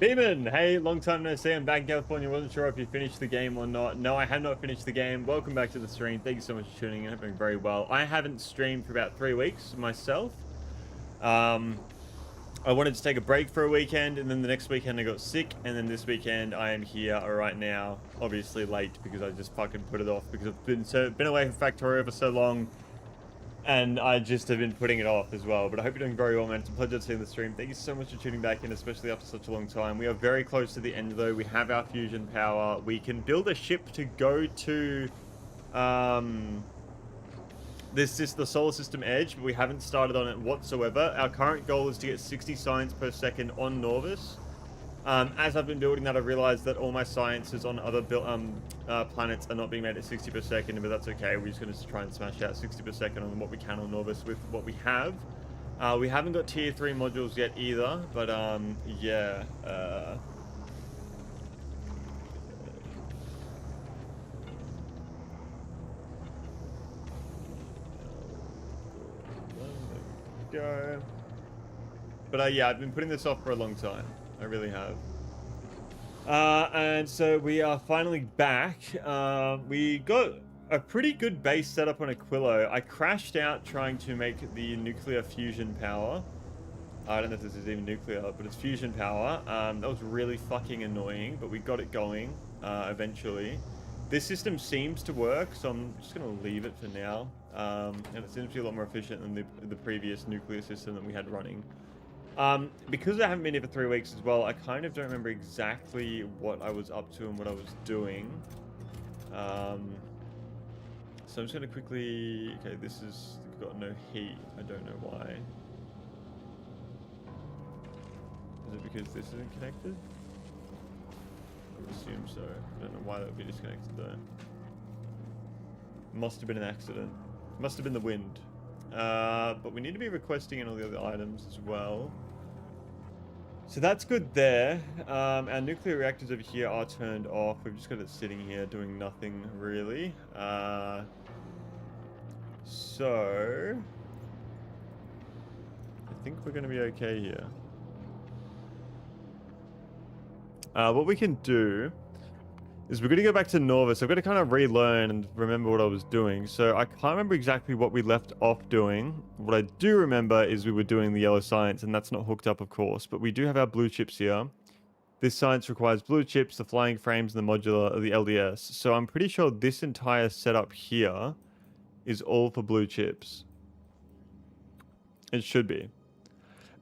Beeman, hey, long time no see. I'm back in California. Wasn't sure if you finished the game or not. No, I have not finished the game. Welcome back to the stream. Thank you so much for tuning in. I'm doing very well. I haven't streamed for about 3 weeks myself. I wanted to take a break for a weekend, and then the next weekend I got sick, and then this weekend I am here right now. Obviously late because I just fucking put it off because I've been away from Factorio for so long. And I just have been putting it off as well. But I hope you're doing very well, man. It's a pleasure to see the stream. Thank you so much for tuning back in, especially after such a long time. We are very close to the end, though. We have our fusion power. We can build a ship to go to this is the solar system edge, but we haven't started on it whatsoever. Our current goal is to get 60 science per second on Norvis. As I've been building that, I realized that all my sciences on other planets are not being made at 60 per second, but that's okay. We're just going to try and smash out 60 per second on what we can on Norvis with what we have. We haven't got tier 3 modules yet either, but yeah. Go. But yeah, I've been putting this off for a long time. I really have. And so we are finally back. We got a pretty good base set up on Aquilo. I crashed out trying to make the nuclear fusion power. I don't know if this is even nuclear, but it's fusion power. That was really fucking annoying, but we got it going eventually. This system seems to work, so I'm just going to leave it for now. And it seems to be a lot more efficient than the previous nuclear system that we had running. Because I haven't been here for 3 weeks as well, I kind of don't remember exactly what I was up to and what I was doing. So I'm just going to quickly... Okay, this has got no heat. I don't know why. Is it because this isn't connected? I would assume so. I don't know why that would be disconnected though. Must have been an accident. Must have been the wind. But we need to be requesting in all the other items as well. So that's good there. Our nuclear reactors over here are turned off. We've just got it sitting here doing nothing really. So I think we're going to be okay here. What we can do is we're going to go back to Norvis. I've got to kind of relearn and remember what I was doing. So I can't remember exactly what we left off doing. What I do remember is we were doing the yellow science, and that's not hooked up, of course. But we do have our blue chips here. This science requires blue chips, the flying frames, and the modular, the LDS. So I'm pretty sure this entire setup here is all for blue chips. It should be.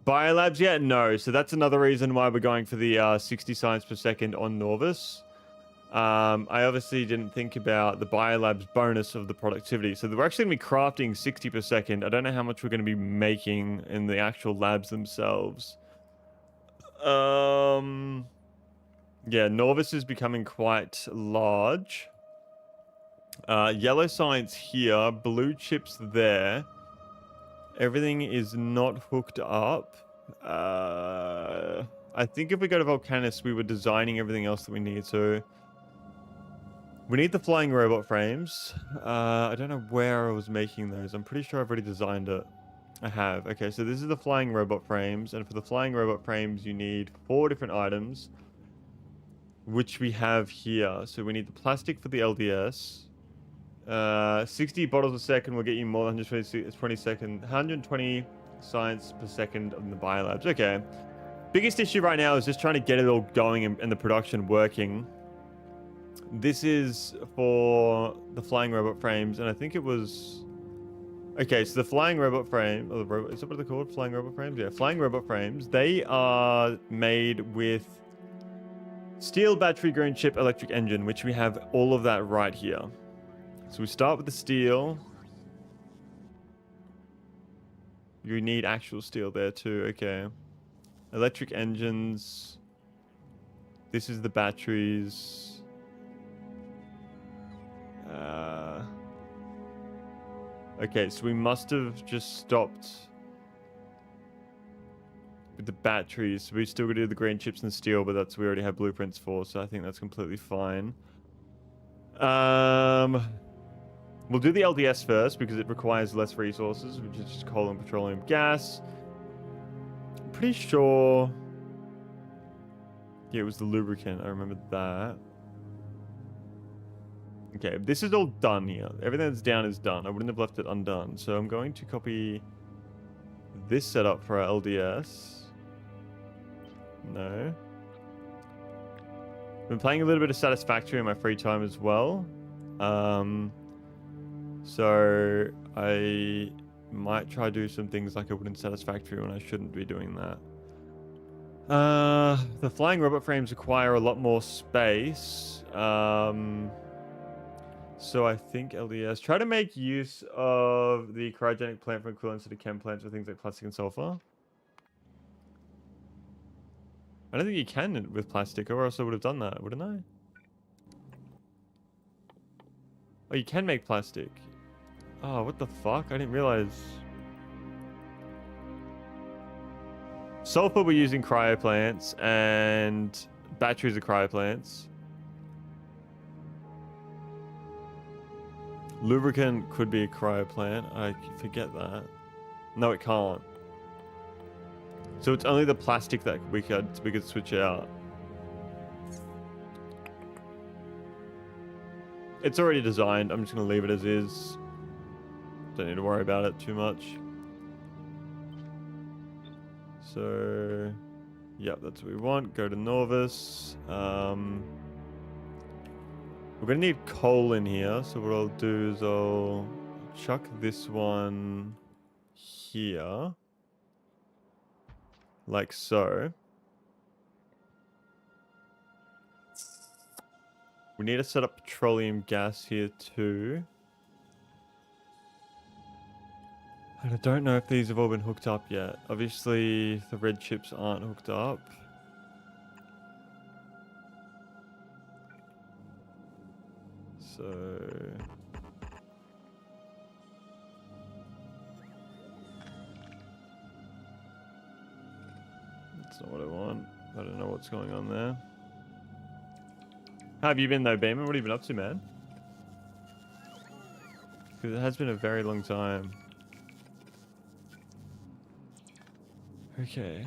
Biolabs yet? No. So that's another reason why we're going for the 60 science per second on Norvis. I obviously didn't think about the biolabs bonus of the productivity. So we're actually going to be crafting 60 per second. I don't know how much we're going to be making in the actual labs themselves. Yeah, Norvis is becoming quite large. Yellow science here, blue chips there. Everything is not hooked up. I think if we go to Volcanus, we were designing everything else that we need. So we need the flying robot frames. I don't know where I was making those. I'm pretty sure I've already designed it. I have. Okay, so this is the flying robot frames. And for the flying robot frames, you need 4 different items, which we have here. So we need the plastic for the LDS. 60 bottles a second will get you more than 120 science per second on the biolabs. Okay. Biggest issue right now is just trying to get it all going and the production working. This is for the flying robot frames, and I think it was... Okay, so the flying robot frame... Oh, is that what they're called? Flying robot frames? Yeah, flying robot frames. They are made with steel, battery, green chip, electric engine, which we have all of that right here. So we start with the steel. You need actual steel there too. Okay. Electric engines. This is the batteries. Okay, so we must have just stopped with the batteries. So we still got to do the green chips and steel, but we already have blueprints for, so I think that's completely fine. We'll do the LDS first because it requires less resources, which is just coal and petroleum gas. I'm pretty sure Yeah, it was the lubricant. I remember that. Okay, this is all done here. Everything that's down is done. I wouldn't have left it undone. So I'm going to copy this setup for our LDS. No. I've been playing a little bit of Satisfactory in my free time as well. So I might try to do some things like I would in Satisfactory when I shouldn't be doing that. The flying robot frames require a lot more space. So I think LDS. Try to make use of the cryogenic plant for equivalents to the chem plants for things like plastic and sulfur. I don't think you can with plastic, or else I would have done that, wouldn't I? Oh, you can make plastic. Oh, what the fuck? I didn't realize. Sulfur we're using cryo plants, and batteries are cryo plants. Lubricant could be a cryo plant. I forget that. No, it can't. So it's only the plastic that we could switch out. It's already designed. I'm just gonna leave it as is. Don't need to worry about it too much. So, yep, that's what we want. Go to Norvis. We're gonna need coal in here. So what I'll do is I'll chuck this one here. Like so. We need to set up petroleum gas here too. And I don't know if these have all been hooked up yet. Obviously, the red chips aren't hooked up. So... that's not what I want. I don't know what's going on there. How have you been though, Beeman? What have you been up to, man? Because it has been a very long time. Okay.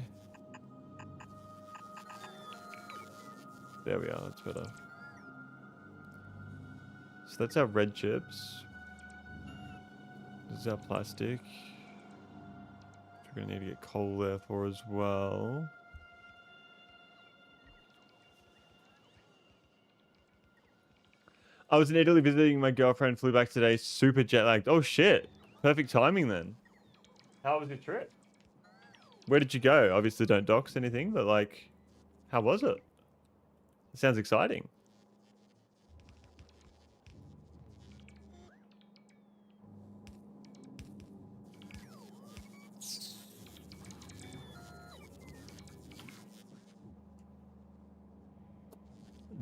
There we are, that's better. So that's our red chips. This is our plastic. Which we're going to need to get coal there for as well. I was in Italy visiting my girlfriend, flew back today, super jet lagged. Oh shit. Perfect timing then. How was your trip? Where did you go? Obviously don't dox anything, but like, how was it? It sounds exciting.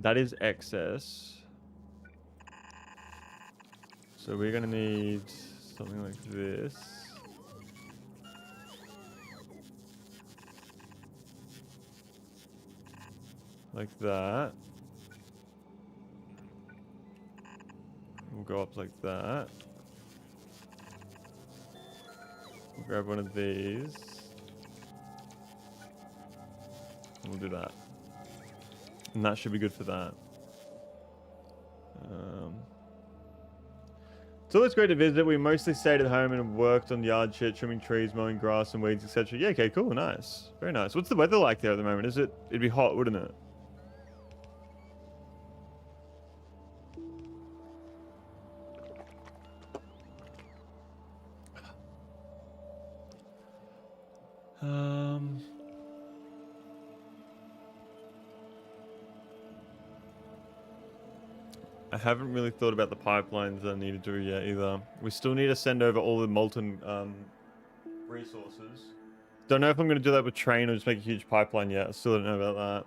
That is excess. So we're gonna need something like this. Like that. We'll go up like that. We'll grab one of these. And we'll do that. And that should be good for that. It's always great to visit. We mostly stayed at home and worked on yard shit, trimming trees, mowing grass and weeds, etc. Yeah, okay, cool, nice. Very nice. What's the weather like there at the moment? It'd be hot, wouldn't it? I haven't really thought about the pipelines that I need to do yet either. We still need to send over all the molten resources. Don't know if I'm going to do that with train or just make a huge pipeline yet. I still don't know about that.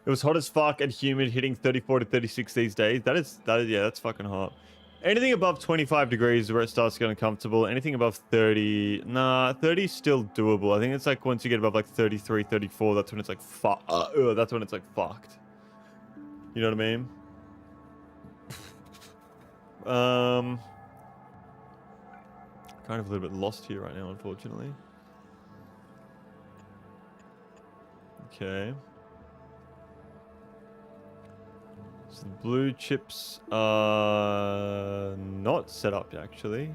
It was hot as fuck and humid, hitting 34 to 36 these days. That is, yeah, that's fucking hot. Anything above 25 degrees is where it starts getting uncomfortable. Anything above 30, nah, 30 is still doable. I think it's like once you get above like 33, 34, that's when it's like that's when it's like fucked. You know what I mean? Kind of a little bit lost here right now, unfortunately. Okay. So the blue chips are not set up actually.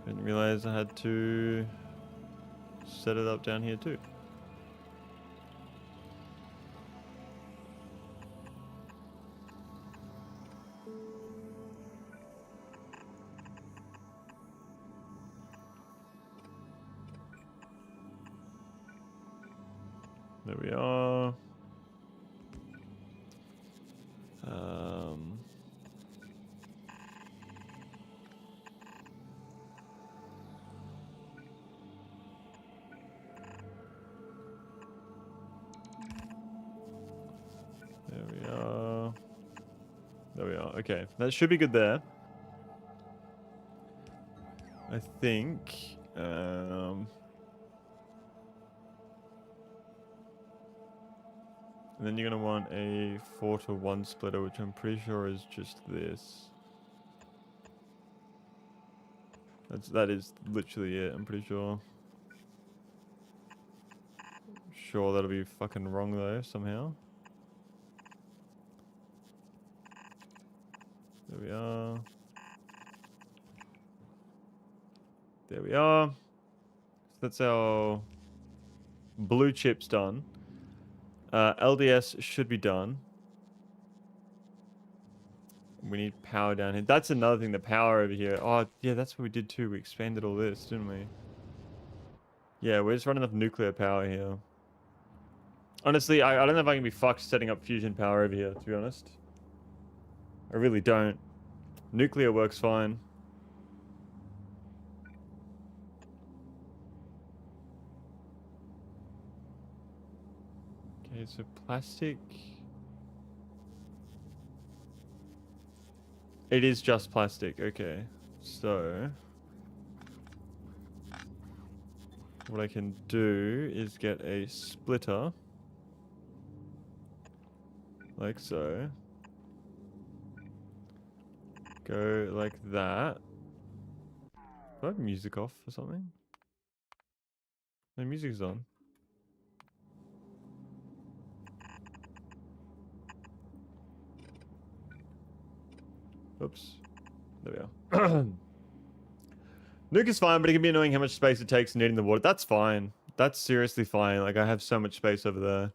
Didn't realize I had to set it up down here too. There we are. There we are. There we are. Okay, that should be good there. I think. And then you're gonna want a 4-to-1 splitter, which I'm pretty sure is just this. That is literally it. I'm pretty sure. Sure, that'll be fucking wrong though somehow. There we are. There we are. So that's our blue chips done. LDS should be done. We need power down here. That's another thing, the power over here. Oh, yeah, that's what we did too. We expanded all this, didn't we? Yeah, we're just running off nuclear power here. Honestly, I don't know if I can be fucked setting up fusion power over here, to be honest. I really don't. Nuclear works fine. Okay, so plastic. It is just plastic, okay. So what I can do is get a splitter. Like so. Go like that. Do I have music off or something? No, music's on. Oops. There we are. Nuke is fine, but it can be annoying how much space it takes needing the water. That's fine. That's seriously fine. Like, I have so much space over there.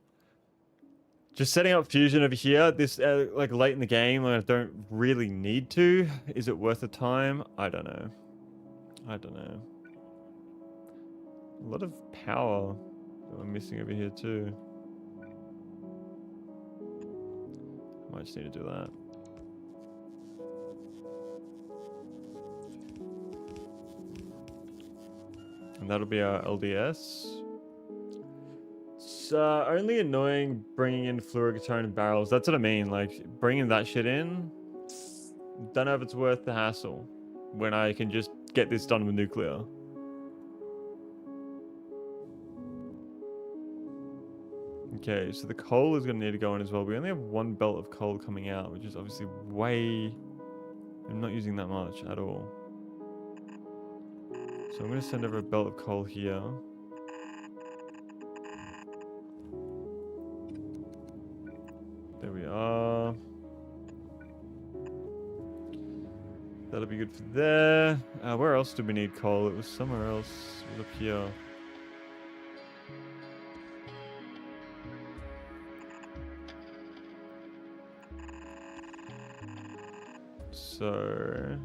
Just setting up fusion over here, this, like, late in the game, when I don't really need to. Is it worth the time? I don't know. I don't know. A lot of power that I'm missing over here, too. Might just need to do that. And that'll be our LDS. It's only annoying bringing in fluorocarbon barrels. That's what I mean. Like, bringing that shit in, don't know if it's worth the hassle when I can just get this done with nuclear. Okay, so the coal is going to need to go in as well. We only have one belt of coal coming out, which is obviously way... I'm not using that much at all. So I'm going to send over a belt of coal here. There we are. That'll be good for there. Where else do we need coal? It was somewhere else. It was up here. So...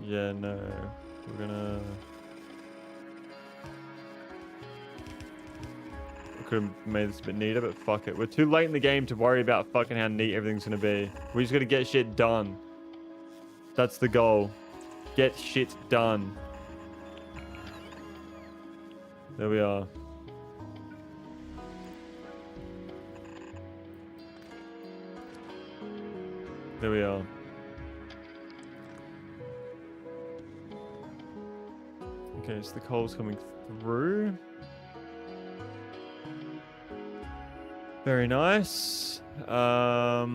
yeah, no. We're gonna... I could have made this a bit neater, but fuck it. We're too late in the game to worry about fucking how neat everything's gonna be. We just gotta get shit done. That's the goal. Get shit done. There we are. There we are. Okay, so the coal's coming through. Very nice. I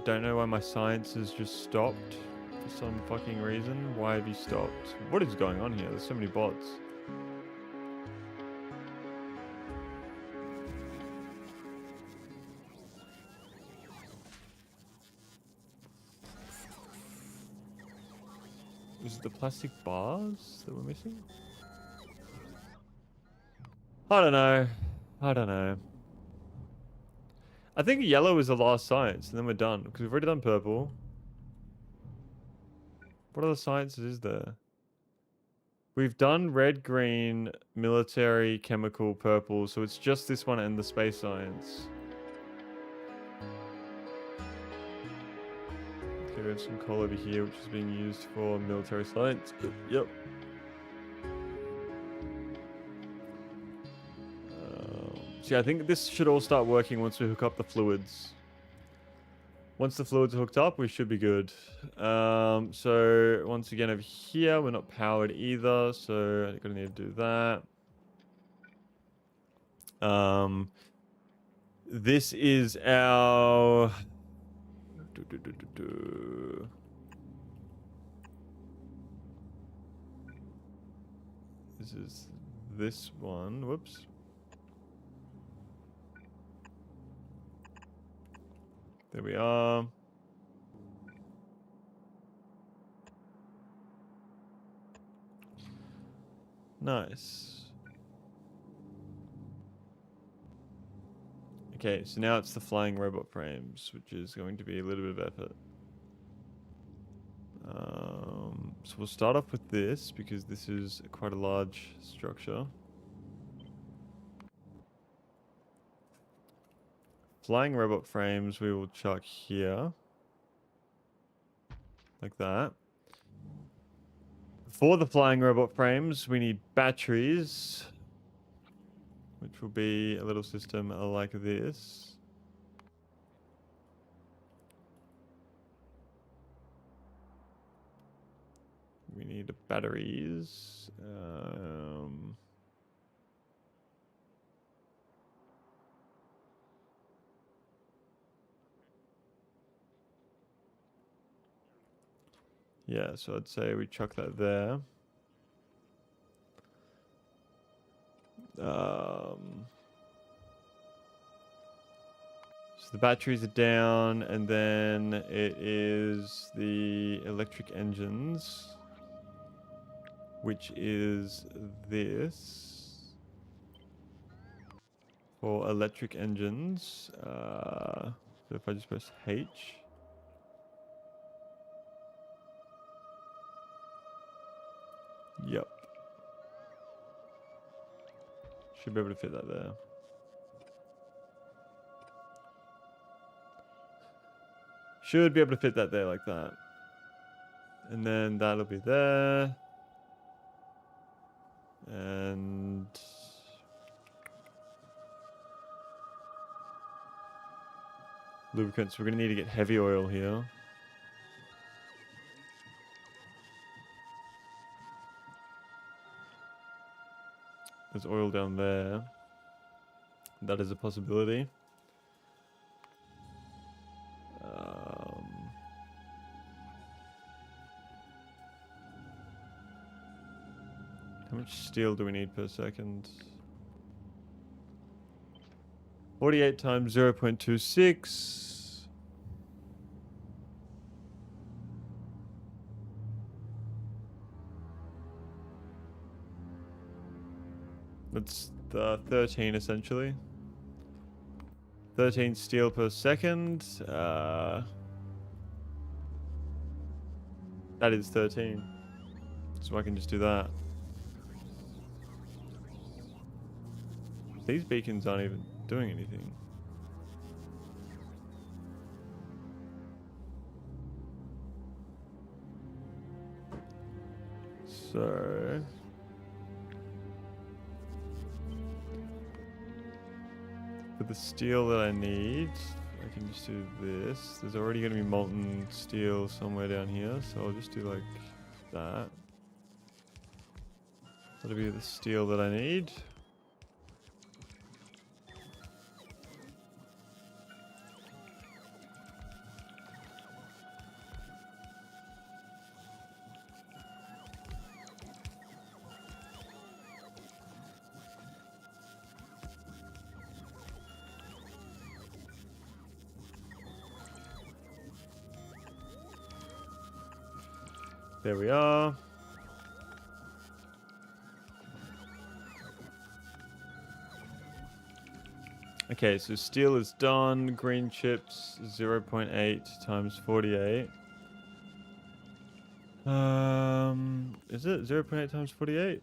don't know why my science has just stopped for some fucking reason. Why have you stopped? What is going on here? There's so many bots. Is it the plastic bars that we're missing? I don't know. I don't know. I think yellow is the last science, and then we're done. Because we've already done purple. What other sciences is there? We've done red, green, military, chemical, purple. So it's just this one and the space science. Okay, we have some coal over here, which is being used for military science. Yep. See, I think this should all start working once we hook up the fluids. Once the fluids are hooked up, we should be good. So once again over here, we're not powered either, so I'm gonna need to do that. This is our... This is this one. Whoops. There we are. Nice. Okay, so now it's the flying robot frames, which is going to be a little bit of effort. So we'll start off with this, because this is quite a large structure. Flying robot frames we will chuck here. Like that. For the flying robot frames, we need batteries, which will be a little system like this. We need batteries. Yeah, so I'd say we chuck that there. So the batteries are down, and then it is the electric engines, which is this. For electric engines, so if I just press H. Yep. Should be able to fit that there. Should be able to fit that there like that. And then that'll be there. And... lubricants. We're going to need to get heavy oil here. There's oil down there. That is a possibility. How much steel do we need per second? 48 times 0.26. That's 13 essentially. 13 steel per second. That is 13. So I can just do that. These beacons aren't even doing anything. So... for the steel that I need, I can just do this. There's already going to be molten steel somewhere down here, so I'll just do like that. That'll be the steel that I need. There we are. Okay, so steel is done. Green chips 0.8 times 48. Is it 0.8 times 48?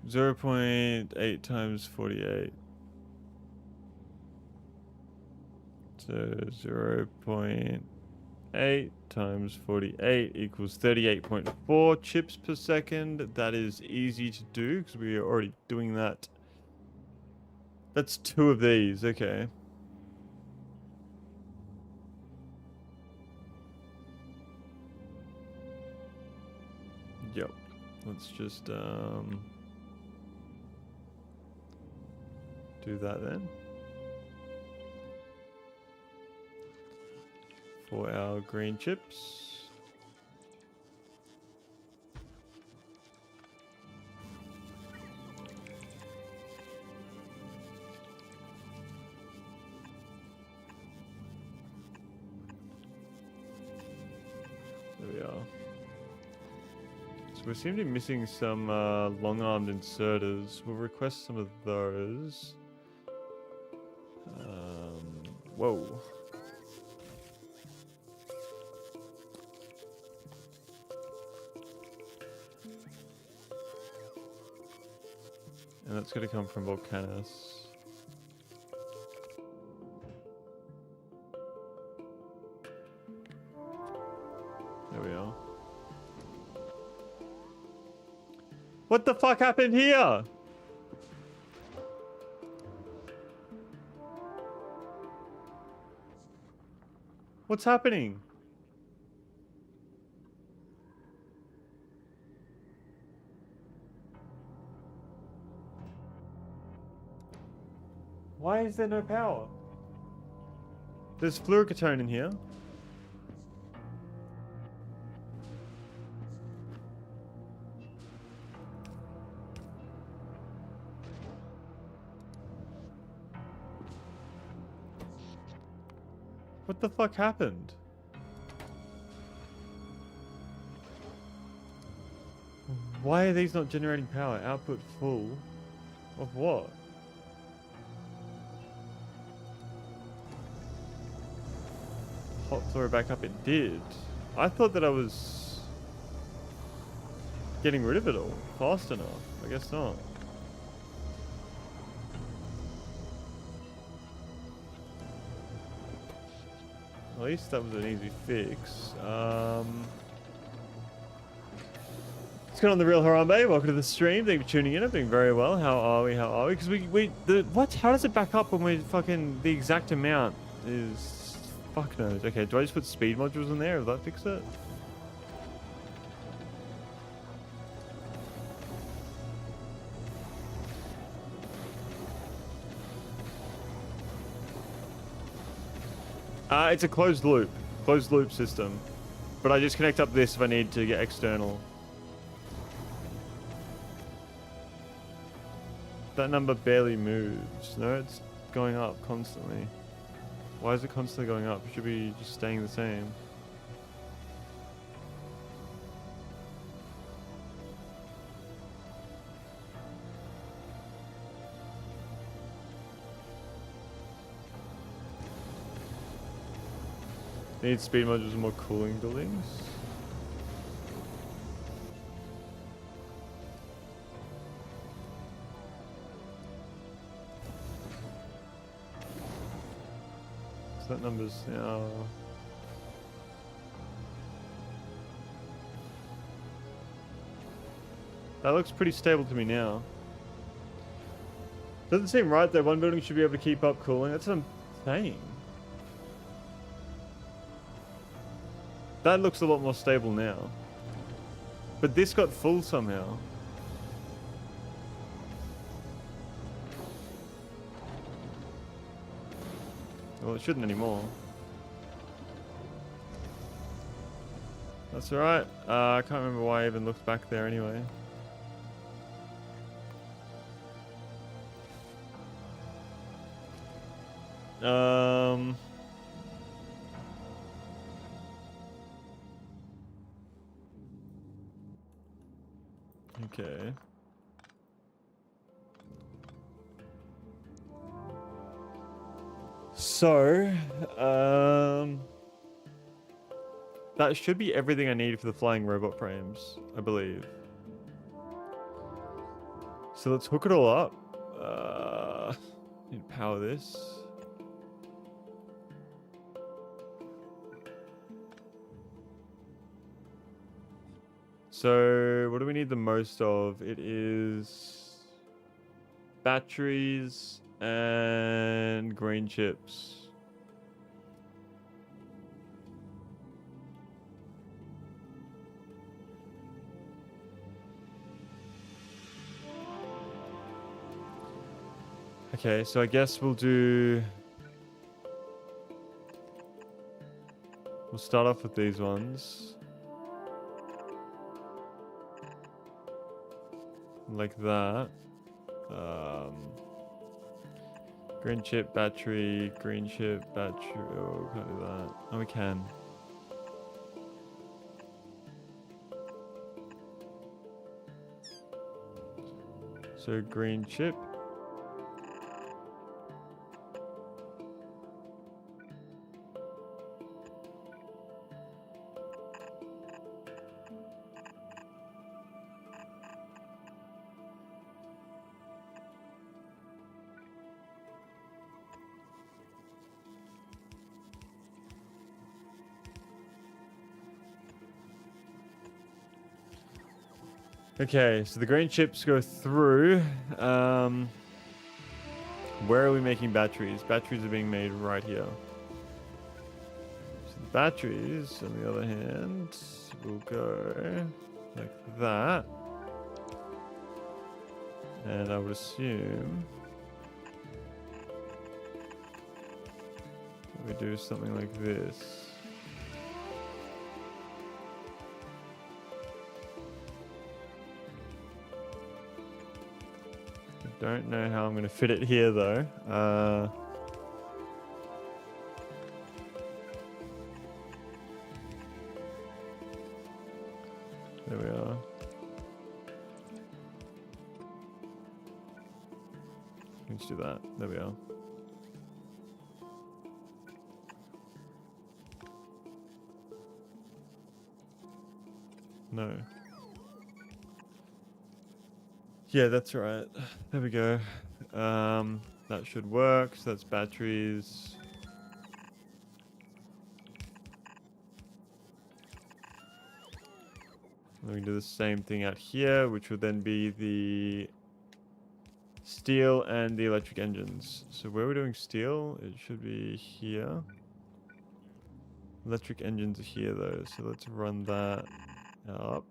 0.8 times 48. So 0.8 times 48 equals 38.4 chips per second. That is easy to do because we are already doing that. That's 2 of these, okay. Yep. Let's just do that then. For our green chips. There we are. So we seem to be missing some long-armed inserters. We'll request some of those. Whoa. And that's going to come from Volcanus. There we are. What the fuck happened here? What's happening? Why is there no power? There's fluorocatone in here. What the fuck happened? Why are these not generating power? Output full. Of what? Hot fluoro back up, it did. I thought that I was getting rid of it all fast enough. I guess not. At least that was an easy fix. What's going on, The Real Harambe? Welcome to the stream. Thank you for tuning in. I'm doing very well. How are we? How are we? Because what? How does it back up when we fucking, the exact amount is, fuck knows. Okay, do I just put speed modules in there? Will that fix it? It's a closed loop system. But I just connect up this if I need to get external. That number barely moves. No, it's going up constantly. Why is it constantly going up? It should be just staying the same. Need speed modules and more cooling buildings. So that number's now. That looks pretty stable to me now. Doesn't seem right though. One building should be able to keep up cooling. That's what I'm saying. That looks a lot more stable now. But this got full somehow. Well, it shouldn't anymore. That's alright. I can't remember why I even looked back there anyway. Okay. So, that should be everything I need for the flying robot frames, I believe. So let's hook it all up. Need to power this. So, what do we need the most of? It is batteries and green chips. Okay, so I guess we'll start off with these ones. Like that. Green chip, battery, green chip, battery. Oh, we can't do that. Oh, we can. So green chip. Okay, so the green chips go through. Where are we making batteries? Batteries are being made right here. So the batteries, on the other hand, will go like that. And I would assume we do something like this. Don't know how I'm going to fit it here though. There we are. Let's do that. There we are. No. Yeah, that's right. There we go. That should work. So that's batteries. We can do the same thing out here, which would then be the steel and the electric engines. So where we're doing steel, it should be here. Electric engines are here though, so let's run that up.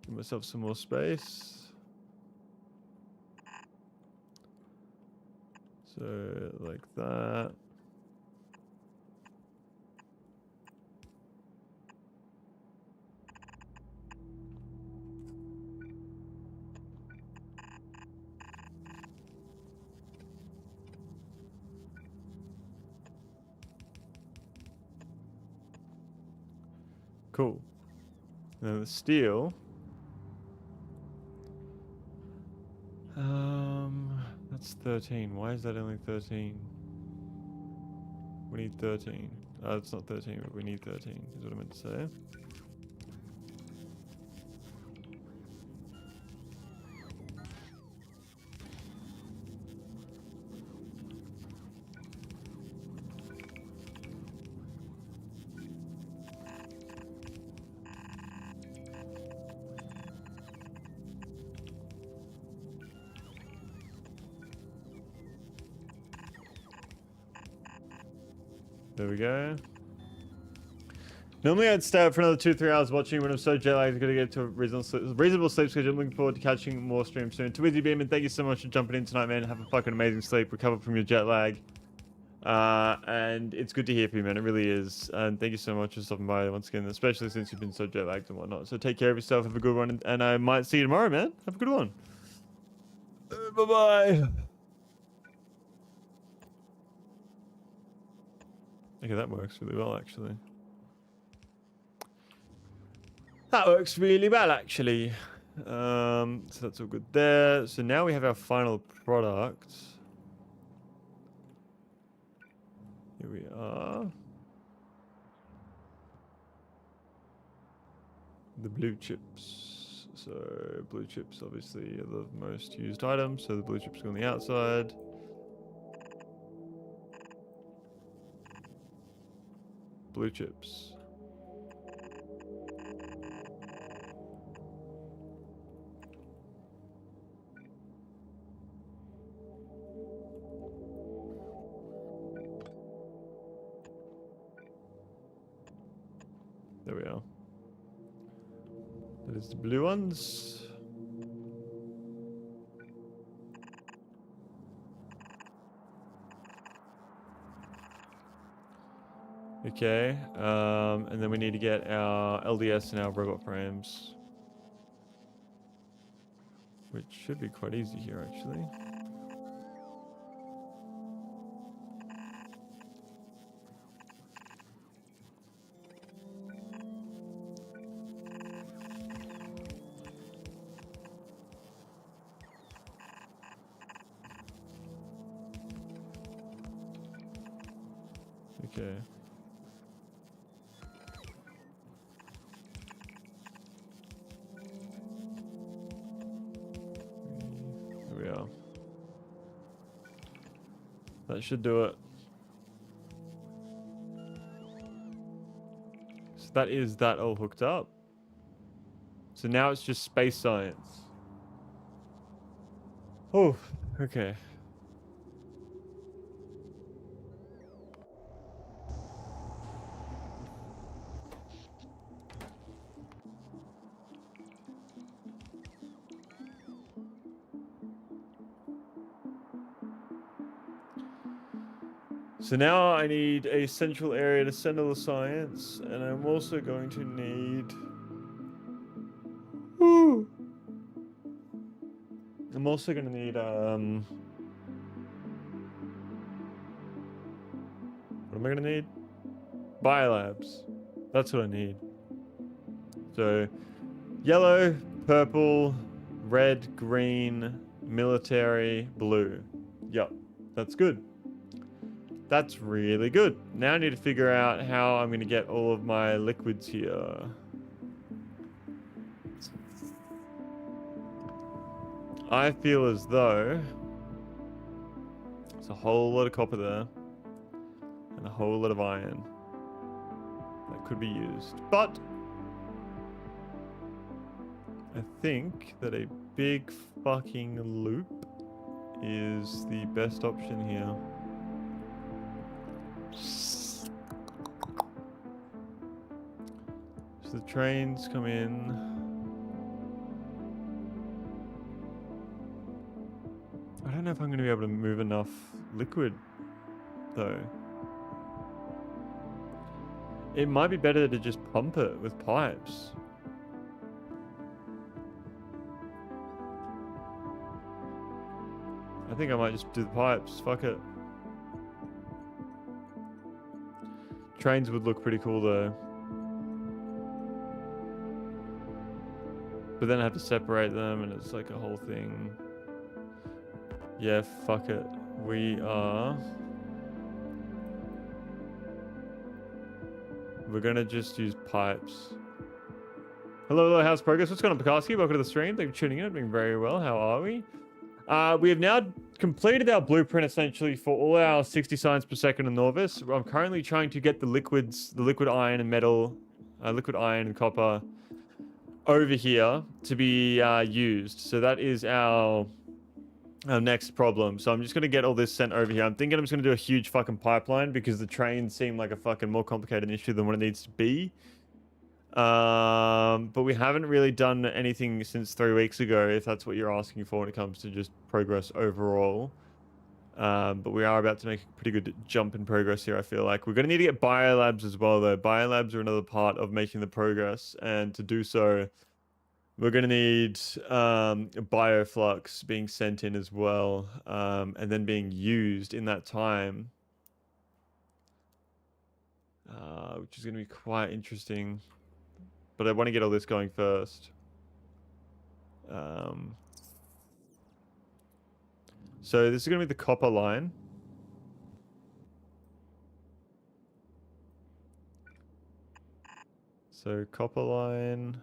Give myself some more space. So like that. Cool. Now the steel. That's 13. Why is that only 13? We need 13. It's not 13, but we need 13, is what I meant to say. There we go. Normally I'd stay up for another 2-3 hours watching when I'm so jet lagged. I'm gonna get to a reasonable sleep schedule. I'm looking forward to catching more streams soon. To Wizzy Beam, and thank you so much for jumping in tonight, man. Have a fucking amazing sleep. Recover from your jet lag. And it's good to hear from you, man. It really is. And thank you so much for stopping by once again, especially since you've been so jet lagged and whatnot. So take care of yourself. Have a good one, and I might see you tomorrow, man. Have a good one. Bye bye. Okay, that works really well, actually. That works really well, actually. So that's all good there. So now we have our final product. Here we are. The blue chips. So blue chips obviously are the most used item. So the blue chips go on the outside. Blue chips. There we are. That is the blue ones. Okay, and then we need to get our LDS and our robot frames. Which should be quite easy here, actually. Okay. There we are. That should do it. So that is that all hooked up. So now it's just space science. Oh, okay. So now I need a central area to send all the science, and I'm also going to need... Ooh. I'm also going to need, what am I going to need? Biolabs. That's what I need. So, yellow, purple, red, green, military, blue. Yup, that's good. That's really good. Now I need to figure out how I'm going to get all of my liquids here. I feel as though there's a whole lot of copper there and a whole lot of iron that could be used. But I think that a big fucking loop is the best option here. So the trains come in. I don't know if I'm going to be able to move enough liquid, though. It might be better to just pump it with pipes. I think I might just do the pipes. Fuck it. Trains would look pretty cool, though. But then I have to separate them, and it's like a whole thing. Yeah, fuck it. We're gonna just use pipes. Hello, how's progress? What's going on, Pekarsky? Welcome to the stream. Thank you for tuning in. Doing very well. How are we? We have now completed our blueprint, essentially, for all our 60 science per second in Norvis. I'm currently trying to get the liquids, the liquid iron and metal, liquid iron and copper over here to be used. So that is our our next problem. So I'm just going to get all this sent over here. I'm thinking I'm just going to do a huge fucking pipeline because the trains seem like a fucking more complicated issue than what it needs to be. But we haven't really done anything since 3 weeks ago, if that's what you're asking for when it comes to just progress overall. But we are about to make a pretty good jump in progress here, I feel like. We're going to need to get biolabs as well, though. Biolabs are another part of making the progress, and to do so, we're going to need bioflux being sent in as well, and then being used in that time, which is going to be quite interesting. But I want to get all this going first. So this is going to be the copper line. So copper line.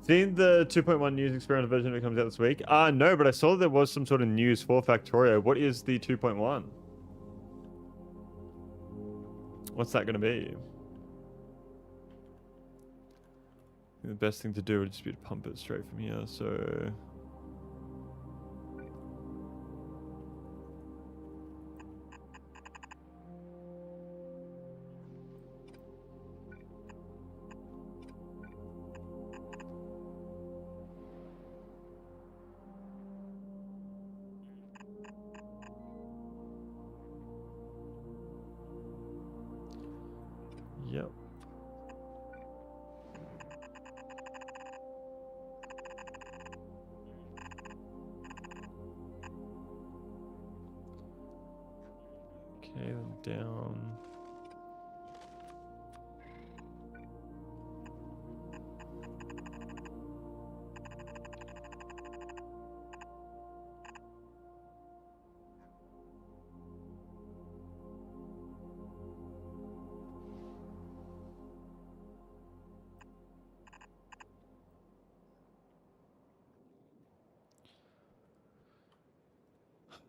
Seen the 2.1 news experimental version that comes out this week? No, but I saw there was some sort of news for Factorio. What is the 2.1? What's that going to be? The best thing to do would just be to pump it straight from here, so... Yep. Okay, then down.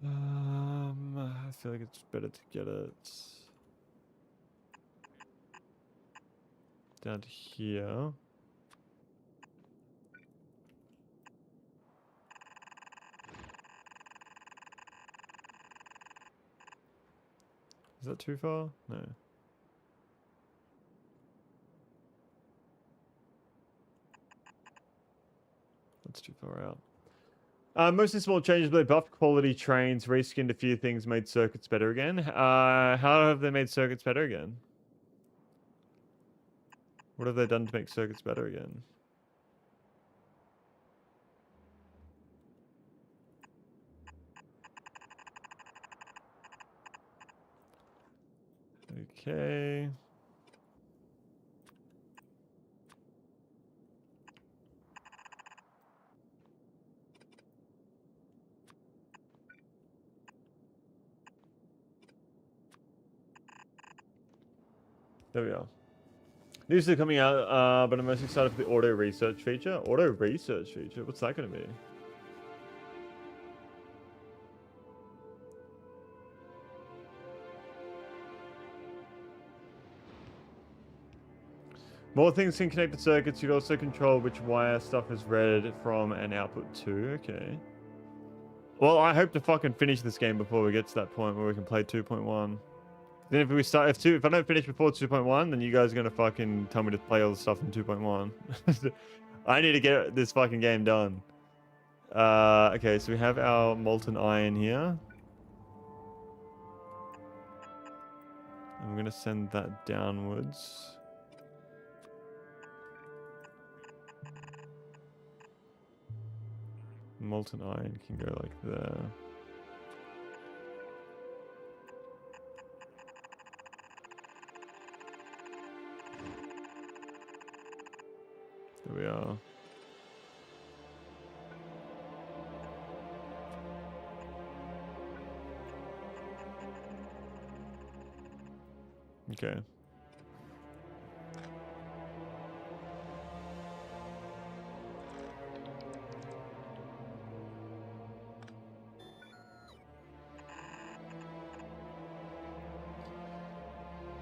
I feel like it's better to get it down to here. Is that too far? No. That's too far out. Mostly small changes, but they buffed quality trains, reskinned a few things, made circuits better again. How have they made circuits better again? What have they done to make circuits better again? Okay. There we are. News are coming out, but I'm most excited for the auto research feature. Auto research feature? What's that going to be? More things can connect the circuits. You'd also control which wire stuff is read from and output to. Okay. Well, I hope to fucking finish this game before we get to that point where we can play 2.1. Then if we start, if I don't finish before 2.1, then you guys are gonna fucking tell me to play all the stuff in 2.1. I need to get this fucking game done. Okay, so we have our molten iron here. And we're gonna send that downwards. Molten iron can go like there. There we are. Okay.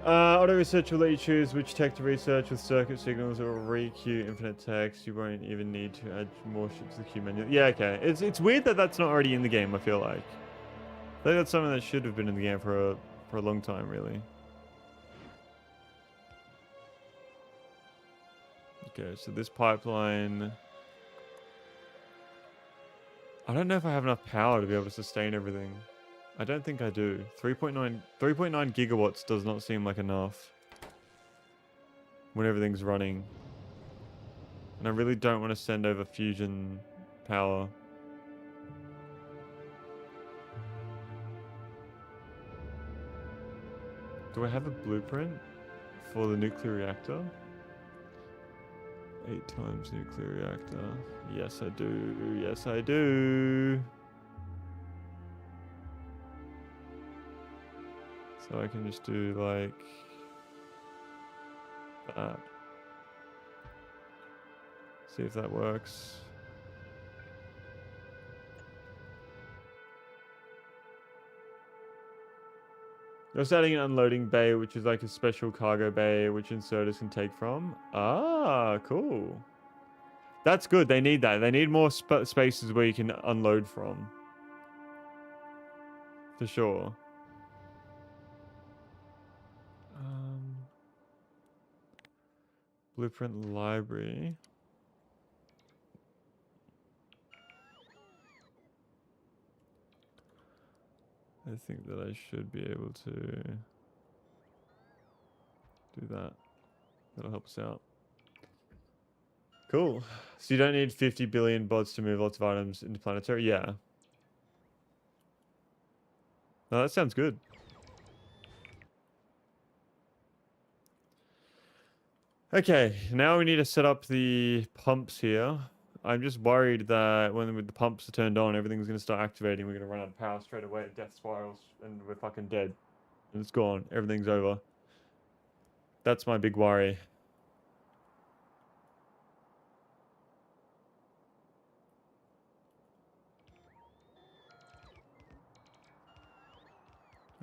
Auto research will let you choose which tech to research with circuit signals or re-queue infinite text. You won't even need to add more shit to the queue menu. Yeah, okay. It's weird that that's not already in the game, I feel like. I think that's something that should have been in the game for a long time, really. Okay, so this pipeline... I don't know if I have enough power to be able to sustain everything. I don't think I do. 3.9 gigawatts does not seem like enough when everything's running. And I really don't want to send over fusion power. Do I have a blueprint for the nuclear reactor? 8 times nuclear reactor. Yes, I do. Yes, I do. So I can just do like that. See if that works. Just adding an unloading bay, which is like a special cargo bay which inserters can take from. Ah, cool. That's good. They need that. They need more spaces where you can unload from. For sure. Blueprint library. I think that I should be able to do that. That'll help us out. Cool. So you don't need 50 billion bots to move lots of items into planetary? Yeah. No, that sounds good. Okay, now we need to set up the pumps here. I'm just worried that when the pumps are turned on, everything's going to start activating. We're going to run out of power straight away, death spirals, and we're fucking dead. And it's gone. Everything's over. That's my big worry.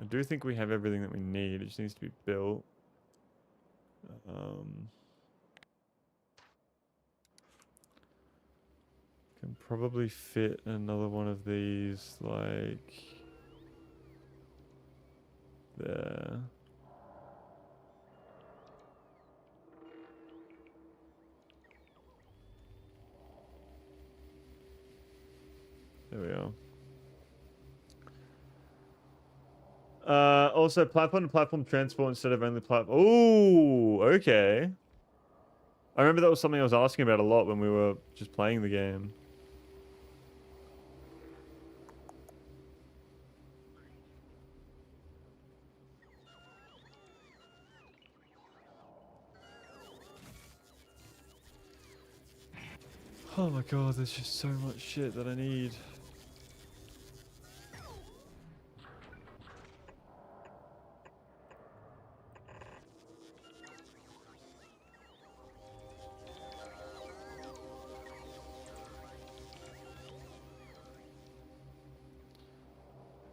I do think we have everything that we need. It just needs to be built. Can probably fit another one of these, like... there. There we are. Also, platform to platform transport instead of only platform. Oh, okay. I remember that was something I was asking about a lot when we were just playing the game. Oh my god, there's just so much shit that I need.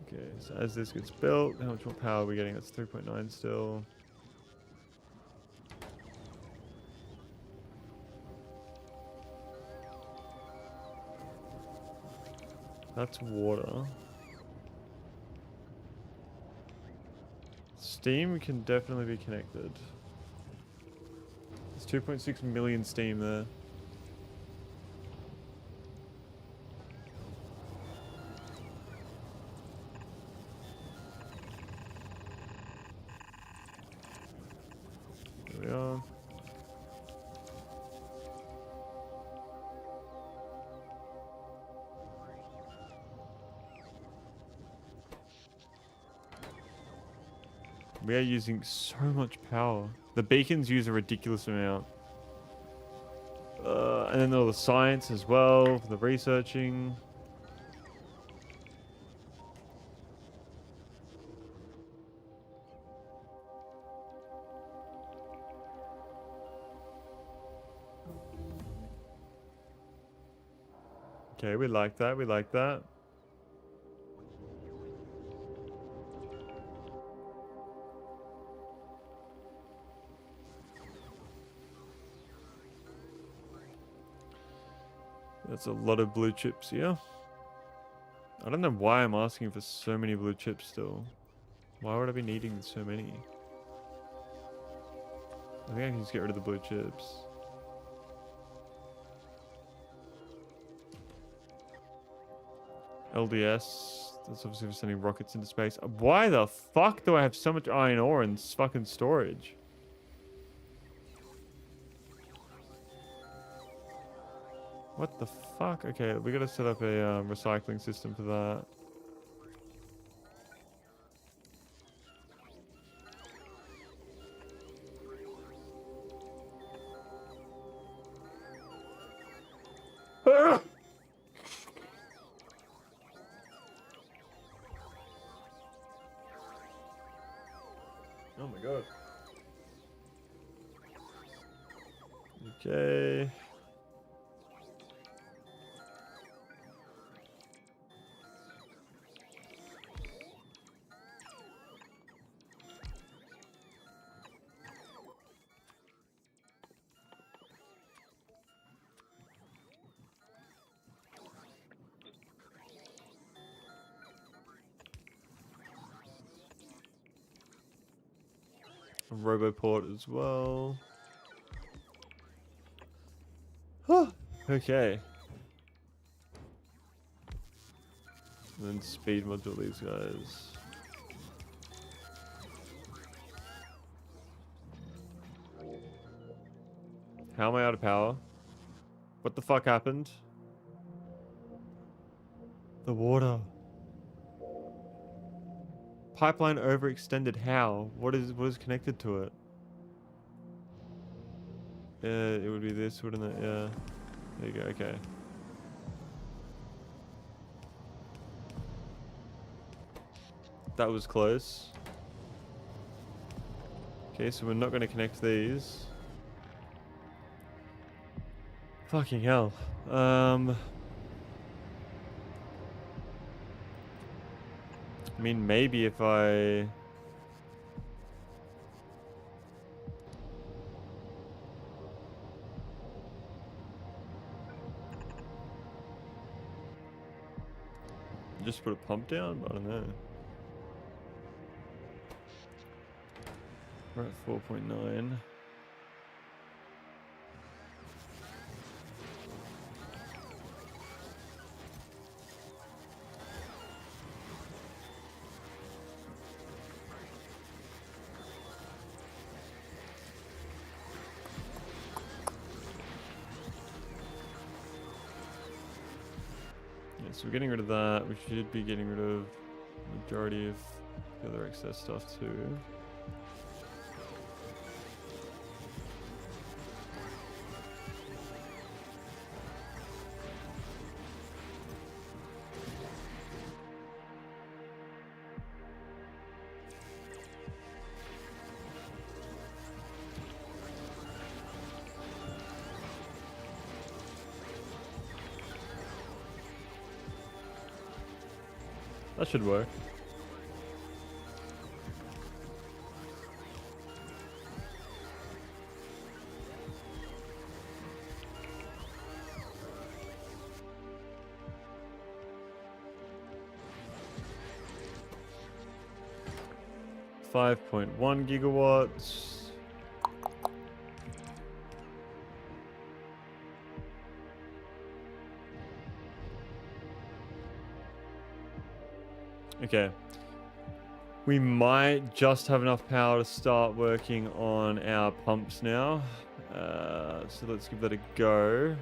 Okay, so as this gets built, how much more power are we getting? That's 3.9 still. That's water. Steam can definitely be connected. There's 2.6 million steam there. There we are. We are using so much power. The beacons use a ridiculous amount. And then all the science as well, for the researching. Okay, we like that, we like that. That's a lot of blue chips here. I don't know why I'm asking for so many blue chips still. Why would I be needing so many? I think I can just get rid of the blue chips. LDS. That's obviously for sending rockets into space. Why the fuck do I have so much iron ore in fucking storage? What the fuck? Okay, we gotta set up a recycling system for that. Ah! Oh my god. Okay. A Roboport as well. Okay. And then speed module these guys. How am I out of power? What the fuck happened? The water. Pipeline overextended. How? What is connected to it? It would be this, wouldn't it? Yeah. There you go. Okay. That was close. Okay, so we're not going to connect these. Fucking hell. I mean, maybe if I... just put a pump down? I don't know. We're at 4.9. So we're getting rid of that. We should be getting rid of the majority of the other excess stuff too. That should work. .1 gigawatts. Okay. We might just have enough power to start working on our pumps now. So let's give that a go.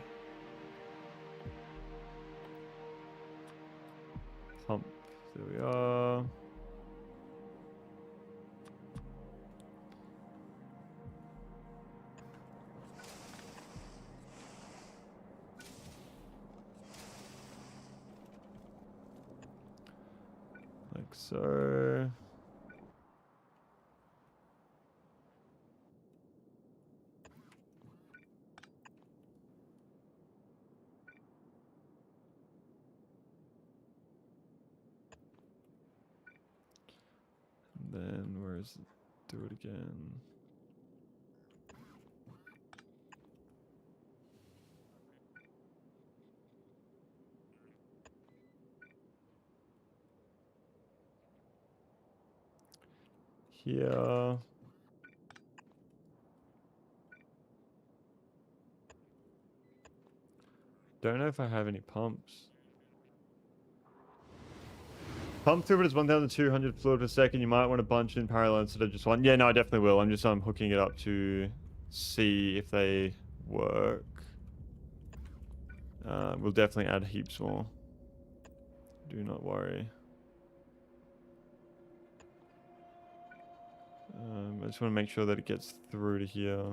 Pump. There we are. Like so. And then where is it? Do it again. here. Don't know if I have any pumps. Pump throughput is 1,200 fluid per second. You might want to bunch in parallel instead of just one. Yeah, no, I definitely will. I'm just hooking it up to see if they work. We'll definitely add heaps more. Do not worry. I just want to make sure that it gets through to here.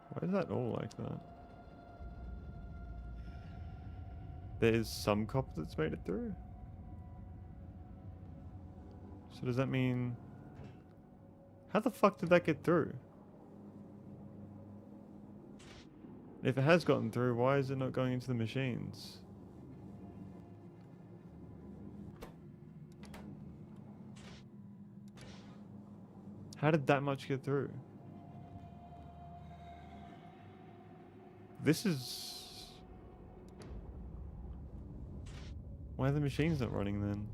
Why is that all like that? There's some copper that's made it through. So does that mean... How the fuck did that get through? If it has gotten through, why is it not going into the machines? How did that much get through? This is... Why are the machines not running then?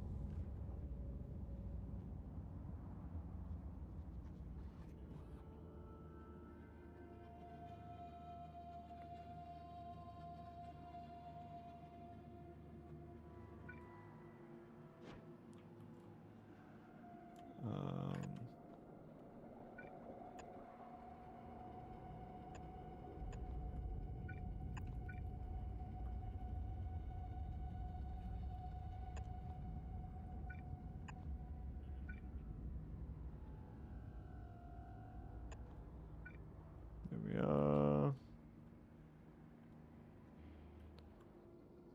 There we are.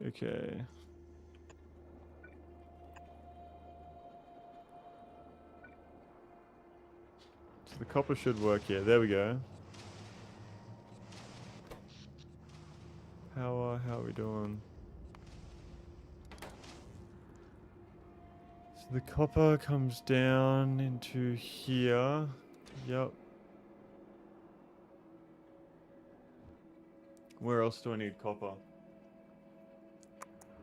Okay. So the copper should work here. There we go. How are we doing? So the copper comes down into here. Yep. Where else do I need copper?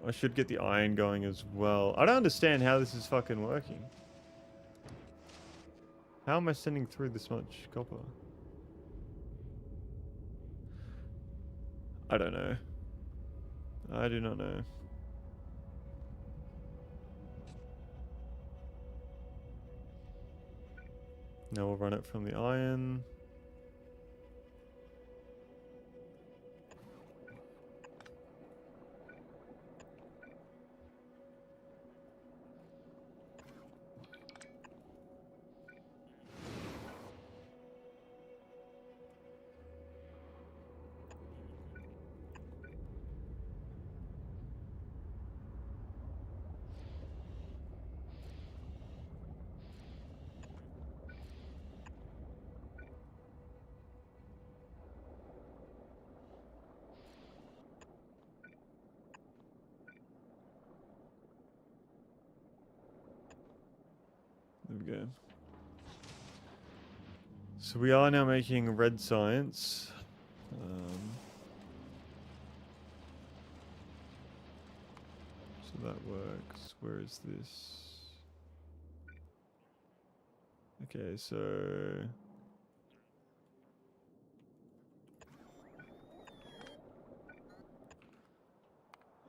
I should get the iron going as well. I don't understand how this is fucking working. How am I sending through this much copper? I don't know. I do not know. Now we'll run it from the iron. There we go. So we are now making red science. So that works. Where is this? Okay, so...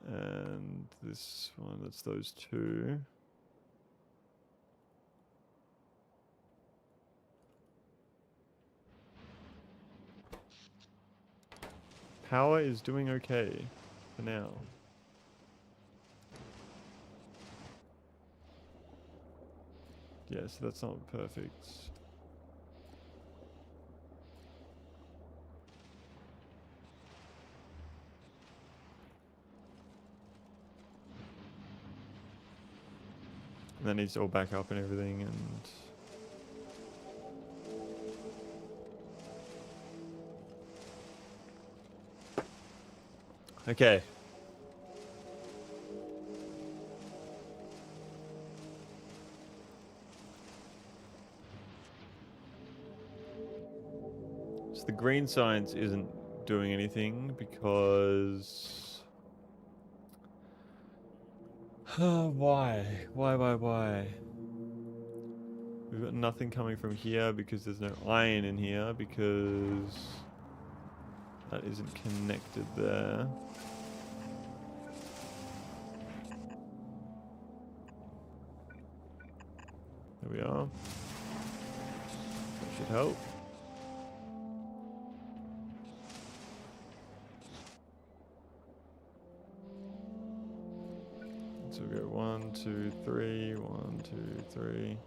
And this one, that's those two. Power is doing okay for now. Yeah, so that's not perfect. And that needs to all back up and everything, and... Okay. So the green science isn't doing anything because... Why? Why? We've got nothing coming from here because there's no iron in here because that isn't connected there. There we are. That should help. So we go 1, 2, 3, 1, 2, 3.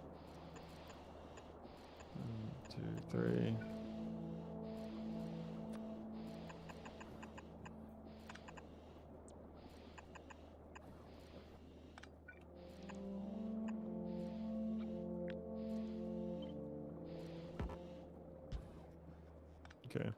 1, 2, 3. Okay.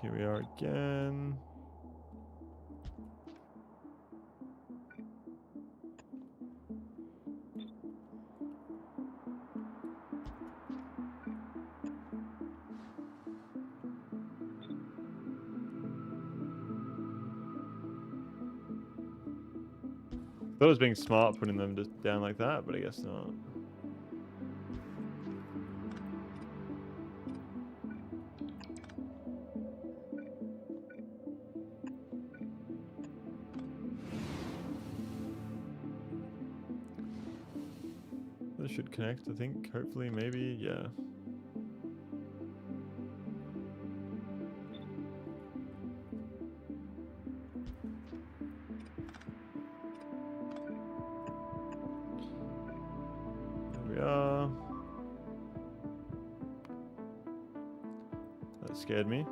Here we are again. Thought I was being smart putting them just down like that, but I guess not. This should connect, I think. Hopefully, maybe, yeah. There we are. That scared me.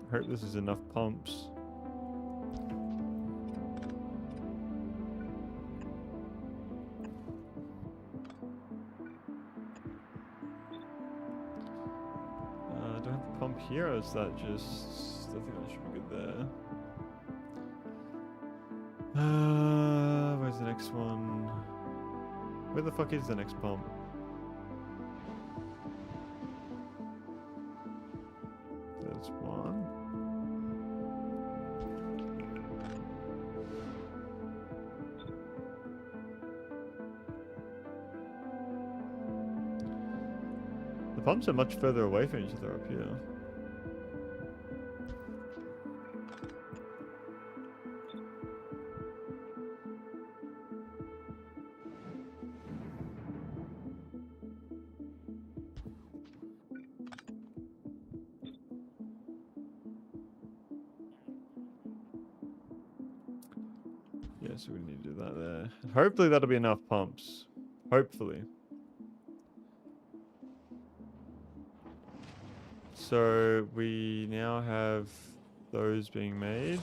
I hope this is enough pumps. Do I have the pump here, or is that just... I think that should be good there. Where's the next one? Where the fuck is the next pump? That's one. The pumps are much further away from each other up here. Yeah, so we need to do that there. Hopefully that'll be enough pumps. Hopefully. So we now have those being made.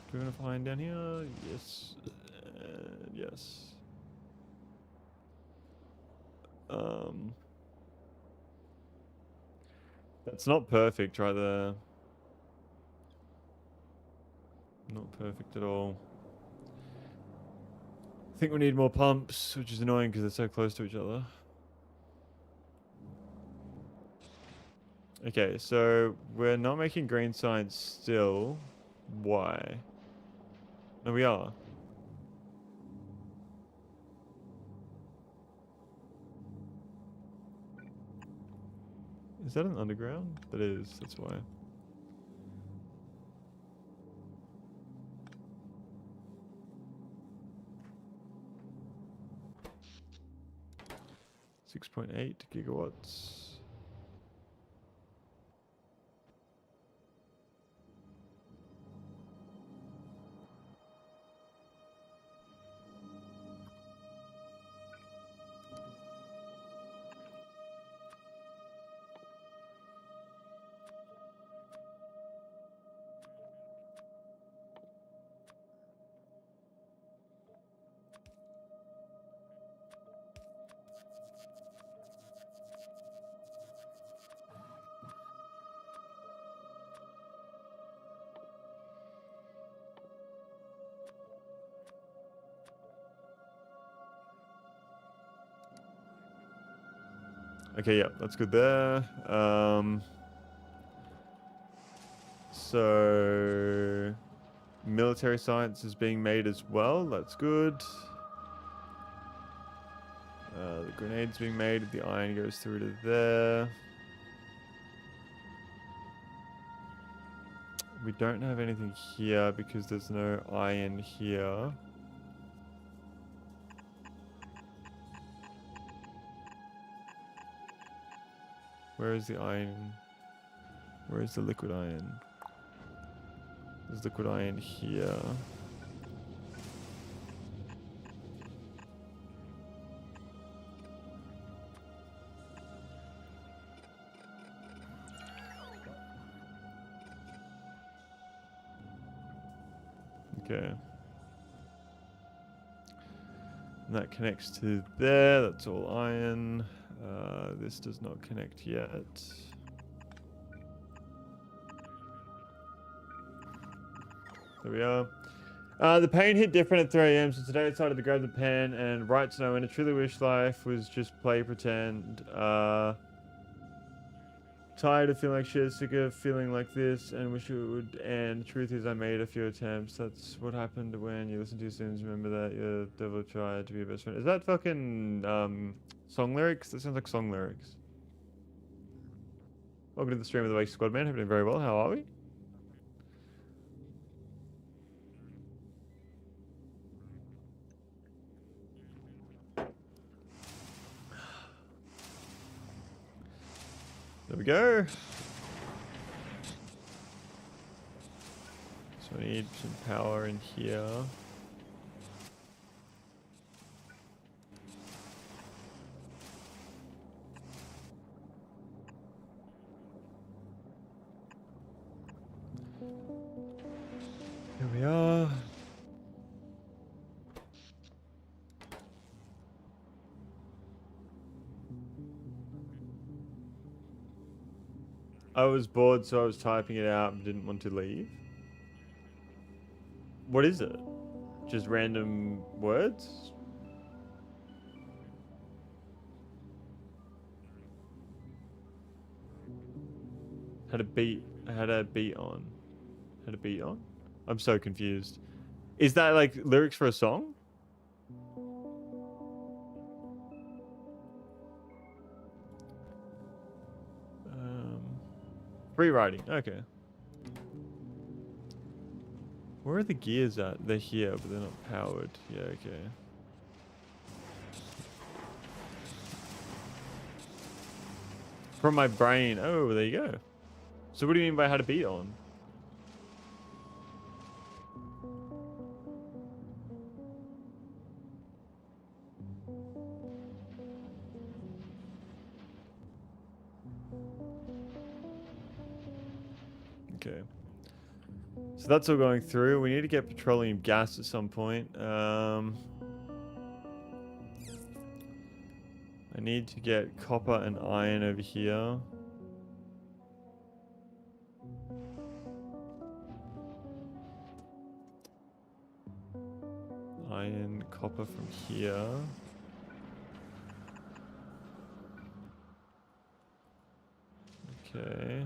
Do we want to find down here? Yes. Yes. That's not perfect right there. Not perfect at all. I think we need more pumps, which is annoying because they're so close to each other. Okay, so we're not making green signs still. Why? No, we are. Is that an underground? That is, that's why. $6.8 gigawatts. Okay, yeah, that's good there. So military science is being made as well. That's good. The grenade's being made. The iron goes through to there. We don't have anything here because there's no iron here. Where is the iron? Where is the liquid iron? There's liquid iron here. Okay. And that connects to there. That's all iron. This does not connect yet. There we are. The pain hit different at 3 a.m. So today I decided to grab the pen and write to know when I truly wish life was just play pretend. Tired of feeling like shit, sick of feeling like this, and wish it would end. The truth is, I made a few attempts. That's what happened when you listen to your sins. Remember that your devil tried to be your best friend. Is that fucking song lyrics? That sounds like song lyrics. Welcome to the stream of the Wake Squad, man. Happening very well. How are we? There we go. So I need some power in here. Here we are. I was bored, so I was typing it out and didn't want to leave. What is it? Just random words? Had a beat on. Had a beat on? I'm so confused. Is that like lyrics for a song? Free writing. Okay. Where are the gears at? They're here, but they're not powered. Yeah, okay. From my brain. Oh, there you go. So what do you mean by had a beat on? Okay. So that's all going through. We need to get petroleum gas at some point. I need to get copper and iron over here. Iron, copper from here. Okay.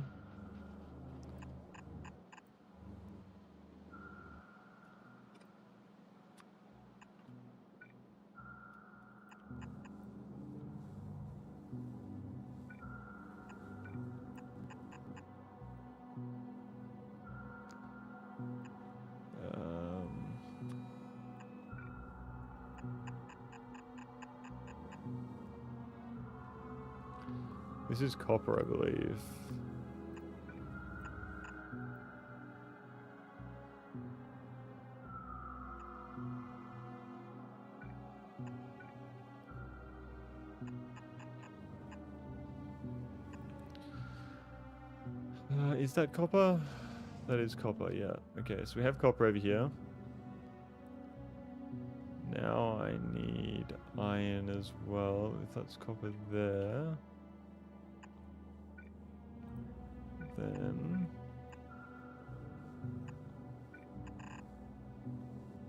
This is copper, I believe. Is that copper? That is copper, yeah. Okay, so we have copper over here. Now I need iron as well, if that's copper there. Then...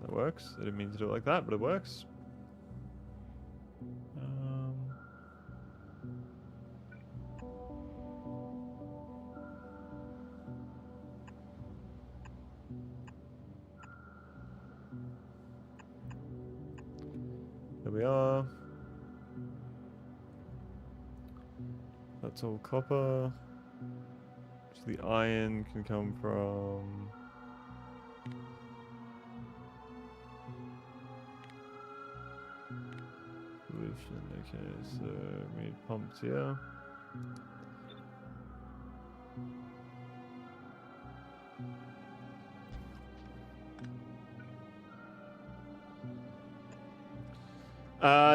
that works. I didn't mean to do it like that, but it works. There we are. That's all copper. So the iron can come from... Solution, okay, so we need pumps here.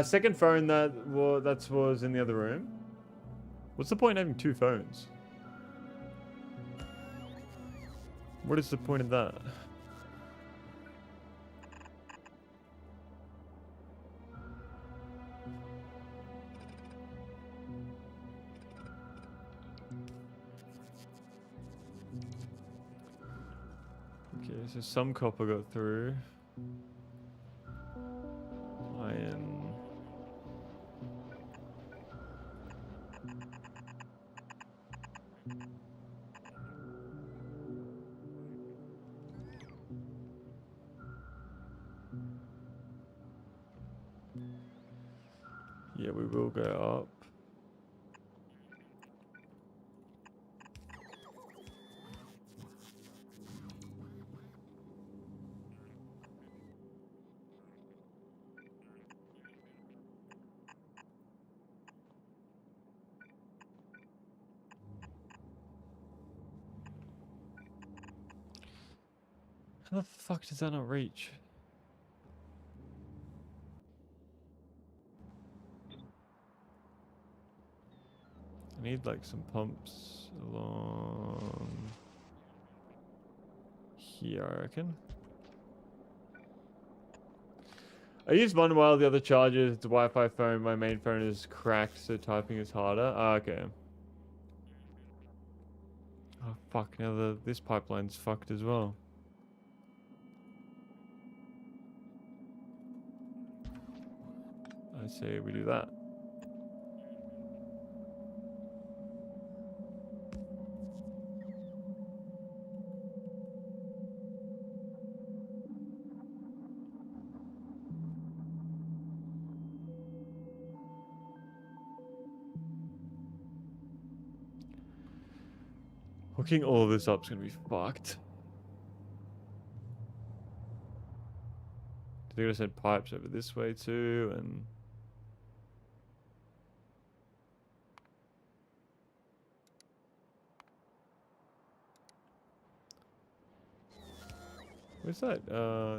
Second phone that was in the other room. What's the point in having two phones? What is the point of that? Okay, so some copper got through. Iron. Yeah, we will go up. How the fuck does that not reach? I need like some pumps along here, I reckon. I used one while the other charges. It's a Wi-Fi phone. My main phone is cracked, so typing is harder. Ah, okay. Oh fuck! Now this pipeline's fucked as well. I say we do that. Hooking all of this up's gonna be fucked. They're gonna send pipes over this way too, and where's that?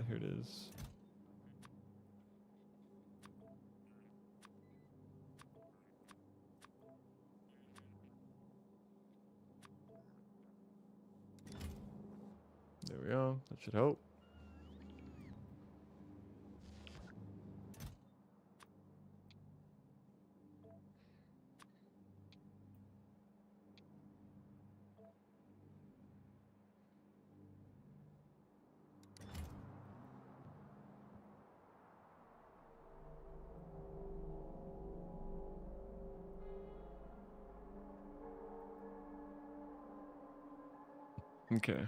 Here it is. There we are. That should help. Okay.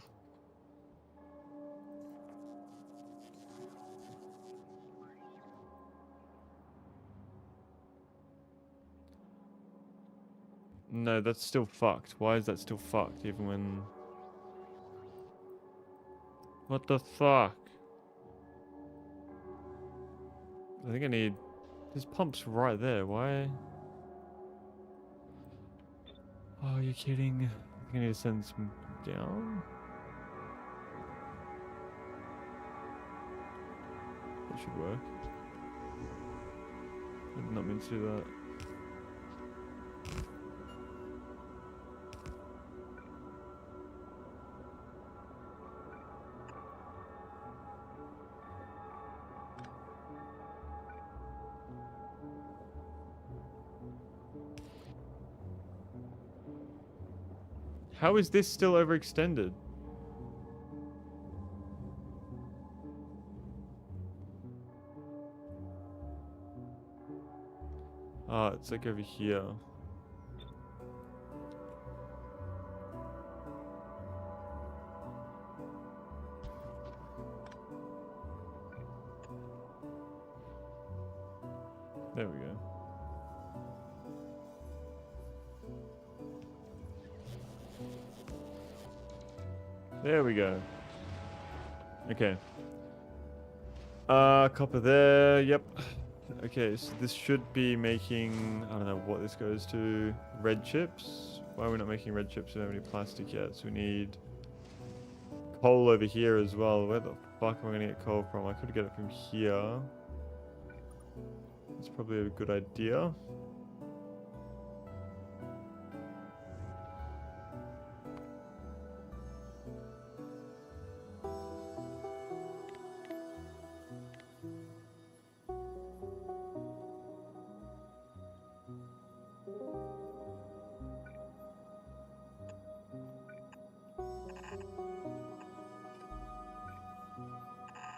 No, that's still fucked. Why is that still fucked even when... What the fuck? I think I need... There's pumps right there. Why? Oh, you're kidding. I think I need to send some down. That should work. I did not mean to do that. How is this still overextended? Ah, it's like over here. There we go. There we go. Okay. Copper there. Yep. Okay, so this should be making, I don't know what this goes to. Red chips. Why are we not making red chips? We don't have any plastic yet, so we need coal over here as well. Where the fuck am I gonna get coal from? I could get it from here. That's probably a good idea.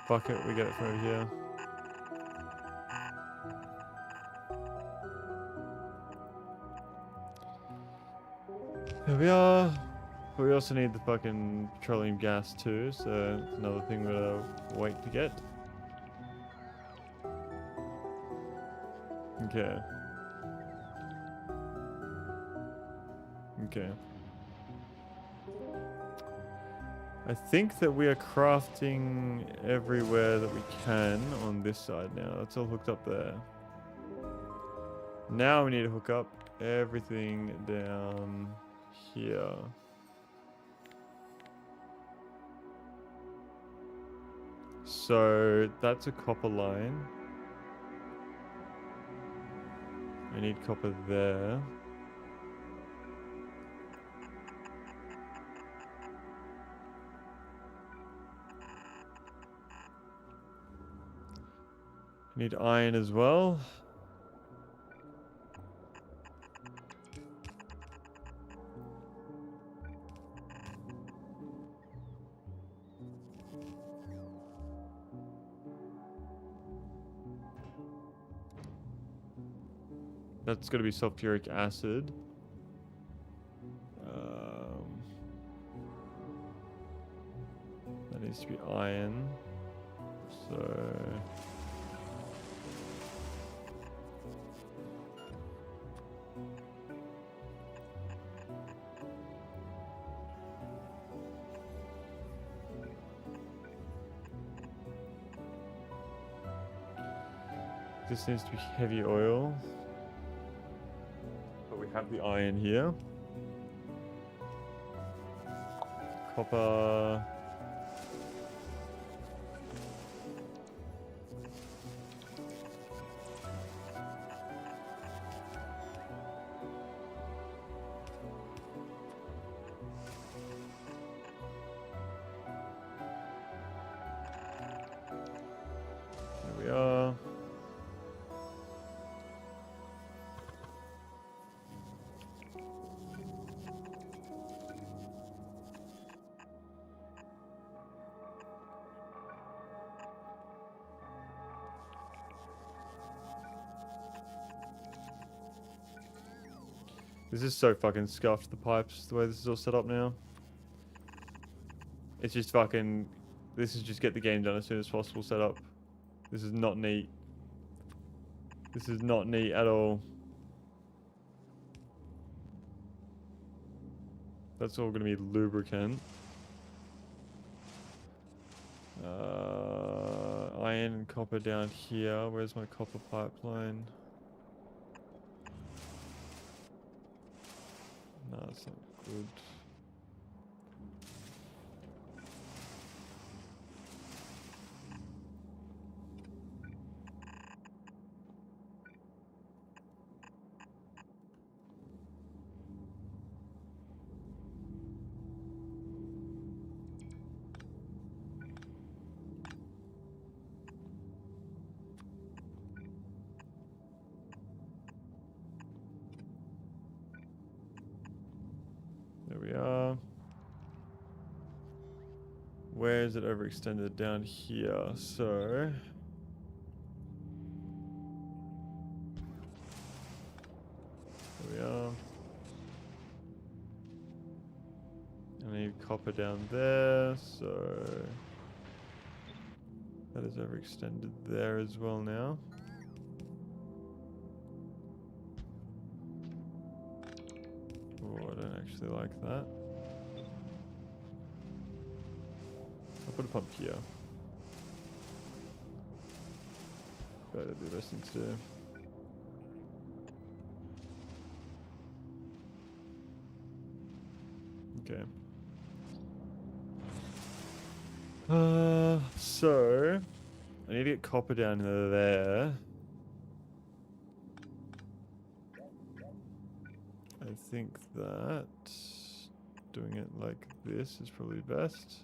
Fuck it, we get it from over here. There we are. But we also need the fucking petroleum gas too, so that's another thing we're gonna wait to get. Okay. Okay. I think that we are crafting everywhere that we can on this side now. That's all hooked up there. Now we need to hook up everything down here. So that's a copper line. I need copper there. Need iron as well. That's going to be sulfuric acid. That needs to be iron. So... this needs to be heavy oil. But we have the iron here. Copper. There we are. This is so fucking scuffed, the pipes, the way this is all set up now. It's just fucking... This is just get the game done as soon as possible set up. This is not neat. This is not neat at all. That's all gonna be lubricant. Iron and copper down here. Where's my copper pipeline? No, that's not good. There we are. Where is it overextended? Down here. So there we are. I need copper down there, so that is overextended there as well now. actually like that. I'll put a pump here. Better do those things too. Okay. So I need to get copper down there. I think that doing it like this is probably best.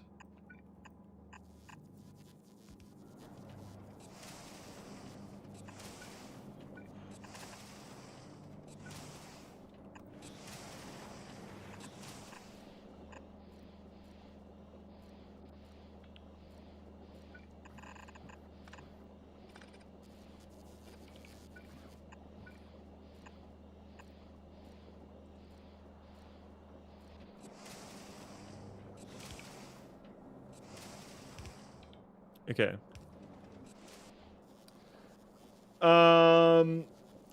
Okay.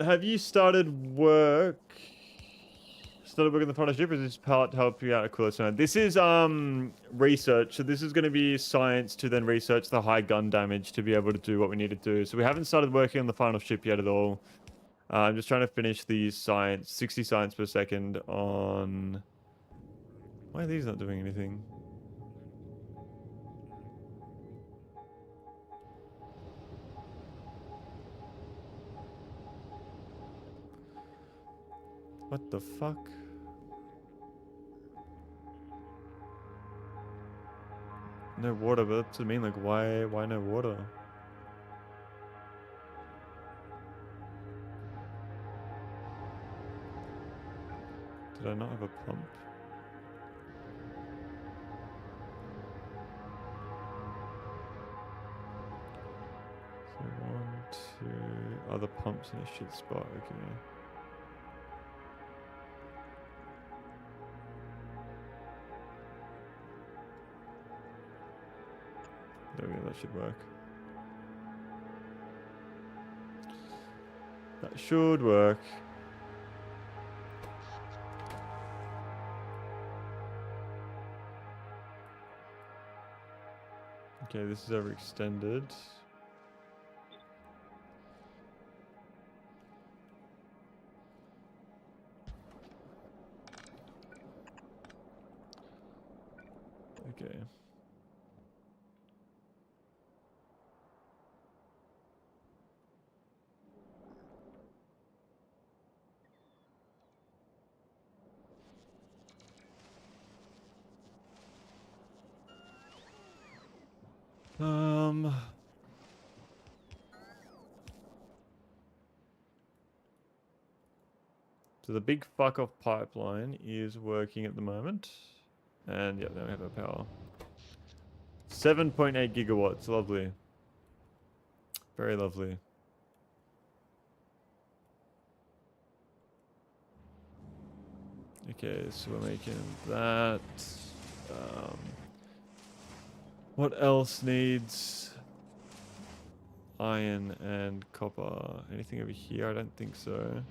Have you started work? Started work on the partnership, or is this part to help you out a cooler sound? This is research. So this is going to be science to then research the high gun damage to be able to do what we need to do. So we haven't started working on the final ship yet at all. I'm just trying to finish the science, 60 science per second on. Why are these not doing anything? What the fuck? No water, but that's what I mean. Like, why no water? Did I not have a pump? So one, two. Other pumps in a shit spot. Okay. There we go. That should work. That should work. Okay, this is overextended. Okay. So the big fuck off pipeline is working at the moment. And yeah, now we have our power. 7.8 gigawatts, lovely. Very lovely. Okay, so we're making that. What else needs iron and copper? Anything over here? I don't think so.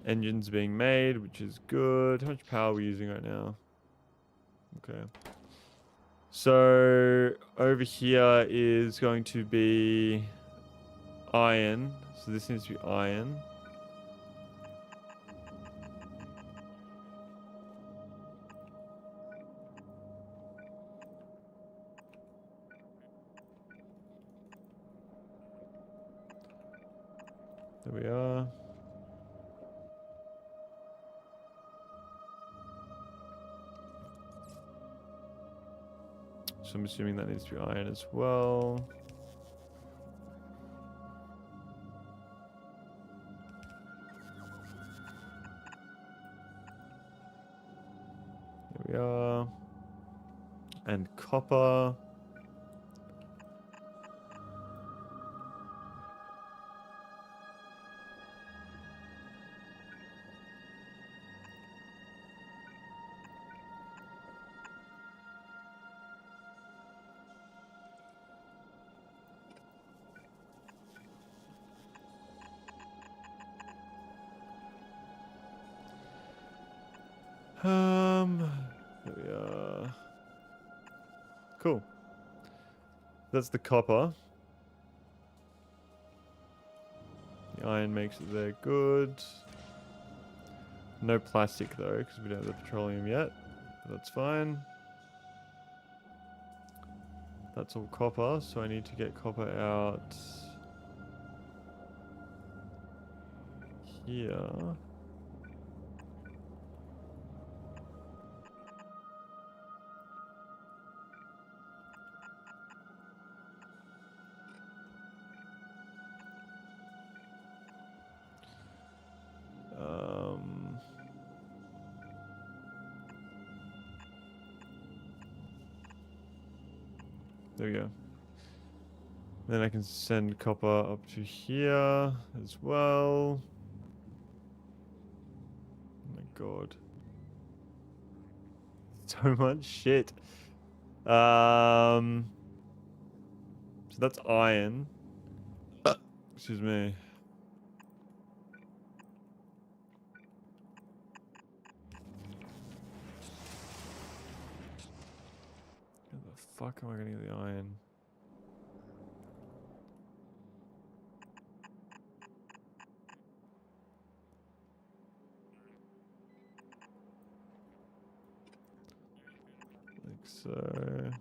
Engines being made, which is good. How much power are we using right now? Okay. So over here is going to be iron. So this needs to be iron. There we are. So I'm assuming that needs to be iron as well. There we are. And copper. There we are. Cool. That's the copper. The iron makes it there good. No plastic though, because we don't have the petroleum yet. But that's fine. That's all copper, so I need to get copper out here. There we go. Then I can send copper up to here as well. Oh my god. So much shit. So that's iron. Excuse me. Where the fuck am I getting the iron? Like so.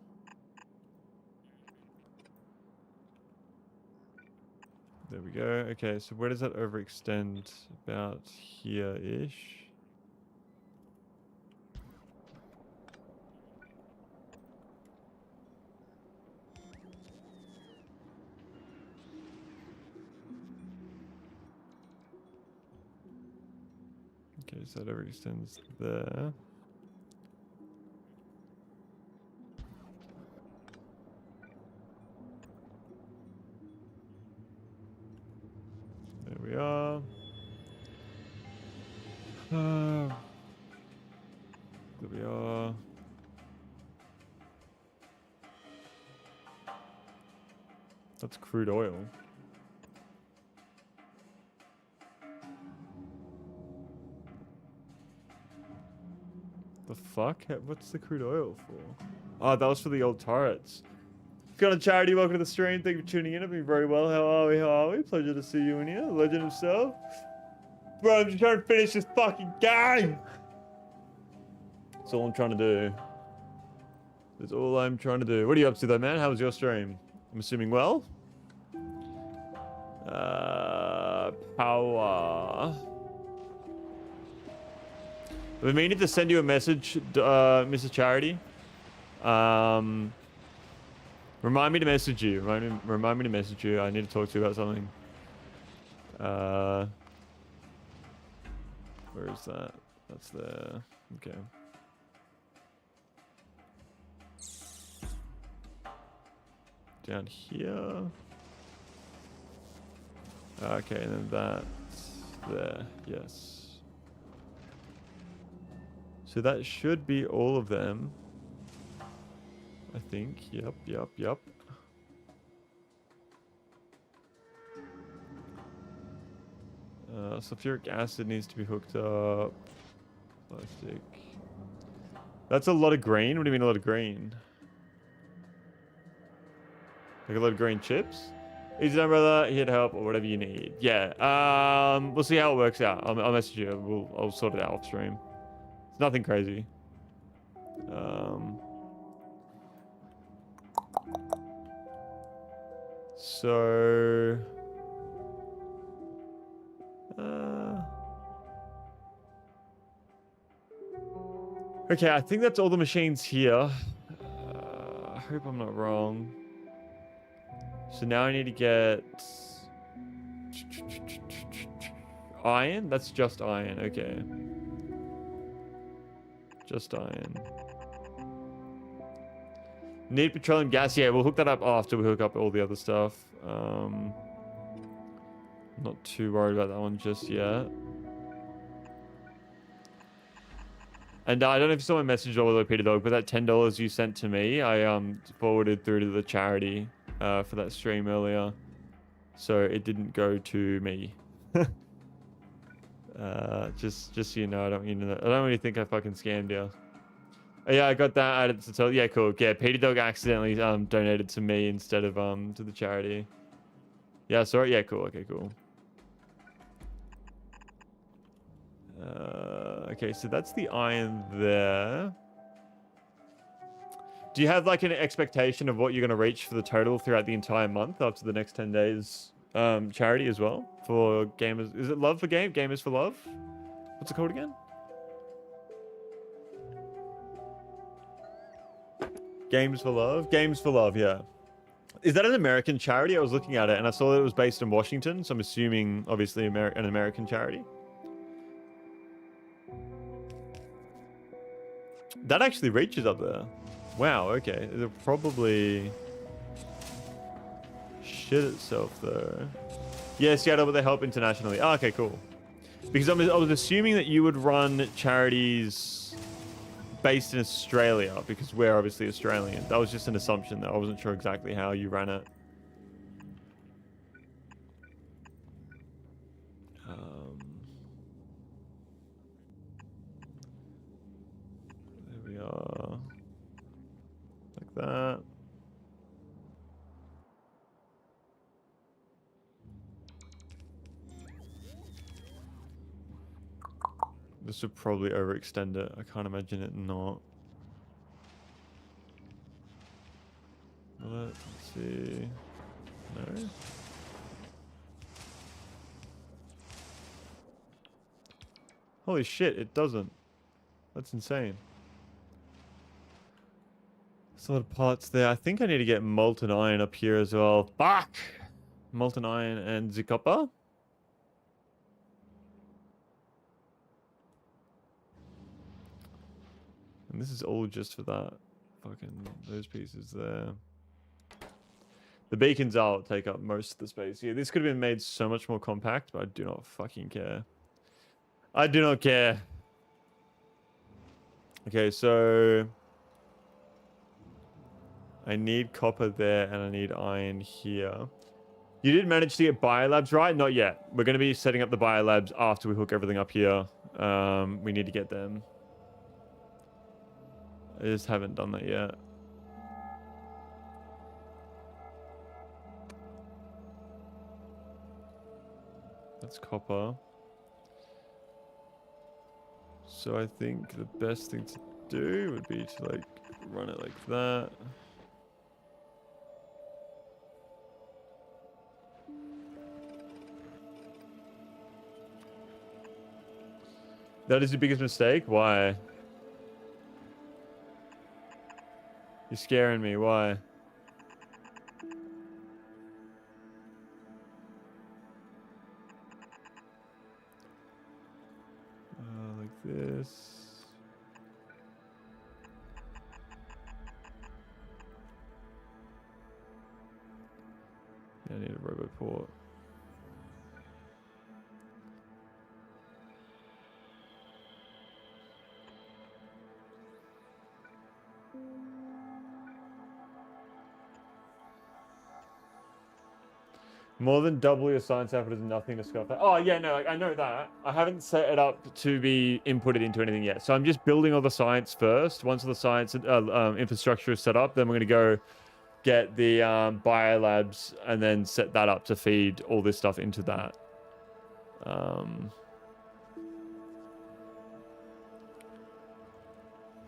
There we go. Okay, so where does that overextend? About here-ish. Okay, so that overextends there. There we are. There we are. That's crude oil. The fuck? What's the crude oil for? Oh, that was for the old turrets. Got a charity, welcome to the stream. Thank you for tuning in. I've been very well. How are we? How are we? Pleasure to see you in here. The legend himself. Bro, I'm just trying to finish this fucking game. That's all I'm trying to do. That's all I'm trying to do. What are you up to though, man? How was your stream? I'm assuming well. Power. I've been meaning to send you a message, Mrs. Charity. Remind me to message you. Remind me to message you. I need to talk to you about something. Where is that? That's there. Okay. Down here. Okay, and then that's there. Yes. So that should be all of them. I think. Yep. Sulfuric acid needs to be hooked up. Plastic. That's a lot of green? What do you mean a lot of green? Like a lot of green chips? Easy done, brother. Here to help or whatever you need. Yeah. We'll see how it works out. I'll message you. I'll sort it out off stream. It's nothing crazy. So... okay, I think that's all the machines here. I hope I'm not wrong. So now I need to get... iron? That's just iron, okay. Just iron. Need petroleum gas? Yeah, we'll hook that up after we hook up all the other stuff. Not too worried about that one just yet. And I don't know if you saw my message all the way, Peter Dog, but that $10 you sent to me, I forwarded through to the charity for that stream earlier. So it didn't go to me. Just so you know, I don't want you to know. I don't really think I fucking scammed you. Oh, yeah, I got that added to total. Yeah, cool. Yeah, Petey Dog accidentally donated to me instead of to the charity. Yeah, sorry. Yeah, cool. Okay, cool. Okay, so that's the iron there. Do you have like an expectation of what you're going to reach for the total throughout the entire month after the next 10 days charity as well for gamers? Is it Love for Game? Gamers for Love? What's it called again? Games for Love? Games for Love, yeah. Is that an American charity? I was looking at it and I saw that it was based in Washington, so I'm assuming obviously an American charity. That actually reaches up there. Wow, okay. It'll probably shit itself though. Yeah, Seattle, but they help internationally. Oh, okay, cool. Because I was assuming that you would run charities based in Australia because we're obviously Australian. That was just an assumption though. I wasn't sure exactly how you ran it. There we are. Like that. This would probably overextend it. I can't imagine it not. Let's see. No. Holy shit, it doesn't. That's insane. There's a lot of parts there. I think I need to get molten iron up here as well. Fuck! Molten iron and the copper. And this is all just for that. Fucking those pieces there. The beacons will take up most of the space. Yeah, this could have been made so much more compact, but I do not fucking care. I do not care. Okay, so I need copper there and I need iron here. You did manage to get biolabs right? Not yet. We're going to be setting up the biolabs after we hook everything up here. We need to get them. I just haven't done that yet. That's copper. So I think the best thing to do would be to like run it like that. That is your biggest mistake? Why? You're scaring me. Why? Like this. Yeah, I need a robot port. More than double your science effort is nothing to scoff at. Oh, yeah, no, like, I know that. I haven't set it up to be inputted into anything yet. So I'm just building all the science first. Once all the science infrastructure is set up, then we're going to go get the biolabs and then set that up to feed all this stuff into that.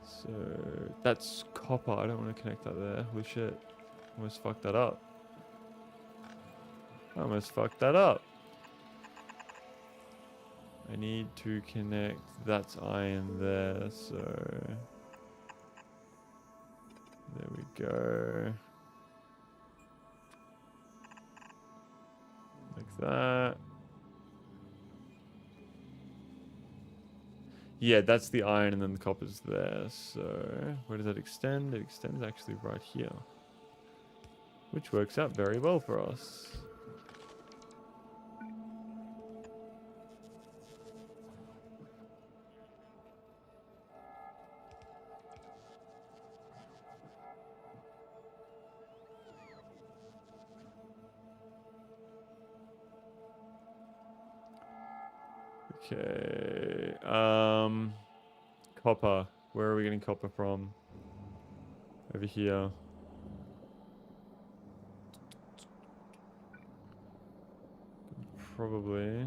So that's copper. I don't want to connect that there. Holy shit. Almost fucked that up. I almost fucked that up. I need to connect that's iron there, so there we go. Like that. Yeah, that's the iron and then the copper's there. So where does that extend? It extends actually right here, which works out very well for us. Okay. Copper. Where are we getting copper from? Over here. Probably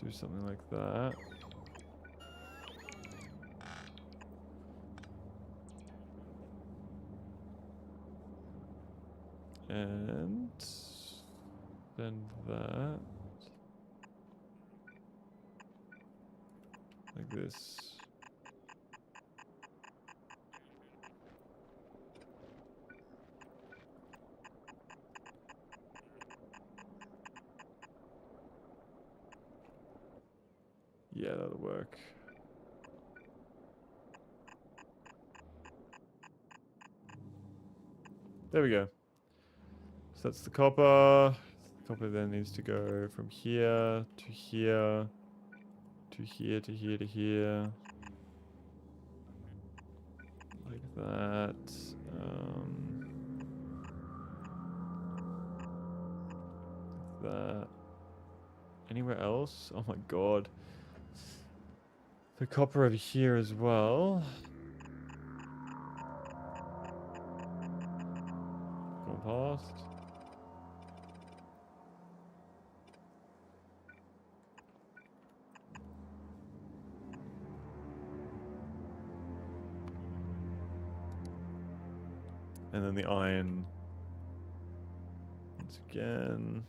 do something like that. And then that. Like this. Yeah, that'll work. There we go. So that's the copper. The copper then needs to go from here to here to here to here to here. Like that. That. Anywhere else? Oh my god. The copper over here as well. Going past. And then the iron. Once again.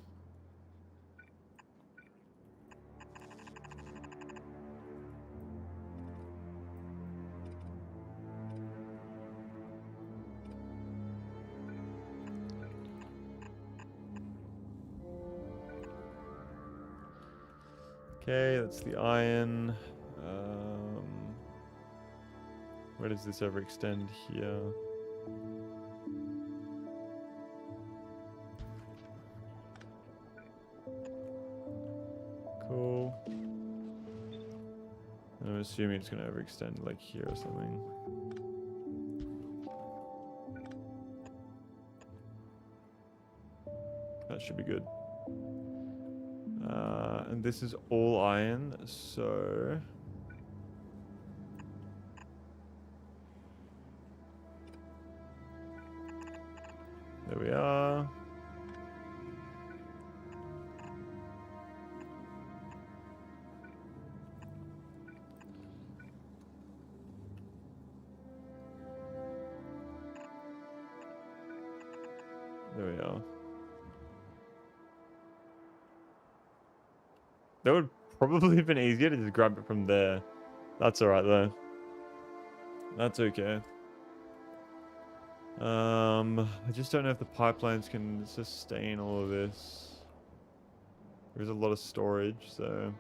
Okay, that's the iron. Where does this ever extend? Here. Cool. I'm assuming it's going to overextend like here or something. That should be good. And this is all iron, so... There we are. There we are. That would probably have been easier to just grab it from there. That's alright though. That's okay. I just don't know if the pipelines can sustain all of this. There's a lot of storage, so...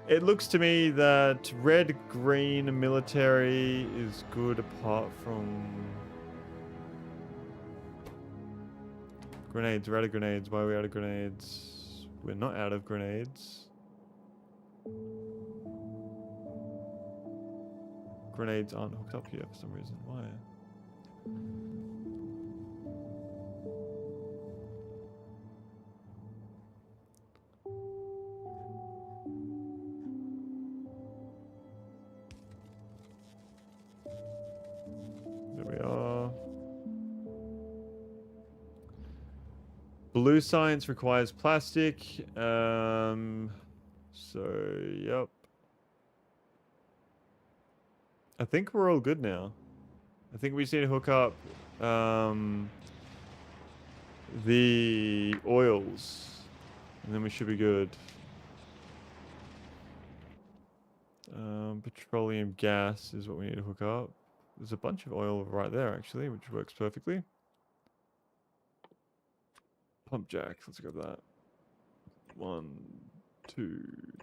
It looks to me that red, green, military is good apart from... Grenades. We're out of grenades. Why are we out of grenades? We're not out of grenades. Grenades aren't hooked up here for some reason. Why? There we are. Blue science requires plastic. So, yep. I think we're all good now. I think we just need to hook up the oils. And then we should be good. Petroleum gas is what we need to hook up. There's a bunch of oil right there, actually, which works perfectly. Pump jack. Let's go with that. 1, 2,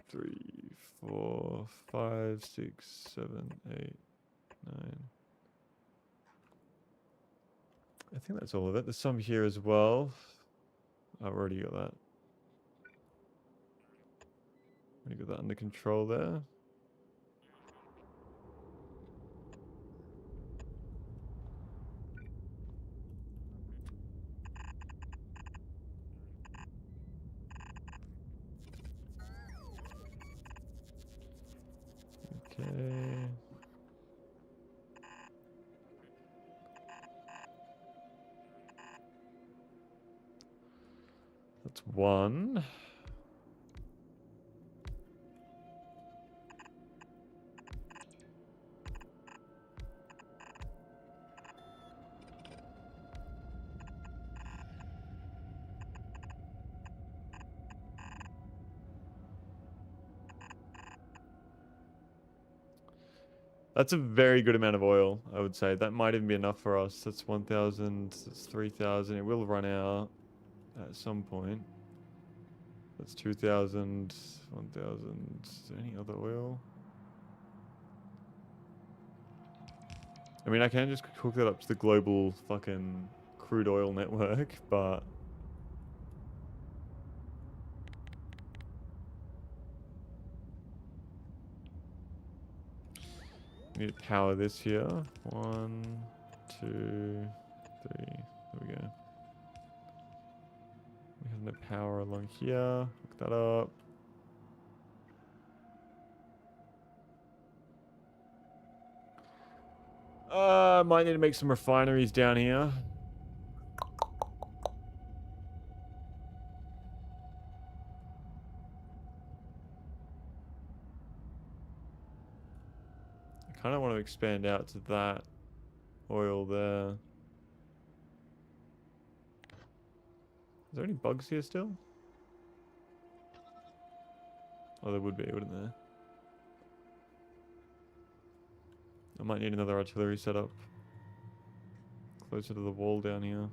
3, 4, 5, 6, 7, 8, 9. I think that's all of it. There's some here as well. I've already got that. Already got that under control there. That's one. That's a very good amount of oil, I would say. That might even be enough for us. That's 1,000, that's 3,000. It will run out at some point. That's 2,000, 1,000. Is there any other oil? I mean, I can just hook that up to the global fucking crude oil network, but... need to power this here. 1, 2, 3. There we go. We have no power along here. Hook that up. Might need to make some refineries down here. I kind of want to expand out to that oil there. Is there any bugs here still? Oh, there would be, wouldn't there? I might need another artillery setup. Closer to the wall down here.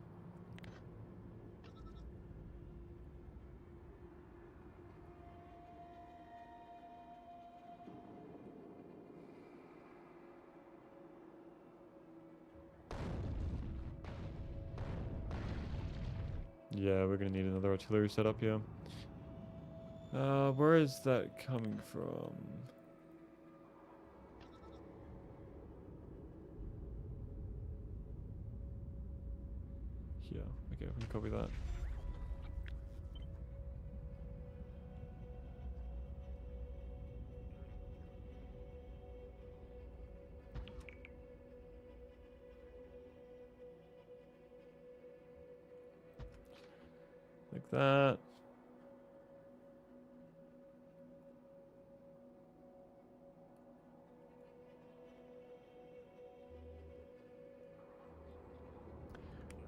Yeah, we're gonna need another artillery setup here. Where is that coming from? Here. Okay, we can copy that. Like that.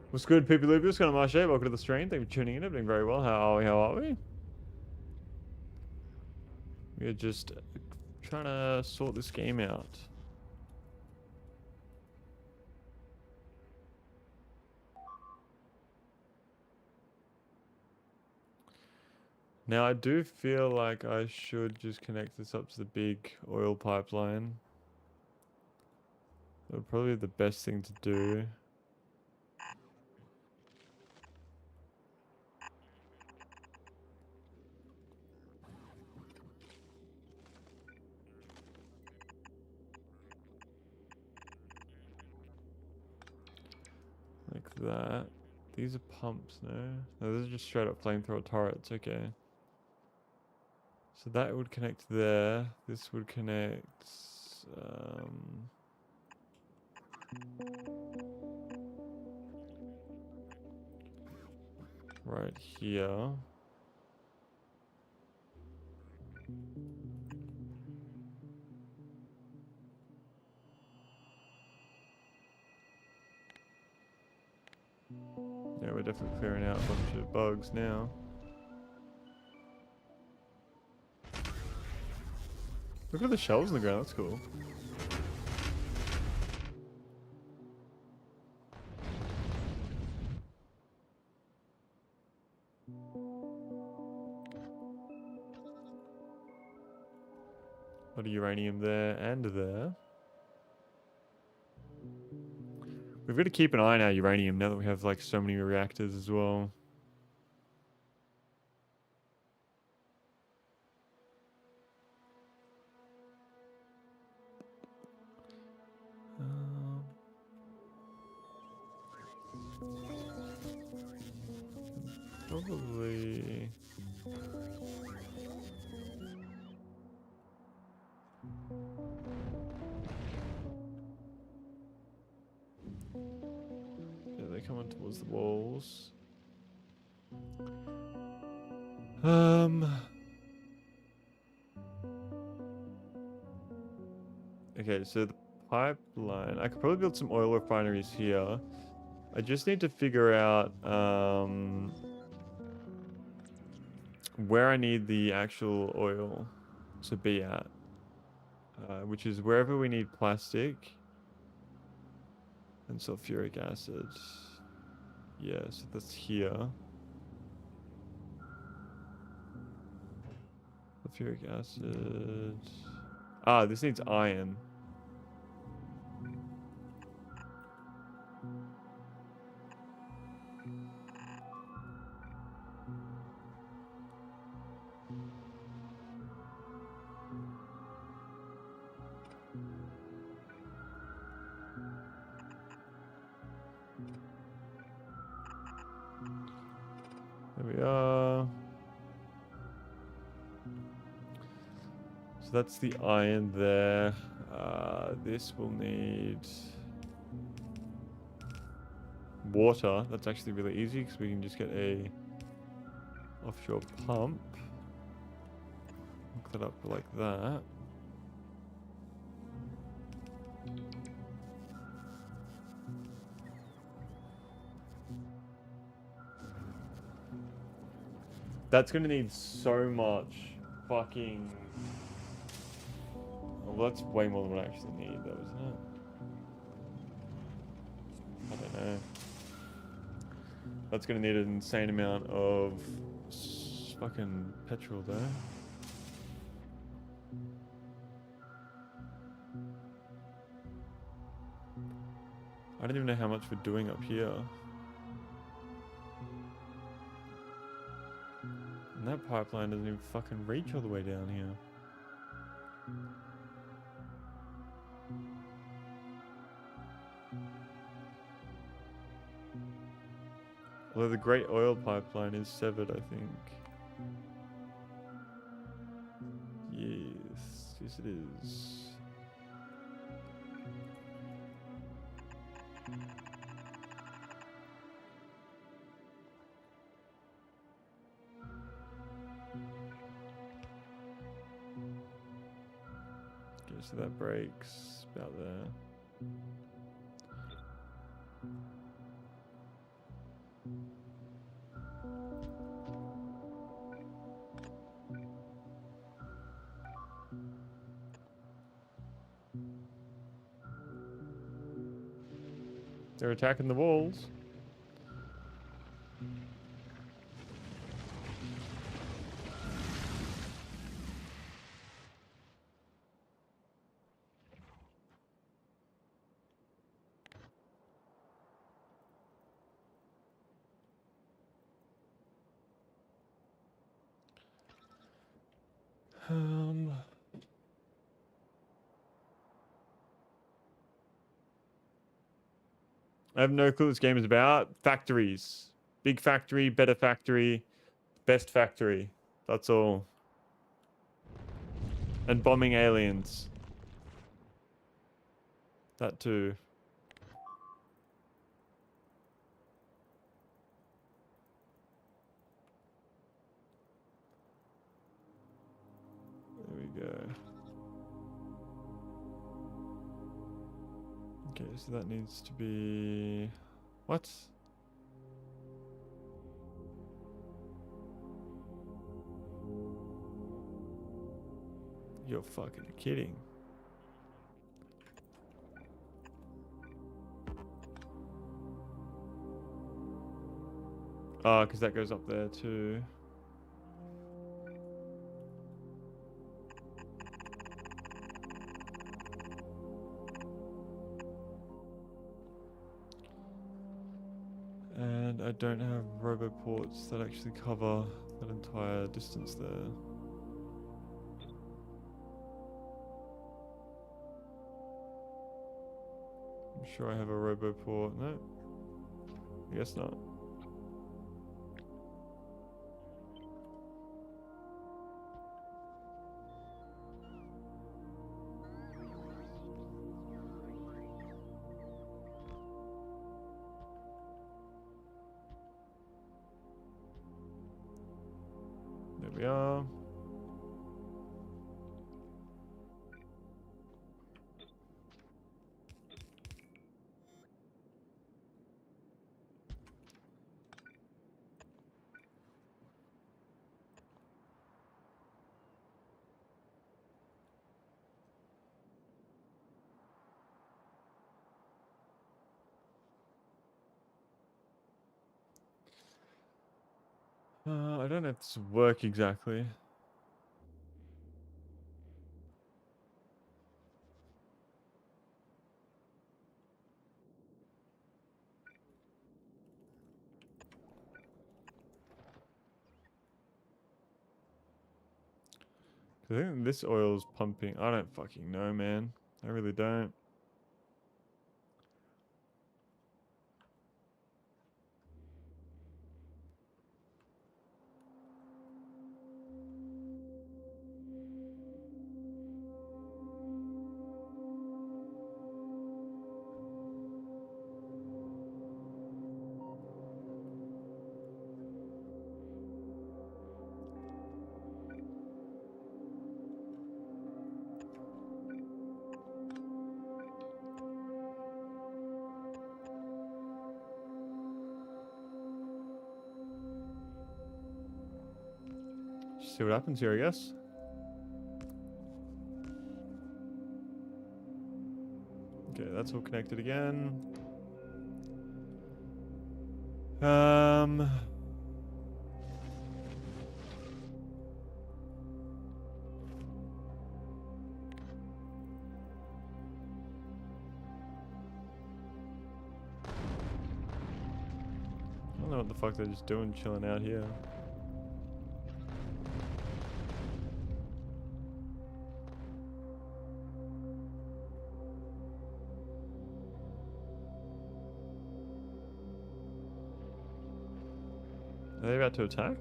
What's good, people? Lucas, kind of my shape. Welcome to the stream. Thank you for tuning in. I'm doing very well. How are we? How are we? We're just trying to sort this game out. Now, I do feel like I should just connect this up to the big oil pipeline. That would probably be the best thing to do. Like that. These are pumps, no? No, those are just straight up flamethrower turrets, okay. So that would connect there. This would connect... right here. Yeah, we're definitely clearing out a bunch of bugs now. Look at the shells in the ground, that's cool. A lot of uranium there and there. We've got to keep an eye on our uranium now that we have like so many reactors as well. Probably... yeah, they're coming towards the walls. Um. Okay, so the pipeline. I could probably build some oil refineries here. I just need to figure out where I need the actual oil to be at, which is wherever we need plastic and sulfuric acid. Yeah, so that's here. Sulfuric acid. Ah, this needs iron. There we are. So that's the iron there. This will need water. That's actually really easy because we can just get a offshore pump. Hook that up like that. That's gonna need so much fucking... Well, that's way more than what I actually need though, isn't it? I don't know. That's gonna need an insane amount of fucking petrol though. I don't even know how much we're doing up here. And that pipeline doesn't even fucking reach all the way down here. Although the Great Oil Pipeline is severed, I think. Yes, yes it is. Okay, so that breaks about there. They're attacking the walls. I have no clue what this game is about. Factories. Big factory, better factory, best factory. That's all. And bombing aliens. That too. There we go. Okay, so that needs to be... What? You're fucking kidding. Oh, because that goes up there too. And I don't have roboports that actually cover that entire distance there. I'm sure I have a roboport. No, I guess not. we are. I don't know if this will work exactly. I think this oil's pumping. I don't fucking know, man. I really don't. See what happens here, I guess. Okay, that's all connected again. I don't know what the fuck they're just doing chilling out here. Are they about to attack?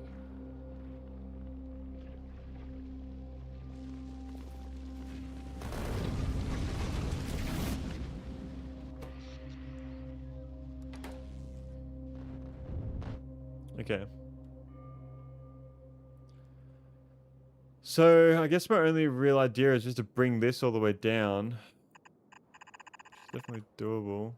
Okay. So, I guess my only real idea is just to bring this all the way down. It's definitely doable.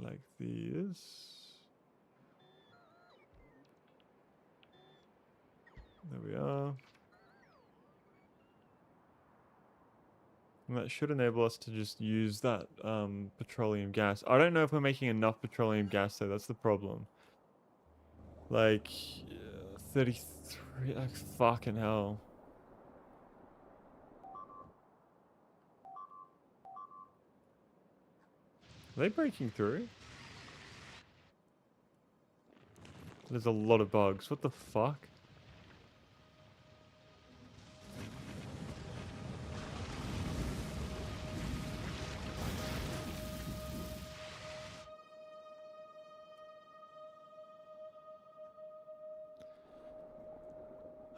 Like this. There we are. And that should enable us to just use that petroleum gas. I don't know if we're making enough petroleum gas though, that's the problem. Like, 33, like fucking hell. Are they breaking through? There's a lot of bugs. What the fuck?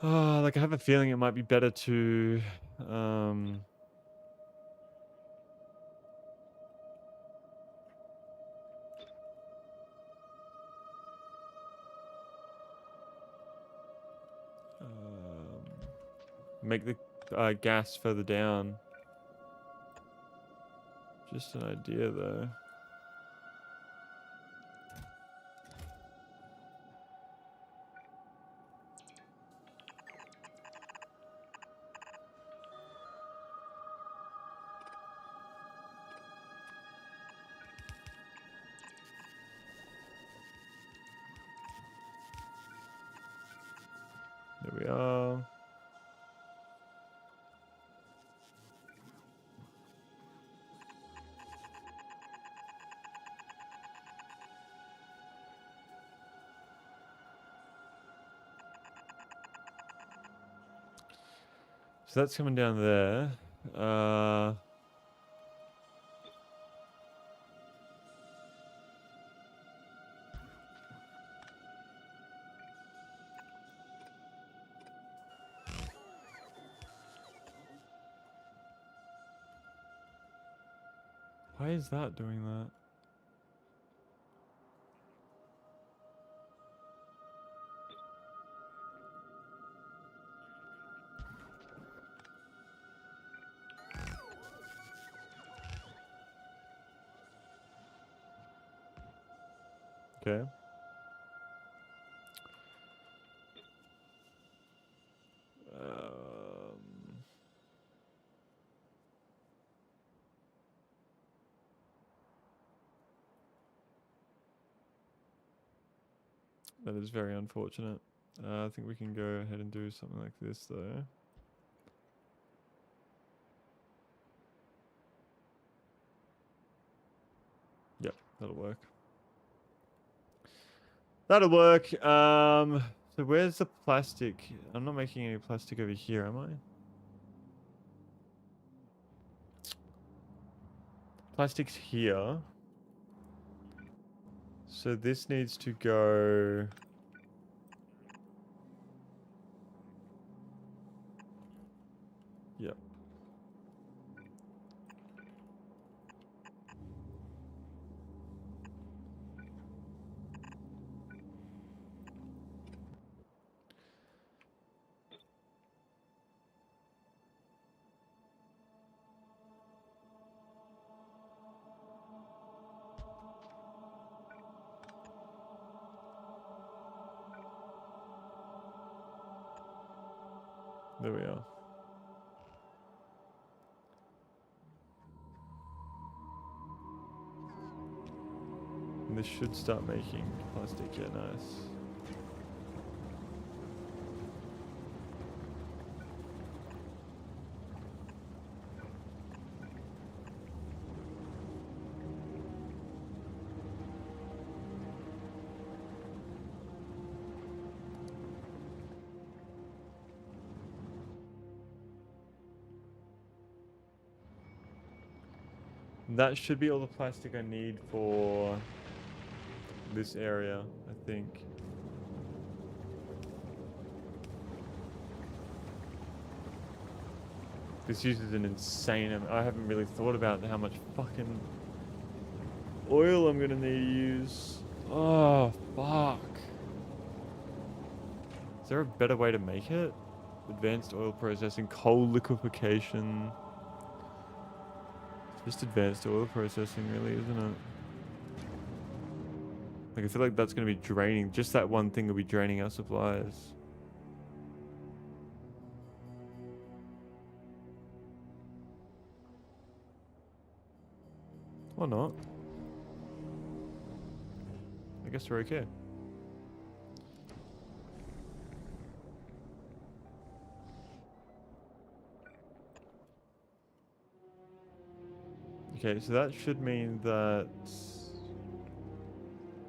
Like I have a feeling it might be better to make the gas further down. Just an idea though. There we are. So that's coming down there. Why is that doing that? Okay. That is very unfortunate. I think we can go ahead and do something like this though. Yep, that'll work. That'll work. So where's the plastic? I'm not making any plastic over here, am I? Plastic's here. So this needs to go... Yep. There we are. And this should start making plastic. Yeah, nice. That should be all the plastic I need for this area, I think. This uses an insane amount. I haven't really thought about how much fucking oil I'm gonna need to use. Oh, fuck. Is there a better way to make it? Advanced oil processing, coal liquefaction. Just advanced oil processing, really, isn't it? Like, I feel like that's going to be draining. Just that one thing will be draining our supplies. Or not. I guess we're okay. Okay, so that should mean that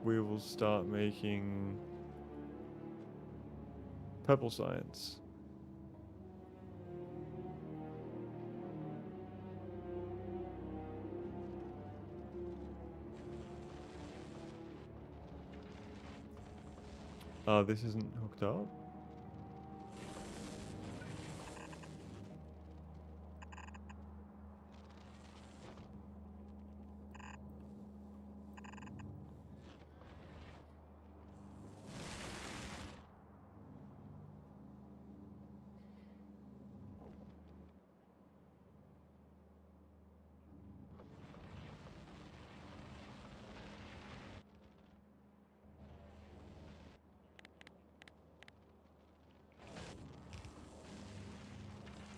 we will start making purple science. Oh, this isn't hooked up?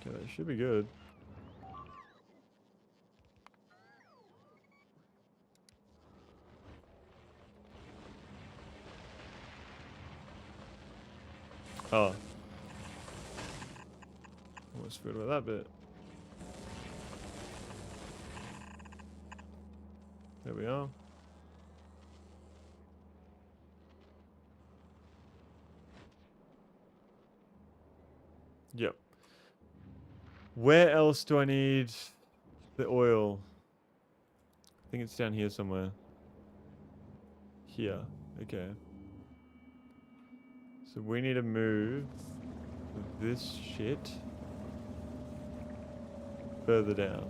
Okay, that should be good. Oh. Almost forgot about that bit. There we are. Yep. Where else do I need the oil? I think it's down here somewhere. Here. Okay. So we need to move this shit further down.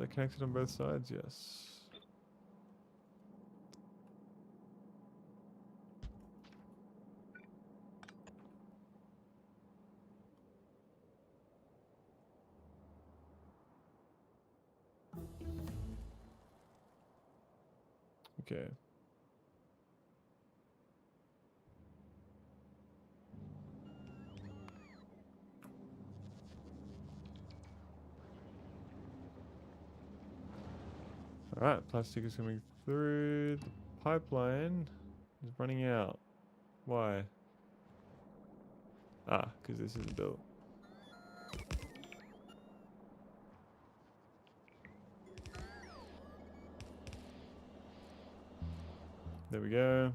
that connected on both sides? Yes. Okay. Alright, plastic is coming through. The pipeline is running out. Why? Ah, because this isn't built. There we go.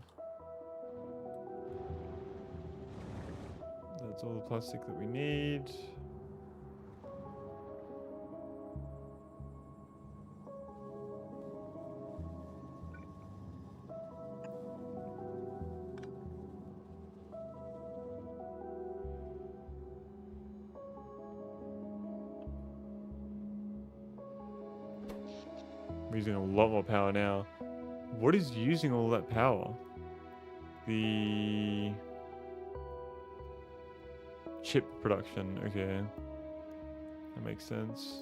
That's all the plastic that we need. We're using a lot more power now. What is using all that power? The chip production. Okay. That makes sense.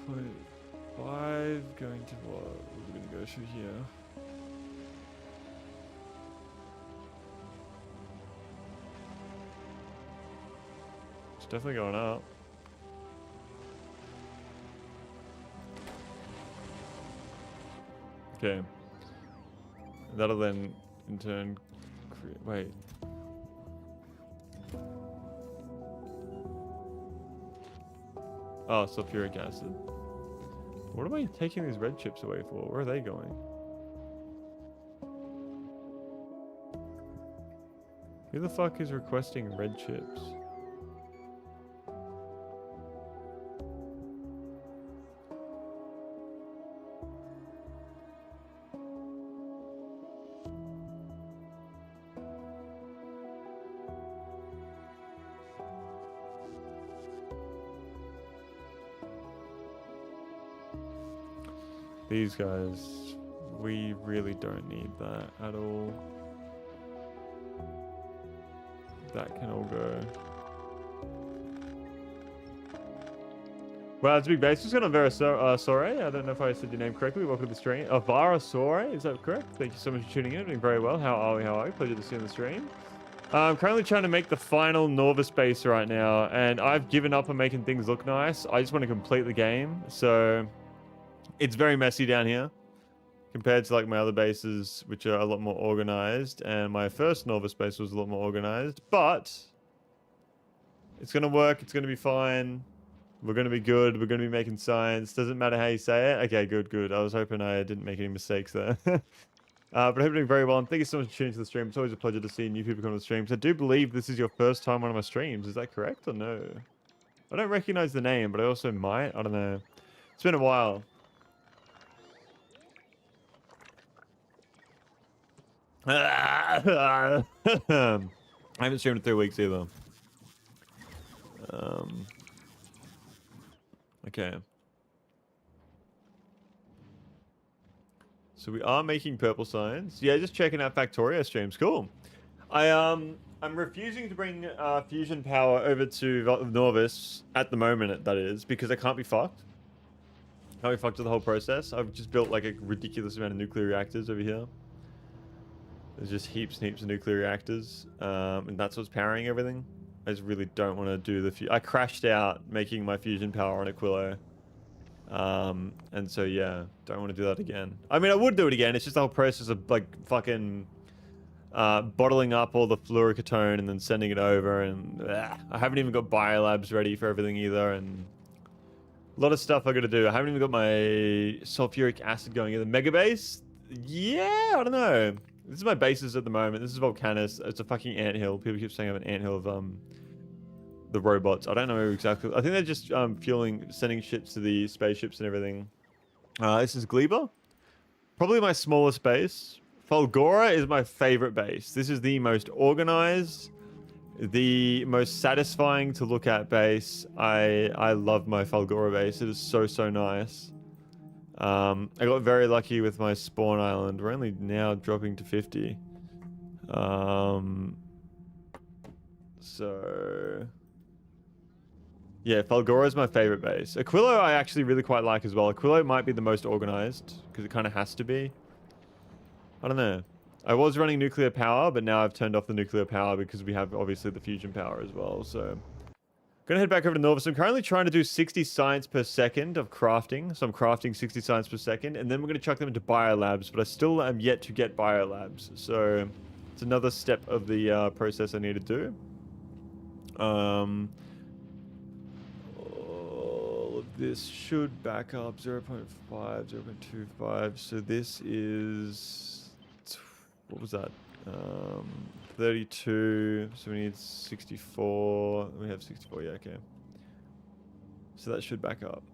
$4.5 going to what? We're going to go through here. It's definitely going up. Okay. That'll then, in turn, create... Wait. Oh, sulfuric acid. What am I taking these red chips away for? Where are they going? Who the fuck is requesting red chips? These guys, we really don't need that at all. That can all go. Wow, it's a big base. Just got on Sore. I don't know if I said your name correctly. Welcome to the stream. Avara Sore, is that correct? Thank you so much for tuning in. Doing very well. How are we? How are we? Pleasure to see you on the stream. I'm currently trying to make the final Norvis base right now, and I've given up on making things look nice. I just want to complete the game, so it's very messy down here compared to like my other bases, which are a lot more organized, and my first Norvis base was a lot more organized, but it's going to work. It's going to be fine. We're going to be good. We're going to be making science. Doesn't matter how you say it. Okay, good, good. I was hoping I didn't make any mistakes there. But I hope you're doing very well, and thank you so much for tuning to the stream. It's always a pleasure to see new people come to the streams. I do believe this is your first time on one of my streams. Is that correct or no? I don't recognize the name, but I also might. I don't know. It's been a while. I haven't streamed in 3 weeks either. Okay. So we are making purple signs. Yeah, just checking out Factorio streams. Cool. I'm refusing to bring fusion power over to Norvis at the moment, that is, because I can't be fucked. Can't be fucked with the whole process. I've just built like a ridiculous amount of nuclear reactors over here. There's just heaps and heaps of nuclear reactors, and that's what's powering everything. I just really don't want to do the... I crashed out making my fusion power on Aquilo. And so, yeah, don't want to do that again. I mean, I would do it again. It's just the whole process of, like, fucking bottling up all the fluorocatone and then sending it over. And I haven't even got biolabs ready for everything either. And a lot of stuff I got to do. I haven't even got my sulfuric acid going in. The mega base? Yeah, I don't know. This is my bases at the moment. This is Volcanus. It's a fucking anthill. People keep saying I have an anthill of the robots. I don't know exactly. I think they're just sending ships to the spaceships and everything. This is Gleba. Probably my smallest base Fulgora is my favorite base. This is the most organized, the most satisfying to look at base. I love my Fulgora base. It is so nice. I got very lucky with my spawn island. We're only now dropping to 50. So yeah, Fulgora is my favorite base. Aquilo I actually really quite like as well. Aquilo might be the most organized because it kind of has to be. I don't know. I was running nuclear power, but now I've turned off the nuclear power because we have obviously the fusion power as well. So I'm gonna head back over to Norvis. I'm currently trying to do 60 science per second of crafting. So I'm crafting 60 science per second, and then we're gonna chuck them into biolabs, but I still am yet to get biolabs. So it's another step of the process I need to do. All of this should back up 0.5, 0.25. So this is, what was that? 32. So we need 64. We have 64. Yeah, okay. So that should back up.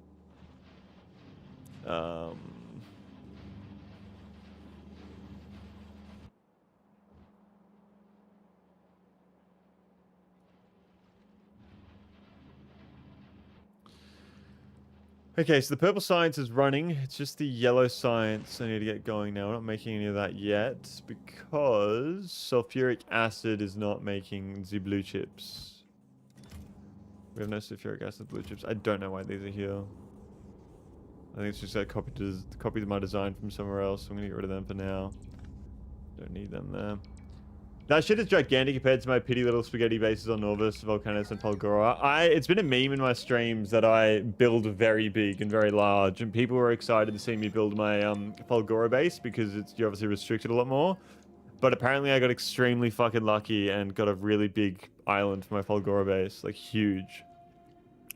Okay, so the purple science is running. It's just the yellow science I need to get going now. We're not making any of that yet because sulfuric acid is not making the blue chips. We have no sulfuric acid blue chips. I don't know why these are here. I think it's just I copied my design from somewhere else. So I'm gonna get rid of them for now. Don't need them there. That shit is gigantic compared to my petty little spaghetti bases on Norvis, Volcanus, and Fulgora. It's been a meme in my streams that I build very big and very large, and people were excited to see me build my Fulgora base because you're obviously restricted a lot more. But apparently I got extremely fucking lucky and got a really big island for my Fulgora base, like huge.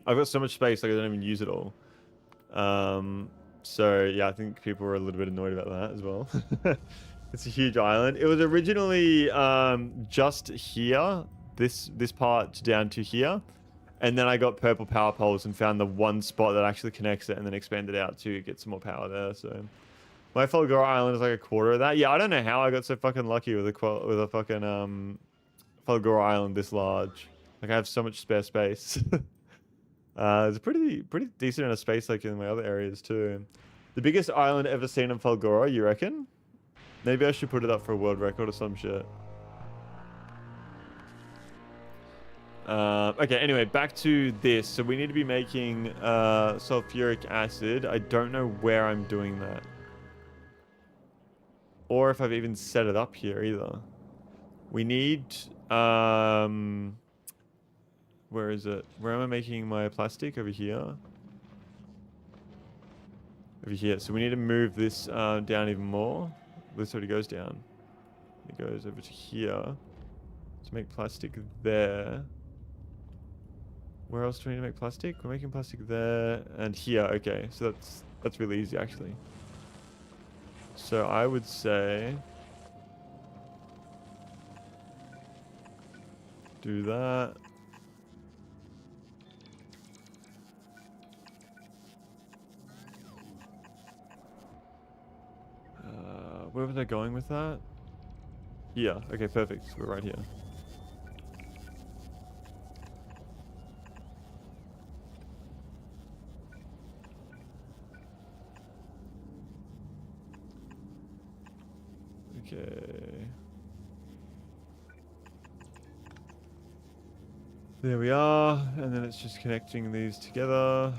I've got so much space, like I don't even use it all. So yeah, I think people were a little bit annoyed about that as well. It's a huge island. It was originally just here, this part down to here. And then I got purple power poles and found the one spot that actually connects it and then expanded out to get some more power there. So my Fulgora island is like a quarter of that. Yeah, I don't know how I got so fucking lucky with a fucking Fulgora island this large. Like I have so much spare space. It's a pretty decent amount of space like in my other areas too. The biggest island ever seen in Fulgora, you reckon? Maybe I should put it up for a world record or some shit. Okay, anyway, back to this. So we need to be making sulfuric acid. I don't know where I'm doing that. Or if I've even set it up here either. We need... where is it? Where am I making my plastic? Over here? Over here. So we need to move this down even more. This already goes down. It goes over to here. To make plastic there. Where else do we need to make plastic? We're making plastic there and here. Okay, so that's really easy actually. So I would say do that. Where was I going with that? Here. Okay, perfect. We're right here. Okay. There we are. And then it's just connecting these together.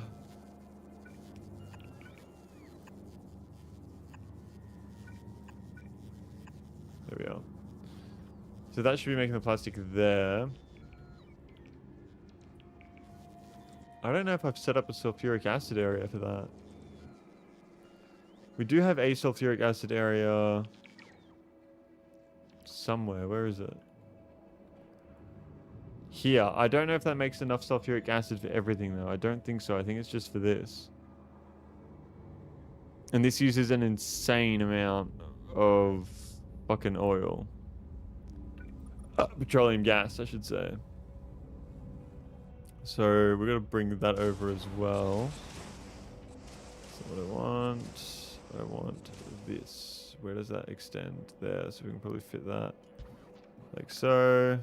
There we are. So that should be making the plastic there. I don't know if I've set up a sulfuric acid area for that. We do have a sulfuric acid area somewhere. Where is it? Here. I don't know if that makes enough sulfuric acid for everything though. I don't think so. I think it's just for this. And this uses an insane amount of fucking oil. Petroleum gas, I should say. So we're gonna bring that over as well. So what I want this. where does that extend? There, so we can probably fit that like so.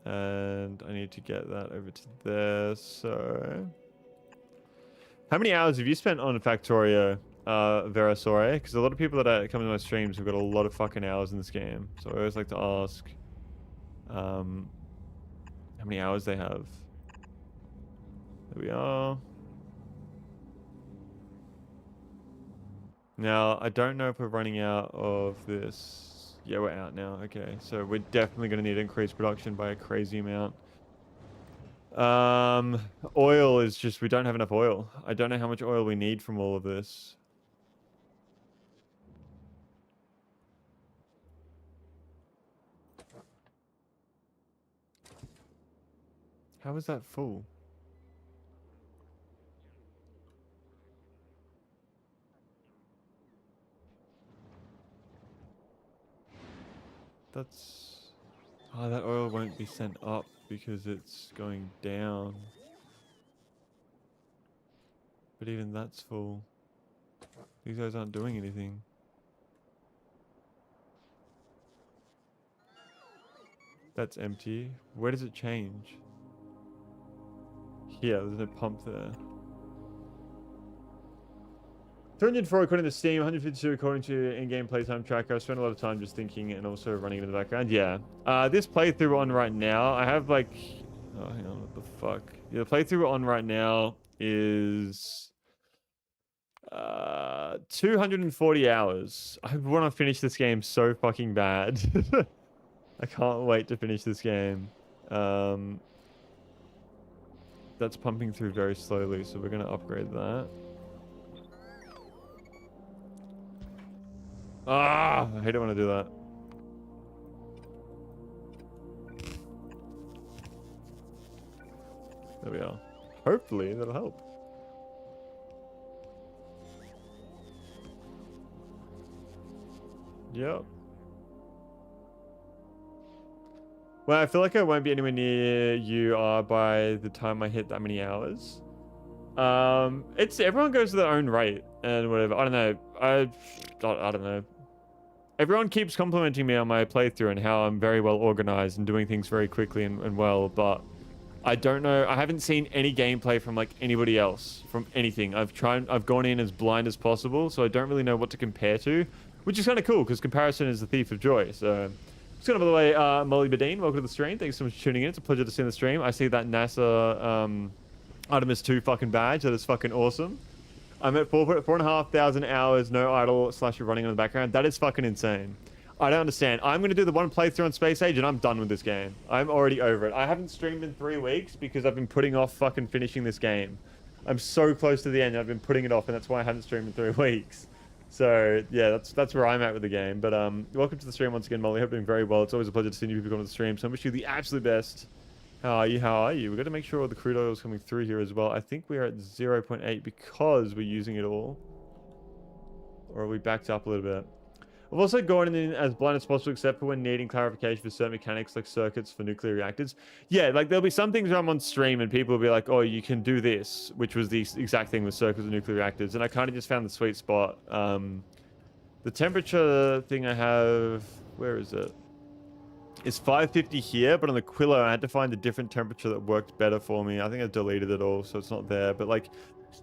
And I need to get that over to there, so... How many hours have you spent on Factorio, Verasore? Because a lot of people that come to my streams have got a lot of fucking hours in this game. So I always like to ask how many hours they have. There we are. Now, I don't know if we're running out of this. Yeah, we're out now. Okay, so we're definitely going to need to increase production by a crazy amount. Oil is just, we don't have enough oil. I don't know how much oil we need from all of this. How is that full? That's... Oh, that oil won't be sent up because it's going down. But even that's full. These guys aren't doing anything. That's empty. Where does it change? Here, there's no pump there. 304 according to Steam, 152 according to in-game playtime tracker. I spent a lot of time just thinking and also running it in the background. Yeah. This playthrough on right now, I have like... Oh, hang on, what the fuck? Yeah, the playthrough on right now is... 240 hours. I want to finish this game so fucking bad. I can't wait to finish this game. That's pumping through very slowly, so we're going to upgrade that. Ah, I hate it when I do that. There we are. Hopefully that'll help. Yep. Well, I feel like I won't be anywhere near you by the time I hit that many hours. It's everyone goes to their own rate and whatever. I don't know. I don't know. Everyone keeps complimenting me on my playthrough and how I'm very well organized and doing things very quickly and well, but I don't know. I haven't seen any gameplay from like anybody else, from anything. I've gone in as blind as possible, so I don't really know what to compare to, which is kind of cool because comparison is the thief of joy. So, just kind of by the way, Molly Badine, welcome to the stream. Thanks so much for tuning in. It's a pleasure to see the stream. I see that NASA Artemis 2 fucking badge. That is fucking awesome. I'm at 4,500 hours, no idle / running in the background. That is fucking insane. I don't understand. I'm going to do the one playthrough on Space Age and I'm done with this game. I'm already over it. I haven't streamed in 3 weeks because I've been putting off fucking finishing this game. I'm so close to the end. I've been putting it off and that's why I haven't streamed in 3 weeks. So yeah, that's where I'm at with the game. But welcome to the stream once again, Molly. Hope you're doing very well. It's always a pleasure to see you people come to the stream. So I wish you the absolute best. How are you? How are you? We've got to make sure all the crude oil is coming through here as well. I think we are at 0.8 because we're using it all. Or are we backed up a little bit? I've also gone in as blind as possible, except for when needing clarification for certain mechanics like circuits for nuclear reactors. Yeah, like there'll be some things where I'm on stream and people will be like, oh, you can do this, which was the exact thing with circuits and nuclear reactors. And I kind of just found the sweet spot. The temperature thing I have, where is it? It's 550 here, but on the Quillo, I had to find a different temperature that worked better for me. I think I deleted it all, so it's not there. But like,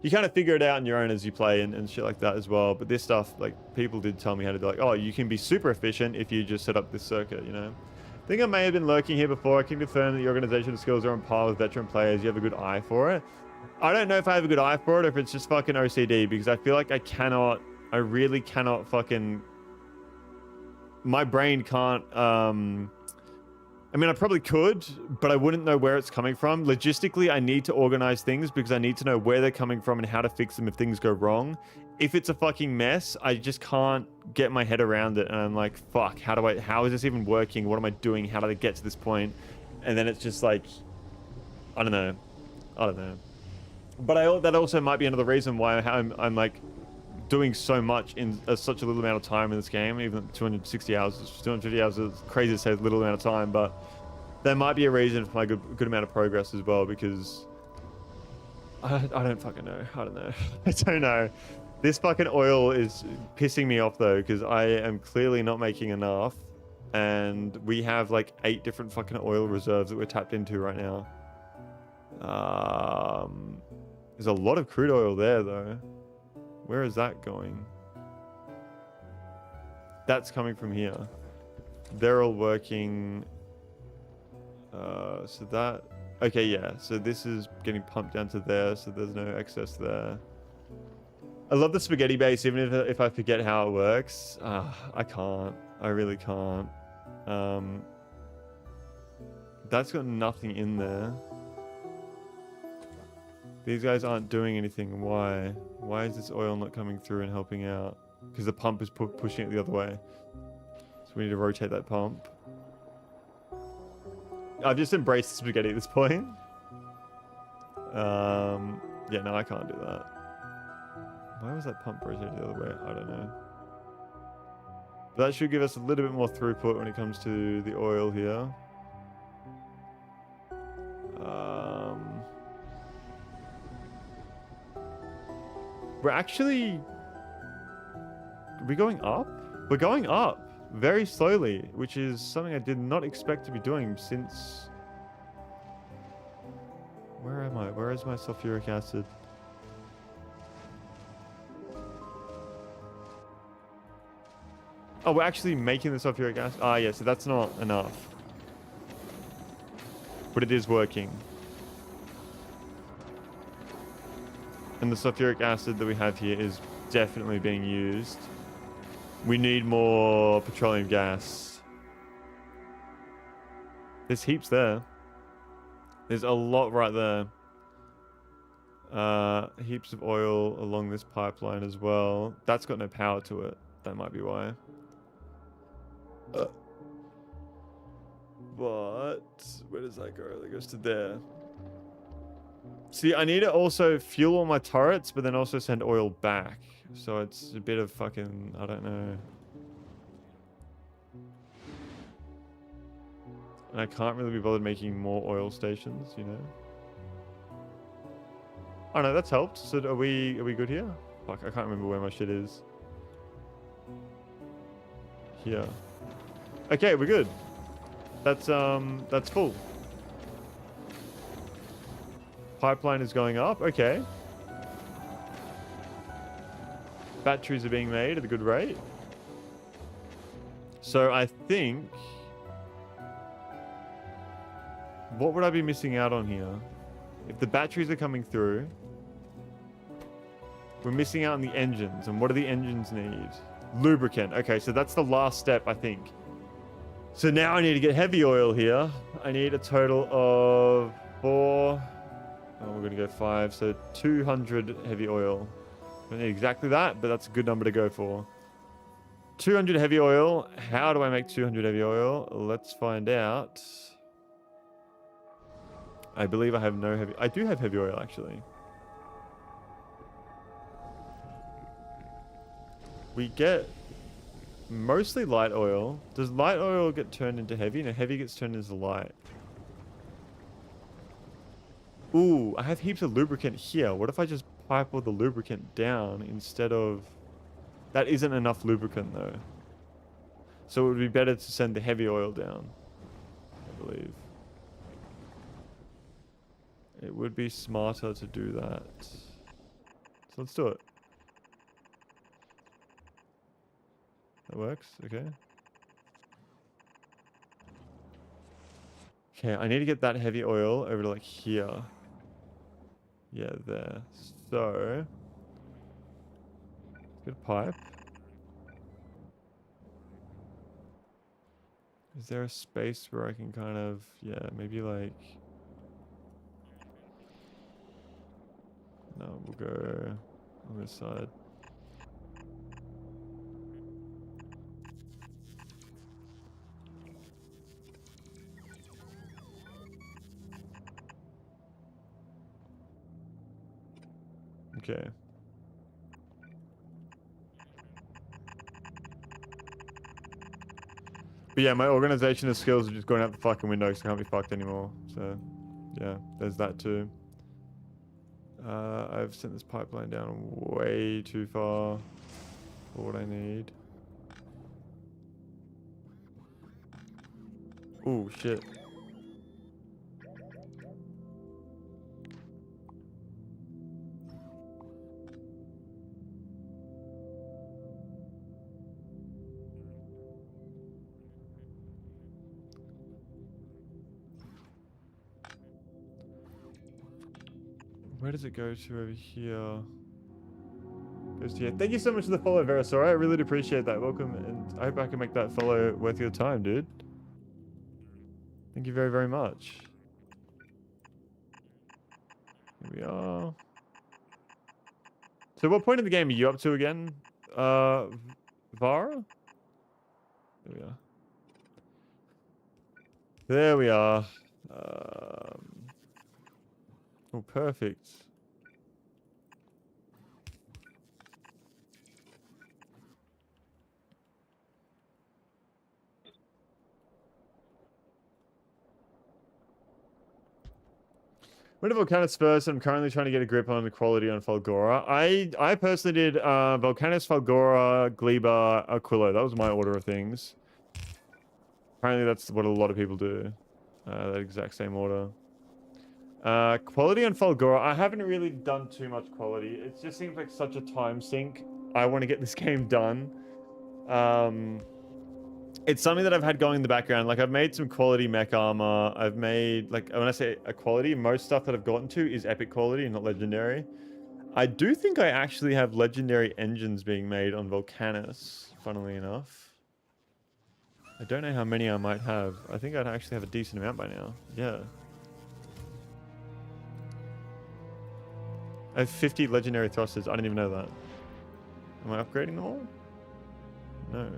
you kind of figure it out on your own as you play and shit like that as well. But this stuff, like, people did tell me how to do, like, oh, you can be super efficient if you just set up this circuit, you know? I think I may have been lurking here before. I can confirm that your organizational skills are on par with veteran players. You have a good eye for it. I don't know if I have a good eye for it or if it's just fucking OCD, because I feel like I really cannot fucking... My brain can't, I mean, I probably could, but I wouldn't know where it's coming from. Logistically, I need to organize things because I need to know where they're coming from and how to fix them if things go wrong. If it's a fucking mess, I just can't get my head around it. And I'm like, fuck, how is this even working? What am I doing? How did I get to this point? And then it's just like, I don't know. But that also might be another reason why I'm like doing so much in such a little amount of time in this game. Even 260 hours, 250 hours is crazy to say a little amount of time, but there might be a reason for my good amount of progress as well, because I don't fucking know. I don't know. I don't know. This fucking oil is pissing me off though, because I am clearly not making enough. And we have like 8 different fucking oil reserves that we're tapped into right now. There's a lot of crude oil there though. Where is that going? That's coming from here. They're all working. So that... Okay, yeah. So this is getting pumped down to there, so there's no excess there. I love the spaghetti base, even if I forget how it works. I can't. I really can't. That's got nothing in there. These guys aren't doing anything. Why? Why is this oil not coming through and helping out? Because the pump is pushing it the other way. So we need to rotate that pump. I've just embraced the spaghetti at this point. Yeah, no, I can't do that. Why was that pump rotated the other way? I don't know. But that should give us a little bit more throughput when it comes to the oil here. We're actually... Are we going up? We're going up very slowly, which is something I did not expect to be doing since... Where am I? Where is my sulfuric acid? Oh, we're actually making the sulfuric acid? Ah, yeah, so that's not enough. But it is working. And the sulfuric acid that we have here is definitely being used. We need more petroleum gas. There's heaps there. There's a lot right there. Heaps of oil along this pipeline as well. That's got no power to it. That might be why. But where does that go? That goes to there. See, I need to also fuel all my turrets, but then also send oil back. So it's a bit of fucking... I don't know. And I can't really be bothered making more oil stations, you know? Oh no, that's helped. So are we good here? Fuck, I can't remember where my shit is. Here. Okay, we're good. That's full. Pipeline is going up. Okay. Batteries are being made at a good rate. So I think... What would I be missing out on here? If the batteries are coming through, we're missing out on the engines. And what do the engines need? Lubricant. Okay, so that's the last step, I think. So now I need to get heavy oil here. I need a total of 4... Oh, we're going to go 5. So 200 heavy oil. I don't need exactly that, but that's a good number to go for. 200 heavy oil. How do I make 200 heavy oil? Let's find out. I believe I have no heavy... I do have heavy oil, actually. We get mostly light oil. Does light oil get turned into heavy? No, heavy gets turned into light. Ooh, I have heaps of lubricant here. What if I just pipe all the lubricant down instead of... That isn't enough lubricant, though. So it would be better to send the heavy oil down, I believe. It would be smarter to do that. So let's do it. That works, okay. Okay, I need to get that heavy oil over to like here. Yeah, there. So, let's get a pipe. Is there a space where I can kind of, yeah, maybe like... No, we'll go on this side. Okay. But yeah, my organizational skills are just going out the fucking window because I can't be fucked anymore. So, yeah, there's that too. I've sent this pipeline down way too far for what I need. Oh shit. Where does it go to over here? Goes to here. Thank you so much for the follow, Verisora. I really do appreciate that. Welcome, and I hope I can make that follow worth your time, dude. Thank you very, very much. Here we are. So what point in the game are you up to again? Vara? There we are. There we are. Oh, perfect. Went to Volcanus first. I'm currently trying to get a grip on the quality on Falgora. I personally did Volcanus, Falgora, Gleba, Aquilo. That was my order of things. Apparently that's what a lot of people do. That exact same order. Quality on Falgora. I haven't really done too much quality. It just seems like such a time sink. I want to get this game done. It's something that I've had going in the background. Like, I've made some quality mech armor. I've made, like, when I say a quality, most stuff that I've gotten to is epic quality and not legendary. I do think I actually have legendary engines being made on Volcanus, funnily enough. I don't know how many I might have. I think I'd actually have a decent amount by now. Yeah. I have 50 legendary thrusters. I didn't even know that. Am I upgrading them all? No.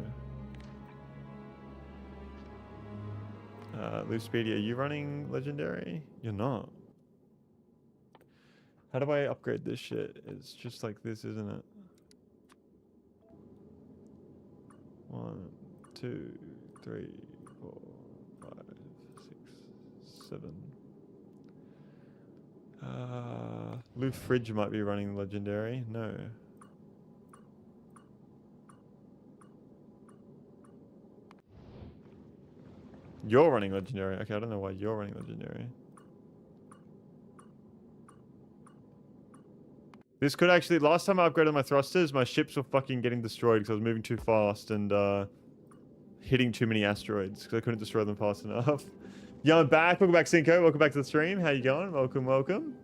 Loose Speedy, are you running legendary? You're not. How do I upgrade this shit? It's just like this, isn't it? 1, 2, 3, 4, 5, 6, 7. Lou Fridge might be running legendary. No. You're running legendary. Okay, I don't know why you're running legendary. This could actually... Last time I upgraded my thrusters, my ships were fucking getting destroyed because I was moving too fast and hitting too many asteroids because I couldn't destroy them fast enough. Yeah, I'm back. Welcome back, Cinco. Welcome back to the stream. How you going? Welcome, welcome.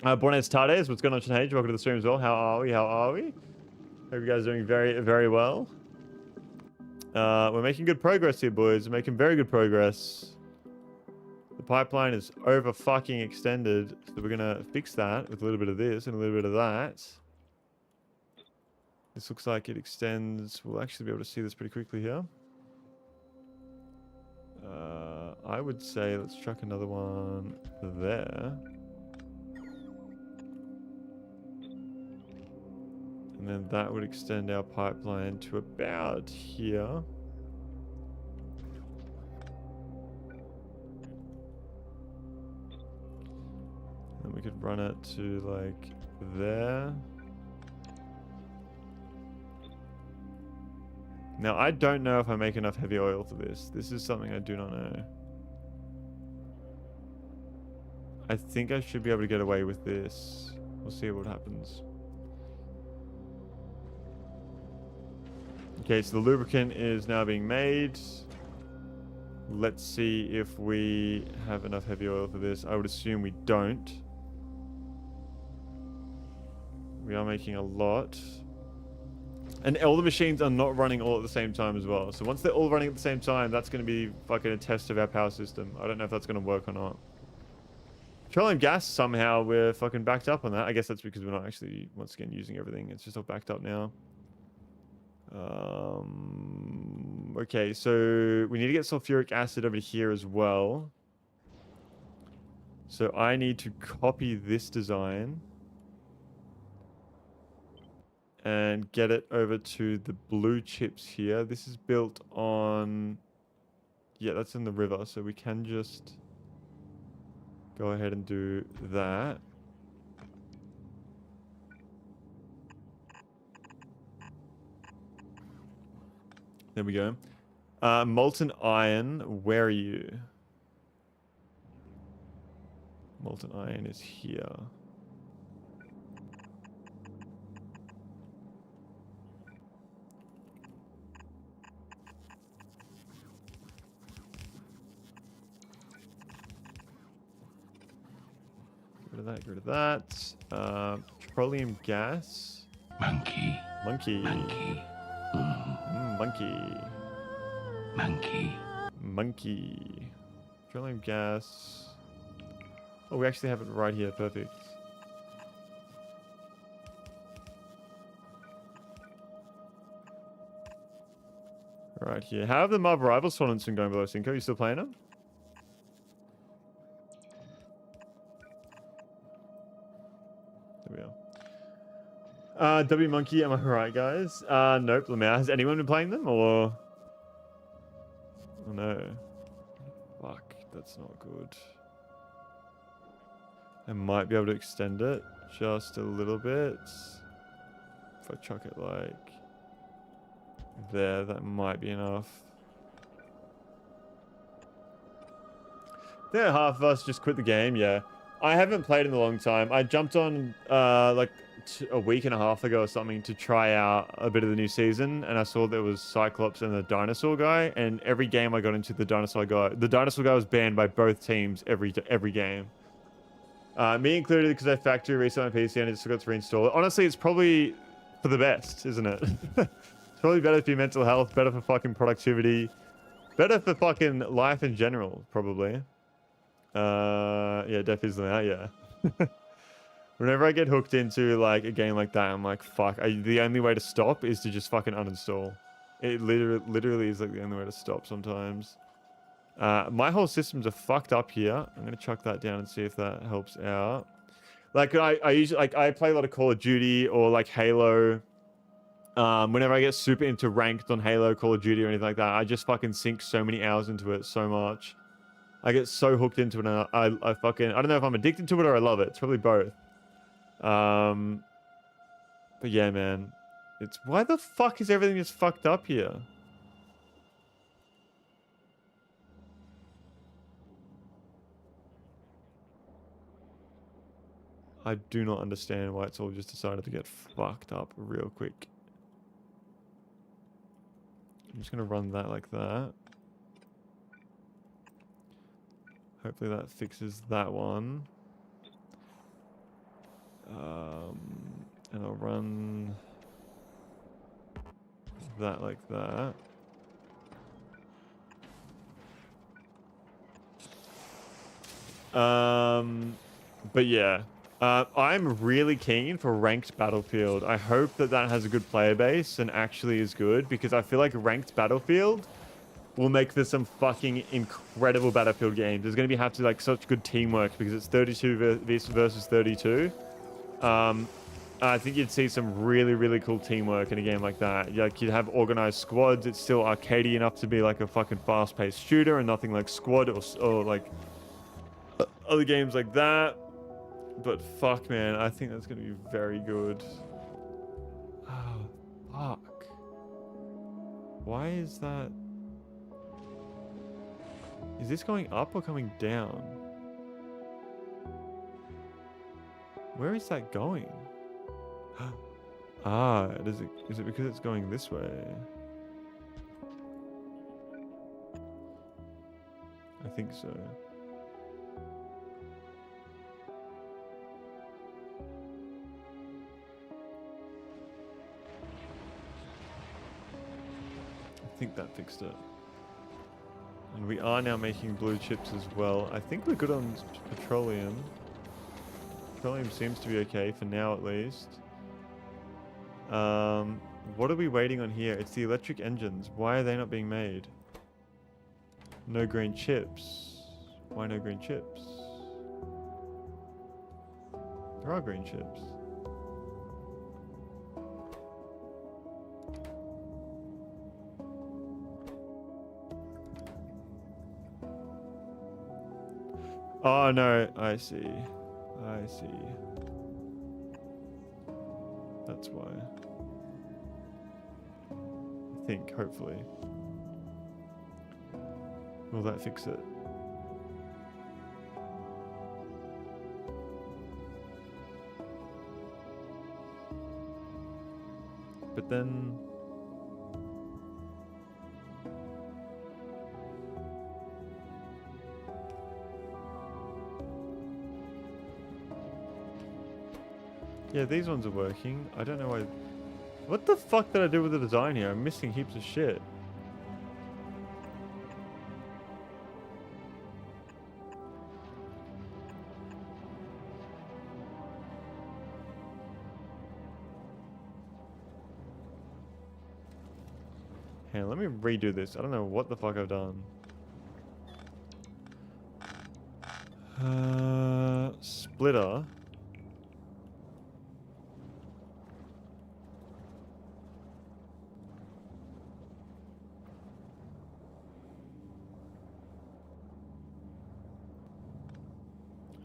Buenas tardes. What's going on, Shanhage? Welcome to the stream as well. How are we? How are we? Hope you guys are doing very, very well. We're making good progress here, boys. We're making very good progress. The pipeline is over fucking extended, so we're gonna fix that with a little bit of this and a little bit of that. This looks like it extends. We'll actually be able to see this pretty quickly here. I would say let's chuck another one there. And then that would extend our pipeline to about here. And we could run it to like there. Now, I don't know if I make enough heavy oil for this. This is something I do not know. I think I should be able to get away with this. We'll see what happens. Okay, so the lubricant is now being made. Let's see if we have enough heavy oil for this. I would assume we don't. We are making a lot. And all the machines are not running all at the same time as well. So once they're all running at the same time, that's going to be fucking a test of our power system. I don't know if that's going to work or not. Petroleum gas, somehow we're fucking backed up on that. I guess that's because we're not actually, once again, using everything. It's just all backed up now. Okay, so we need to get sulfuric acid over here as well. So I need to copy this design and get it over to the blue chips here. This is built on... Yeah, that's in the river, so we can just go ahead and do that. There we go. Molten iron, where are you? Molten iron is here. Get rid of that, get rid of that. Petroleum gas. Monkey. Monkey. Monkey. Monkey. Monkey. Monkey. Petroleum gas. Oh, we actually have it right here. Perfect. Right here. How have the Marvel Rivals tournaments been going below Cinco? You still playing them? There we are. W Monkey, am I right, guys? Nope. Lamau. Has anyone been playing them or? Oh no. Fuck, that's not good. I might be able to extend it just a little bit. If I chuck it like there, that might be enough. Yeah, half of us just quit the game, yeah. I haven't played in a long time. I jumped on like a week and a half ago or something to try out a bit of the new season, and I saw there was Cyclops and the dinosaur guy, and every game I got into, the dinosaur guy was banned by both teams every game. Me included, because I factory reset my PC and I just forgot to reinstall it. Honestly, it's probably for the best, isn't it? It's probably better for your mental health, better for fucking productivity, better for fucking life in general, probably. Yeah, Def is out, yeah. Whenever I get hooked into like a game like that, I'm like, fuck. The only way to stop is to just fucking uninstall. It literally is like the only way to stop sometimes. My whole systems are fucked up here. I'm gonna chuck that down and see if that helps out. Like I usually like I play a lot of Call of Duty or like Halo. Whenever I get super into ranked on Halo, Call of Duty or anything like that, I just fucking sink so many hours into it so much. I get so hooked into it, and I fucking, I don't know if I'm addicted to it or I love it. It's probably both. But yeah, man, it's, why the fuck is everything just fucked up here? I do not understand why it's all just decided to get fucked up real quick. I'm just gonna run that like that. Hopefully that fixes that one. And I'll run that like that. But yeah, I'm really keen for ranked Battlefield. I hope that that has a good player base and actually is good, because I feel like ranked Battlefield will make this some fucking incredible Battlefield games. There's going to have to like such good teamwork because it's 32 versus 32. I think you'd see some really cool teamwork in a game like that. Like, you'd have organized squads. It's still arcadey enough to be like a fucking fast-paced shooter and nothing like Squad or like other games like that. But fuck, man, I think that's going to be very good. Oh, fuck. Why is that? Is this going up or coming down? Where is that going? Ah, is it because it's going this way? I think so. I think that fixed it. And we are now making blue chips as well. I think we're good on petroleum. Petroleum seems to be okay for now, at least. What are we waiting on here? It's the electric engines. Why are they not being made? No green chips. Why no green chips? There are green chips. Oh no, I see. I see. That's why. I think, hopefully. Will that fix it? But then... yeah, these ones are working. I don't know why... what the fuck did I do with the design here? I'm missing heaps of shit. Hey, let me redo this. I don't know what the fuck I've done. Splitter.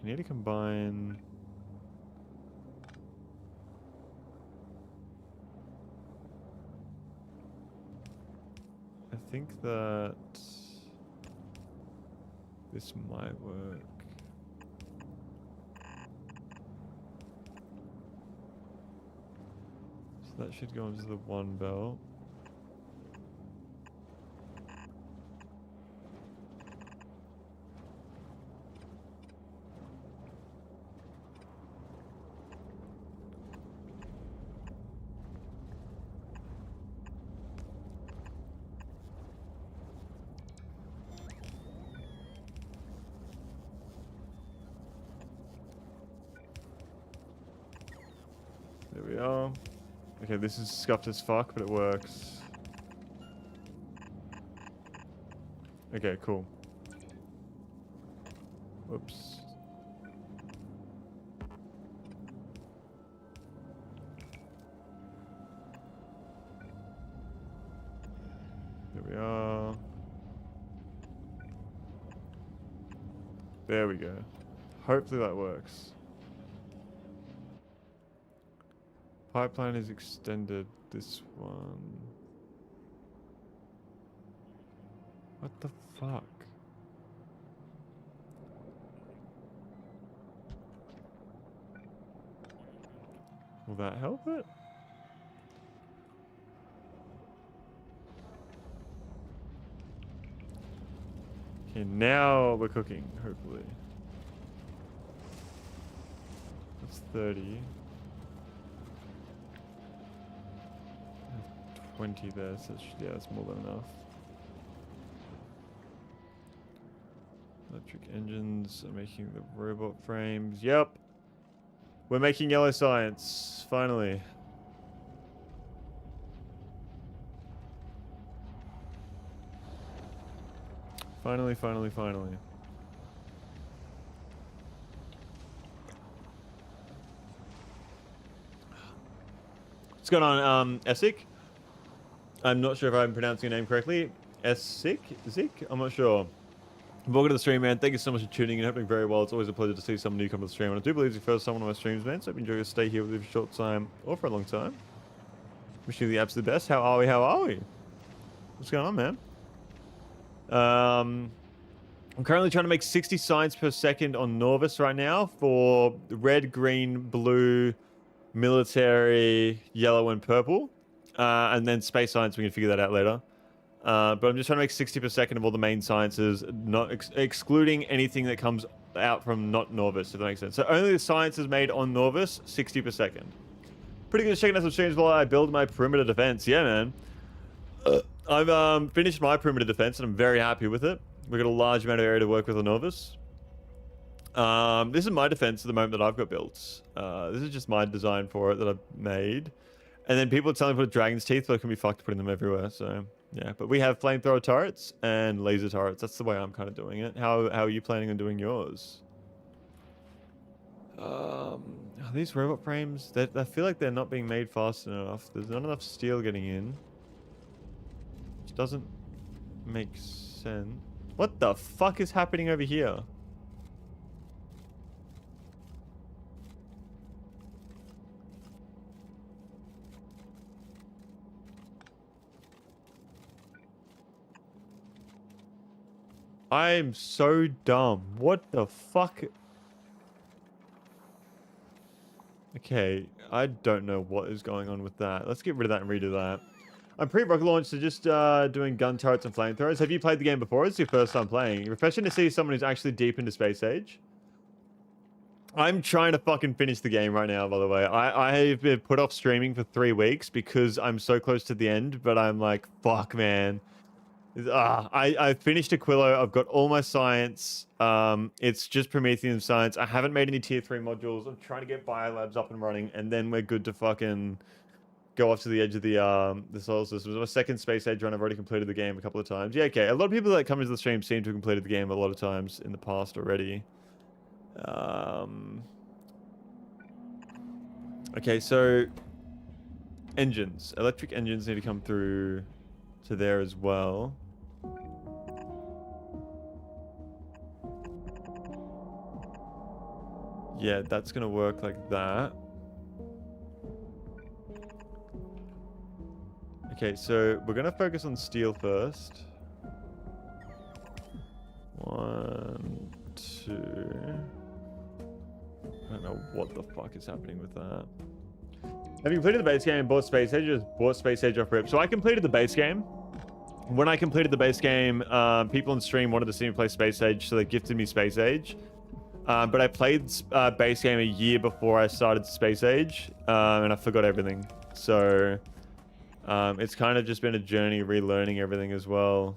I need to combine... I think that this might work. So that should go into the one belt. There we are. Okay, this is scuffed as fuck, but it works. Okay, cool. Whoops. There we are. There we go. Hopefully that works. Pipeline is extended. This one. What the fuck? Will that help it? Okay, now we're cooking, hopefully. That's 30. 20 there, so yeah, that's more than enough. Electric engines are making the robot frames. Yep. We're making yellow science, finally. Finally, finally, finally. What's going on, Essek? I'm not sure if I'm pronouncing your name correctly. Essek? Zik? I'm not sure. Welcome to the stream, man. Thank you so much for tuning in. Hoping very well. It's always a pleasure to see someone new come to the stream. And I do believe it's your first time on my streams, man. So I hope you enjoy your stay here with you for a short time or for a long time. Wish you the absolute best. How are we? How are we? What's going on, man? I'm currently trying to make 60 signs per second on Norvis right now for red, green, blue, military, yellow, and purple. And then space science, we can figure that out later. But I'm just trying to make 60 per second of all the main sciences, not excluding anything that comes out from not Norvis, if that makes sense. So only the sciences made on Norvis, 60 per second. Pretty good at checking out some streams while I build my perimeter defense. Yeah, man. I've finished my perimeter defense, and I'm very happy with it. We've got a large amount of area to work with on Norvis. This is my defense at the moment that I've got built. This is just my design for it that I've made. And then people are telling me to put dragon's teeth, but it can be fucked putting them everywhere. So yeah, but we have flamethrower turrets and laser turrets. That's the way I'm kind of doing it. How are you planning on doing yours? Are these robot frames? I feel like they're not being made fast enough. There's not enough steel getting in, which doesn't make sense. What the fuck is happening over here? I'm so dumb. What the fuck? Okay, I don't know what is going on with that. Let's get rid of that and redo that. I'm pre-rocket launch, so just doing gun turrets and flamethrowers. Have you played the game before? It's your first time playing. Refreshing to see someone who's actually deep into Space Age. I'm trying to fucking finish the game right now, by the way. I've been put off streaming for 3 weeks because I'm so close to the end, but I'm like, fuck, man. I finished Aquilo. I've got all my science. It's just Promethean science. I haven't made any tier 3 modules. I'm trying to get biolabs up and running, and then we're good to fucking go off to the edge of the solar system. It was my second Space Age run. I've already completed the game a couple of times. Yeah, okay. A lot of people that come into the stream seem to have completed the game a lot of times in the past already. Okay, so engines. Electric engines need to come through to there as well. Yeah, that's gonna work like that. Okay, so we're gonna focus on steel first. 1, 2. I don't know what the fuck is happening with that. Have you completed the base game and bought Space Age? Or just bought Space Age off rip. So I completed the base game. When I completed the base game, people on stream wanted to see me play Space Age, so they gifted me Space Age. But I played base game a year before I started Space Age, and I forgot everything. So it's kind of just been a journey relearning everything as well.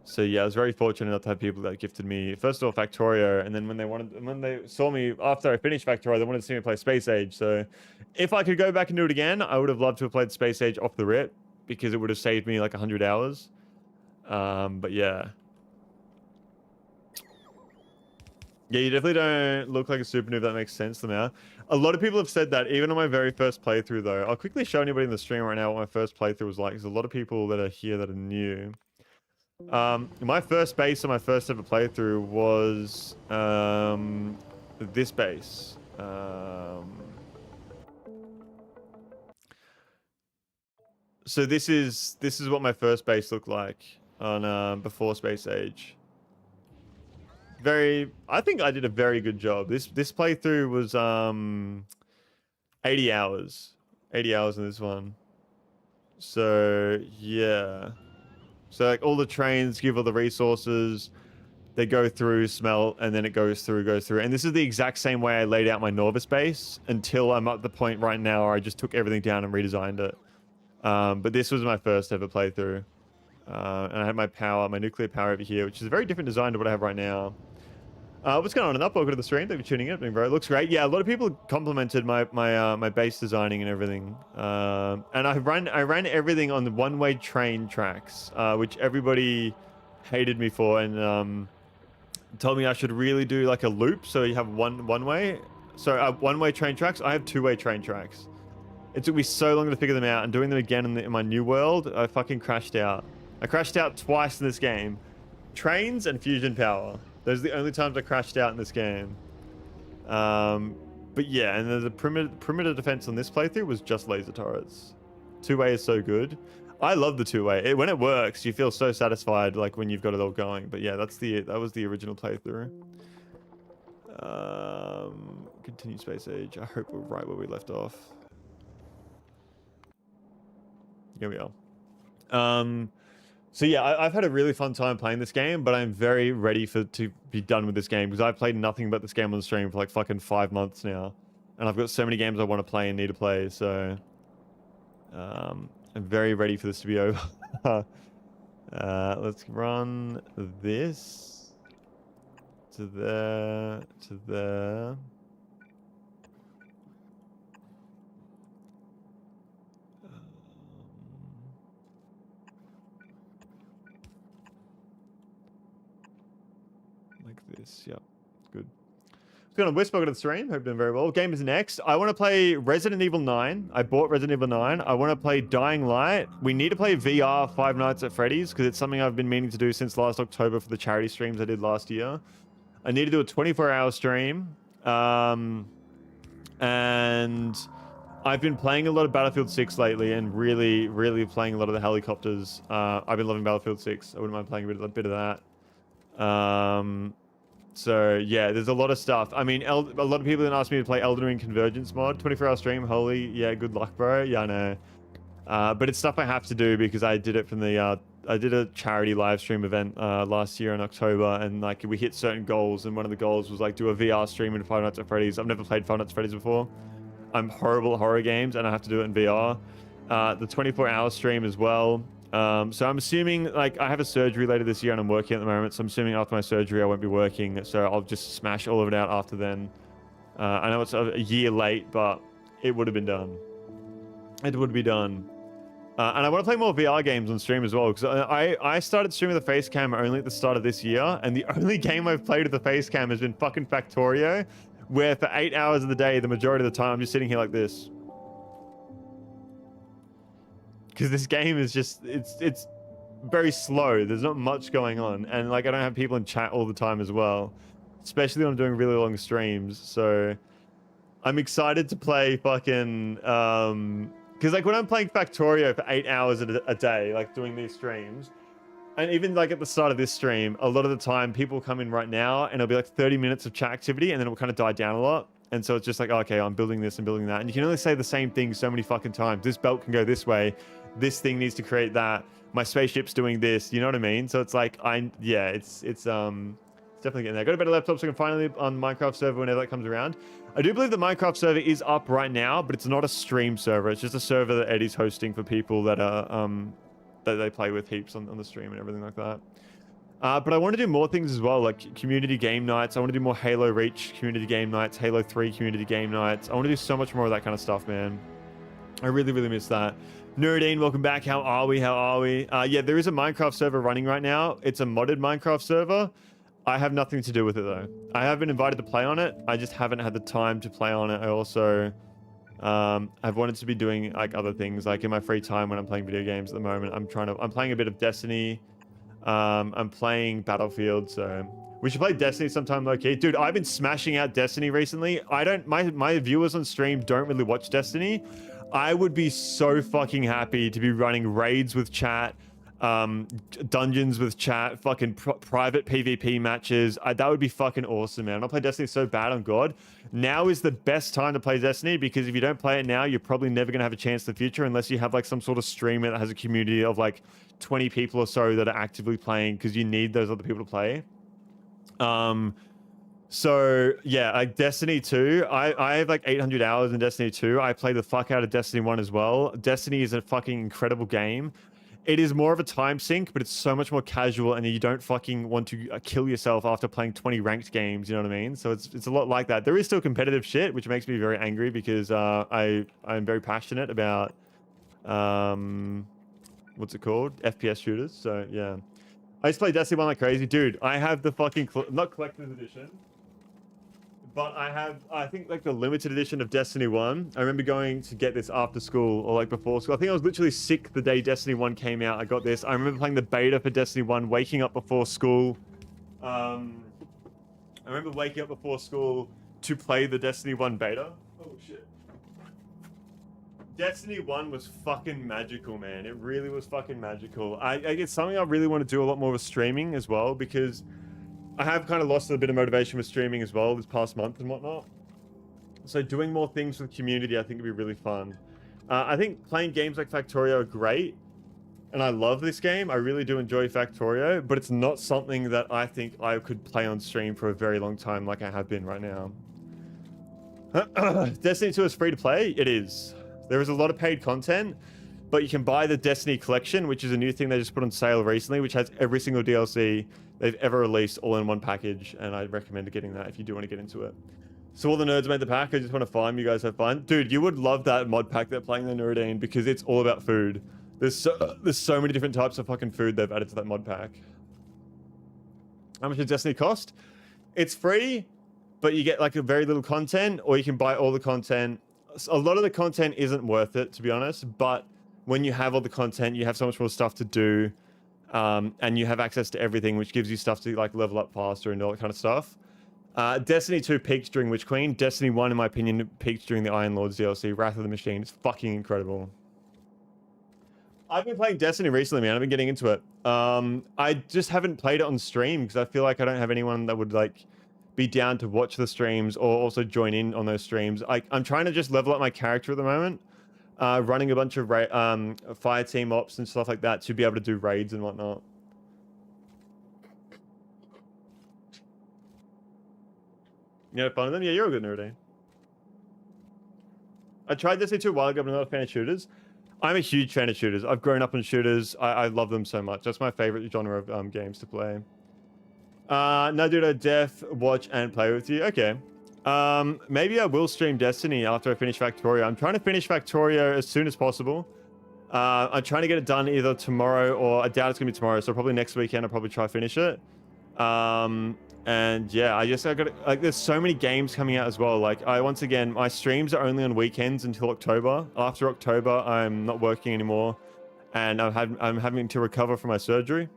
So yeah, I was very fortunate enough to have people that gifted me, first of all, Factorio, and then when they saw me after I finished Factorio, they wanted to see me play Space Age. So if I could go back and do it again, I would have loved to have played Space Age off the rip because it would have saved me like 100 hours. But yeah. Yeah, you definitely don't look like a super noob. That makes sense now. A lot of people have said that, even on my very first playthrough, though. I'll quickly show anybody in the stream right now what my first playthrough was like. There's a lot of people that are here that are new. My first base on my first ever playthrough was this base. So this is what my first base looked like on before Space Age. I think I did a very good job. This playthrough was 80 hours. 80 hours in this one. So yeah. So like all the trains give all the resources, they go through, smelt, and then it goes through. And this is the exact same way I laid out my Norvis base until I'm at the point right now where I just took everything down and redesigned it. But this was my first ever playthrough. And I had my nuclear power over here, which is a very different design to what I have right now. What's going on? And up, welcome to the stream. Thank you for tuning in, bro. It looks great. Yeah, a lot of people complimented my base designing and everything. And I ran everything on the one-way train tracks, which everybody hated me for, and told me I should really do like a loop, so you have one way. So one-way train tracks. I have two-way train tracks. It took me so long to figure them out, and doing them again in my new world, I fucking crashed out. I crashed out twice in this game. Trains and fusion power. Those are the only times I crashed out in this game. But yeah, and the perimeter defense on this playthrough was just laser turrets. Two-way is so good. I love the two-way. When it works, you feel so satisfied, like when you've got it all going. But yeah, that was the original playthrough. Continue Space Age. I hope we're right where we left off. Here we are. So yeah, I've had a really fun time playing this game, but I'm very ready to be done with this game because I've played nothing but this game on the stream for like fucking 5 months now, and I've got so many games I want to play and need to play. So I'm very ready for this to be over. Let's run this to there to there. This, yep, good. What's going on, Wisp? Welcome to the stream. Hope you're doing very well. Game is next. I want to play Resident Evil 9. I bought Resident Evil 9. I want to play Dying Light. We need to play VR Five Nights at Freddy's because it's something I've been meaning to do since last October for the charity streams I did last year. I need to do a 24-hour stream. And I've been playing a lot of Battlefield 6 lately and really, really playing a lot of the helicopters. I've been loving Battlefield 6. I wouldn't mind playing a bit of that. So yeah, there's a lot of stuff. I mean, a lot of people have asked me to play Elden Ring Convergence mod, 24-hour stream. Holy, yeah, good luck, bro. Yeah, I know. But it's stuff I have to do because I did it from the I did a charity live stream event last year in October, and like we hit certain goals, and one of the goals was like do a VR stream in Five Nights at Freddy's. I've never played Five Nights at Freddy's before. I'm horrible at horror games, and I have to do it in VR. The 24-hour stream as well. So I'm assuming, like, I have a surgery later this year and I'm working at the moment, so I'm assuming after my surgery I won't be working, so I'll just smash all of it out after then. I know it's a year late, but it would have been done. It would be done. And I want to play more VR games on stream as well, because I started streaming the face cam only at the start of this year, and the only game I've played with the face cam has been fucking Factorio, where for 8 hours of the day, the majority of the time, I'm just sitting here like this. Because this game is just, it's very slow. There's not much going on. And like, I don't have people in chat all the time as well. Especially when I'm doing really long streams. So I'm excited to play fucking, because like when I'm playing Factorio for 8 hours a day, like doing these streams, and even like at the start of this stream, a lot of the time people come in right now and it'll be like 30 minutes of chat activity and then it'll kind of die down a lot. And so it's just like, okay, I'm building this and building that. And you can only say the same thing so many fucking times. This belt can go this way. This thing needs to create that. My spaceship's doing this. You know what I mean? So it's like, yeah, it's definitely getting there. Got a better laptop so I can finally on Minecraft server whenever that comes around. I do believe the Minecraft server is up right now, but it's not a stream server. It's just a server that Eddie's hosting for people that are, that they play with heaps on the stream and everything like that. But I want to do more things as well, like community game nights. I want to do more Halo Reach community game nights, Halo 3 community game nights. I want to do so much more of that kind of stuff, man. I really, really miss that. Nerdine, welcome back. How are we? How are we? Yeah, there is a Minecraft server running right now. It's a modded Minecraft server. I have nothing to do with it, though. I have been invited to play on it. I just haven't had the time to play on it. I also... I've wanted to be doing like other things, like in my free time when I'm playing video games at the moment. I'm playing a bit of Destiny. I'm playing Battlefield, so we should play Destiny sometime, low-key. Dude, I've been smashing out Destiny recently. My viewers on stream don't really watch Destiny. I would be so fucking happy to be running raids with chat, dungeons with chat, fucking private PvP matches. That would be fucking awesome, man. I play Destiny so bad on God. Now is the best time to play Destiny, because if you don't play it now, you're probably never going to have a chance in the future unless you have like some sort of streamer that has a community of like 20 people or so that are actively playing, because you need those other people to play. So yeah, like Destiny 2, I have like 800 hours in Destiny 2. I play the fuck out of Destiny 1 as well. Destiny is a fucking incredible game. It is more of a time sink, but it's so much more casual, and you don't fucking want to kill yourself after playing 20 ranked games, you know what I mean? So it's a lot like that. There is still competitive shit, which makes me very angry, because I'm very passionate about what's it called? FPS shooters. So yeah. I used to play Destiny 1 like crazy. Dude, I have the fucking not collector's edition, but I have, I think, like the limited edition of Destiny 1. I remember going to get this after school or like before school. I think I was literally sick the day Destiny 1 came out. I got this. I remember playing the beta for Destiny 1, waking up before school. I remember waking up before school to play the Destiny 1 beta. Oh, shit. Destiny 1 was fucking magical, man. It really was fucking magical. It's something I really want to do a lot more with streaming as well, because I have kind of lost a bit of motivation with streaming as well this past month and whatnot. So doing more things with the community, I think would be really fun. I think playing games like Factorio are great, and I love this game. I really do enjoy Factorio, but it's not something that I think I could play on stream for a very long time like I have been right now. Destiny 2 is free to play? It is. There is a lot of paid content, but you can buy the Destiny Collection, which is a new thing they just put on sale recently, which has every single DLC they've ever released all in one package, and I'd recommend getting that if you do want to get into it. So all the nerds made the pack. I just want to farm. You guys have fun. Dude, you would love that mod pack they're playing the Nerdine, because it's all about food. There's so many different types of fucking food they've added to that mod pack. How much does Destiny cost? It's free, but you get like a very little content, or you can buy all the content. A lot of the content isn't worth it, to be honest, but when you have all the content, you have so much more stuff to do, and you have access to everything, which gives you stuff to like level up faster and all that kind of stuff. Destiny 2 peaked during Witch Queen. Destiny 1, in my opinion, peaked during the Iron Lords DLC. Wrath of the Machine. It's fucking incredible. I've been playing Destiny recently, man. I've been getting into it. I just haven't played it on stream because I feel like I don't have anyone that would like be down to watch the streams or also join in on those streams. I'm trying to just level up my character at the moment, running a bunch of fire team ops and stuff like that to be able to do raids and whatnot. You know, fun of them? Yeah, you're a good nerdy. I tried Destiny 2 a while ago, but I'm not a fan of shooters. I'm a huge fan of shooters. I've grown up on shooters. I love them so much. That's my favorite genre of games to play. No, dude, I def watch and play with you. Okay. Maybe I will stream Destiny after I finish Factorio. I'm trying to finish Factorio as soon as possible. I'm trying to get it done either tomorrow or I doubt it's gonna be tomorrow. So probably next weekend I'll probably try to finish it. And yeah, I got like there's so many games coming out as well. Like once again, my streams are only on weekends until October. After October, I'm not working anymore, and I'm having to recover from my surgery.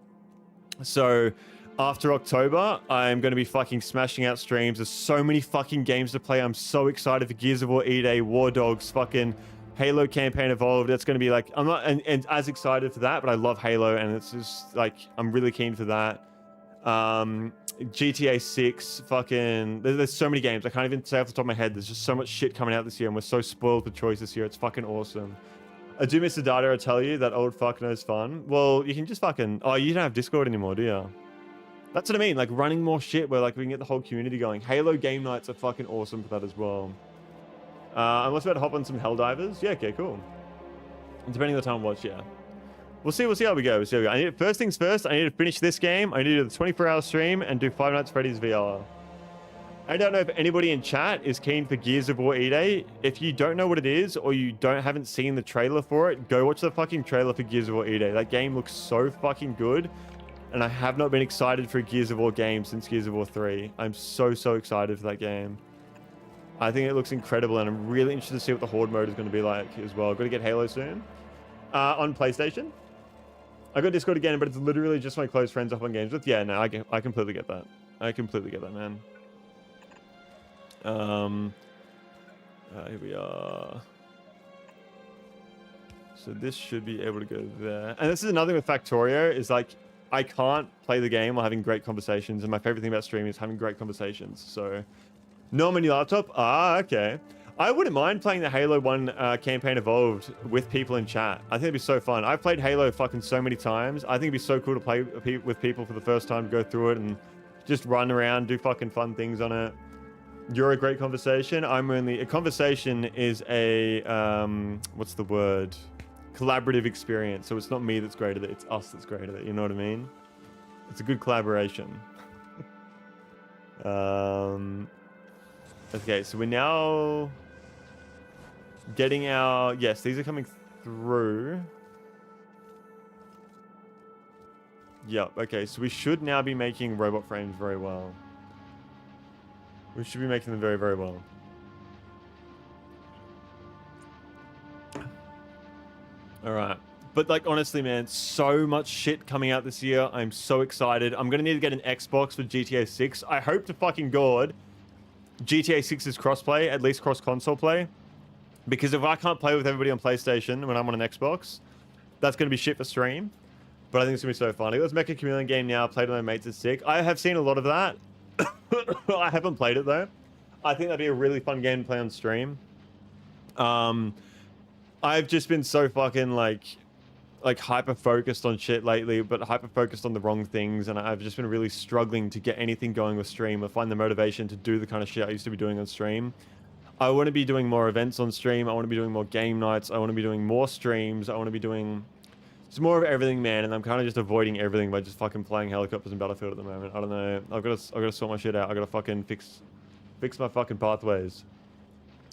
So after October, I'm going to be fucking smashing out streams. There's so many fucking games to play. I'm so excited for Gears of War E-Day, War Dogs, fucking Halo Campaign Evolved. It's going to be like I'm not and as excited for that, but I love Halo, and it's just like I'm really keen for that. GTA 6, fucking there's so many games I can't even say off the top of my head. There's just so much shit coming out this year, and we're so spoiled for choice this year. It's fucking awesome. I do miss the data, I tell you. That old fuck knows fun. Well, you can just fucking you don't have Discord anymore, do you? That's what I mean, like running more shit where like we can get the whole community going. Halo game nights are fucking awesome for that as well. I'm also about to hop on some Helldivers. Yeah, okay, cool. And depending on the time watch, yeah. We'll see how we go. First things first, I need to finish this game. I need to do the 24-hour stream and do Five Nights at Freddy's VR. I don't know if anybody in chat is keen for Gears of War E-Day. If you don't know what it is or you haven't seen the trailer for it, go watch the fucking trailer for Gears of War E-Day. That game looks so fucking good. And I have not been excited for a Gears of War game since Gears of War 3. I'm so excited for that game. I think it looks incredible, and I'm really interested to see what the Horde mode is going to be like as well. Got to get Halo soon. On PlayStation. I got Discord again, but it's literally just my close friends up on games with. Yeah, no, I completely get that. I completely get that, man. Here we are. So this should be able to go there. And this is another thing with Factorio, is like, I can't play the game while having great conversations, and my favorite thing about streaming is having great conversations. So, no mini laptop? Ah, okay. I wouldn't mind playing the Halo 1 campaign Evolved with people in chat. I think it'd be so fun. I've played Halo fucking so many times. I think it'd be so cool to play with people for the first time, go through it and just run around, do fucking fun things on it. You're a great conversation. A conversation is a, what's the word? Collaborative experience. So it's not me that's great at it, it's us that's great at it. You know what I mean? It's a good collaboration. Okay, so we're now getting our... Yes, these are coming through. Yep, okay, so we should now be making robot frames very well. We should be making them very well. Alright. But like, honestly, man, so much shit coming out this year. I'm so excited. I'm gonna need to get an Xbox for GTA 6. I hope to fucking God GTA 6 is crossplay, at least cross-console play. Because if I can't play with everybody on PlayStation when I'm on an Xbox, that's going to be shit for stream. But I think it's going to be so fun. I got this Mecha Chameleon game now, played with my mates, it's sick. I have seen a lot of that. I haven't played it though. I think that'd be a really fun game to play on stream. I've just been so fucking like hyper-focused on shit lately, but hyper-focused on the wrong things, and I've just been really struggling to get anything going with stream or find the motivation to do the kind of shit I used to be doing on stream. I want to be doing more events on stream. I want to be doing more game nights. I want to be doing more streams. I want to be doing just more of everything, man, and I'm kind of just avoiding everything by just fucking playing helicopters in Battlefield at the moment. I don't know. I've got to sort my shit out. I got to fucking fix my fucking pathways.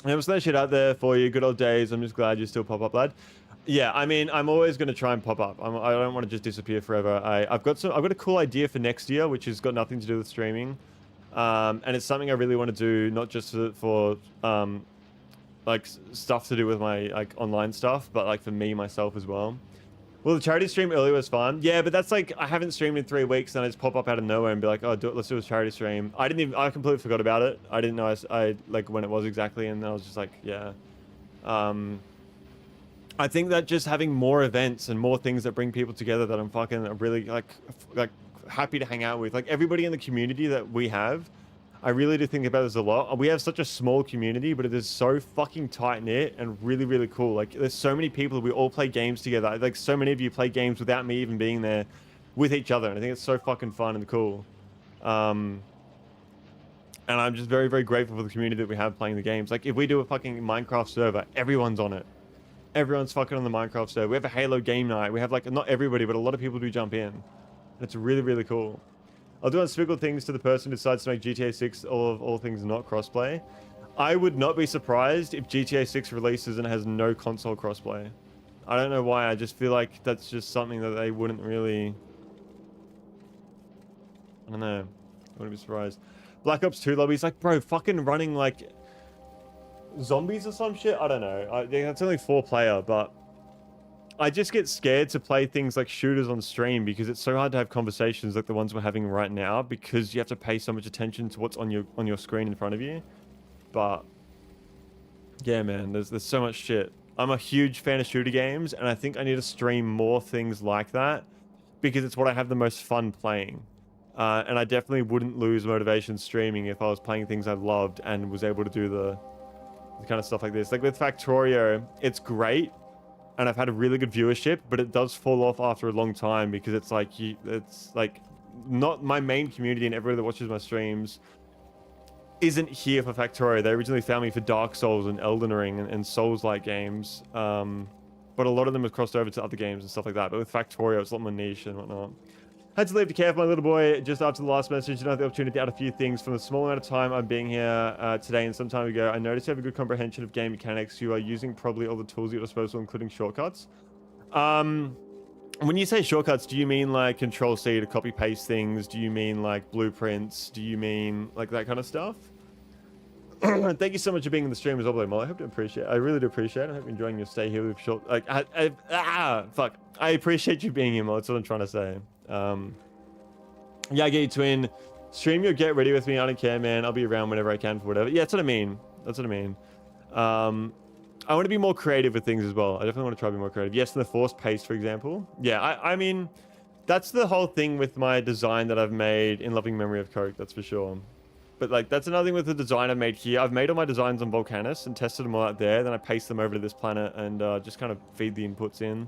There was no shit out there for you. Good old days. I'm just glad you still pop up, lad. Yeah, I mean, I'm always going to try and pop up. I don't want to just disappear forever. I've got a cool idea for next year, which has got nothing to do with streaming. And it's something I really want to do, not just for like stuff to do with my like online stuff, but like for me myself as well. Well, the charity stream earlier was fun. Yeah, but that's like, I haven't streamed in 3 weeks and I just pop up out of nowhere and be like, oh, let's do a charity stream. I completely forgot about it. I didn't know I like when it was exactly. And I was just like, yeah. I think that just having more events and more things that bring people together that I'm fucking really like happy to hang out with. Like everybody in the community that we have, I really do think about this a lot. We have such a small community, but it is so fucking tight knit and really, really cool. Like there's so many people, we all play games together. Like so many of you play games without me even being there with each other. And I think it's so fucking fun and cool. And I'm just very, very grateful for the community that we have playing the games. Like if we do a fucking Minecraft server, everyone's on it. Everyone's fucking on the Minecraft server. We have a Halo game night. We have like, not everybody, but a lot of people do jump in. It's really, really cool. I'll do unspeakable things to the person who decides to make GTA 6 all things not crossplay. I would not be surprised if GTA 6 releases and has no console crossplay. I don't know why. I just feel like that's just something that they wouldn't really... I don't know. I wouldn't be surprised. Black Ops 2 lobbies, like, bro, fucking running like zombies or some shit. I don't know. That's only 4-player, but I just get scared to play things like shooters on stream because it's so hard to have conversations like the ones we're having right now because you have to pay so much attention to what's on your screen in front of you. But yeah, man, there's so much shit. I'm a huge fan of shooter games, and I think I need to stream more things like that because it's what I have the most fun playing. And I definitely wouldn't lose motivation streaming if I was playing things I loved and was able to do the kind of stuff like this. Like with Factorio, it's great. And I've had a really good viewership, but it does fall off after a long time because it's like not my main community and everybody that watches my streams isn't here for Factorio. They originally found me for Dark Souls and Elden Ring and Souls-like games. But a lot of them have crossed over to other games and stuff like that. But with Factorio, it's a lot more niche and whatnot. Had to leave to care for my little boy just after the last message. You know, the opportunity to add a few things from the small amount of time I'm being here today and some time ago. I noticed you have a good comprehension of game mechanics. You are using probably all the tools at your disposal, including shortcuts. When you say shortcuts, do you mean like Control-C to copy paste things? Do you mean like blueprints? Do you mean like that kind of stuff? Thank you so much for being in the stream as well, Molly. I hope you appreciate it. I really do appreciate it. I hope you're enjoying your stay here with short. Like, fuck. I appreciate you being here, Molly. That's what I'm trying to say. Yeah, I get you, twin. Stream your get ready with me. I don't care, man. I'll be around whenever I can for whatever. Yeah, that's what I mean. That's what I mean. I want to be more creative with things as well. I definitely want to try to be more creative. Yes, in the force paste, for example. Yeah, I mean, that's the whole thing with my design that I've made in loving memory of Coke. That's for sure. But like, that's another thing with the design I've made here. I've made all my designs on Volcanus and tested them all out there. Then I paste them over to this planet and just kind of feed the inputs in.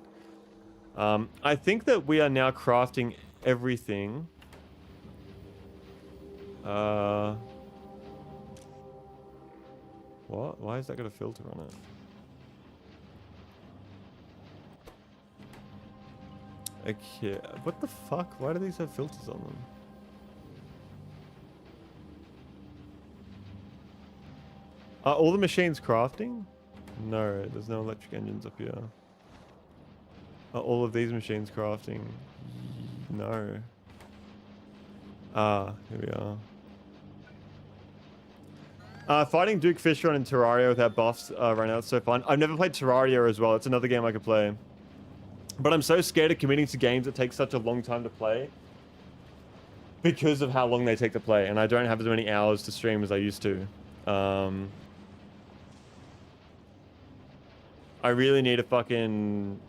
I think that we are now crafting everything. What? Why is that got a filter on it? Okay, what the fuck? Why do these have filters on them? Are all the machines crafting? No, there's no electric engines up here. Are all of these machines crafting? No. Ah, here we are. Fighting Duke Fishron in Terraria without buffs right now, it's so fun. I've never played Terraria as well. It's another game I could play. But I'm so scared of committing to games that take such a long time to play because of how long they take to play, and I don't have as many hours to stream as I used to. I really need to fucking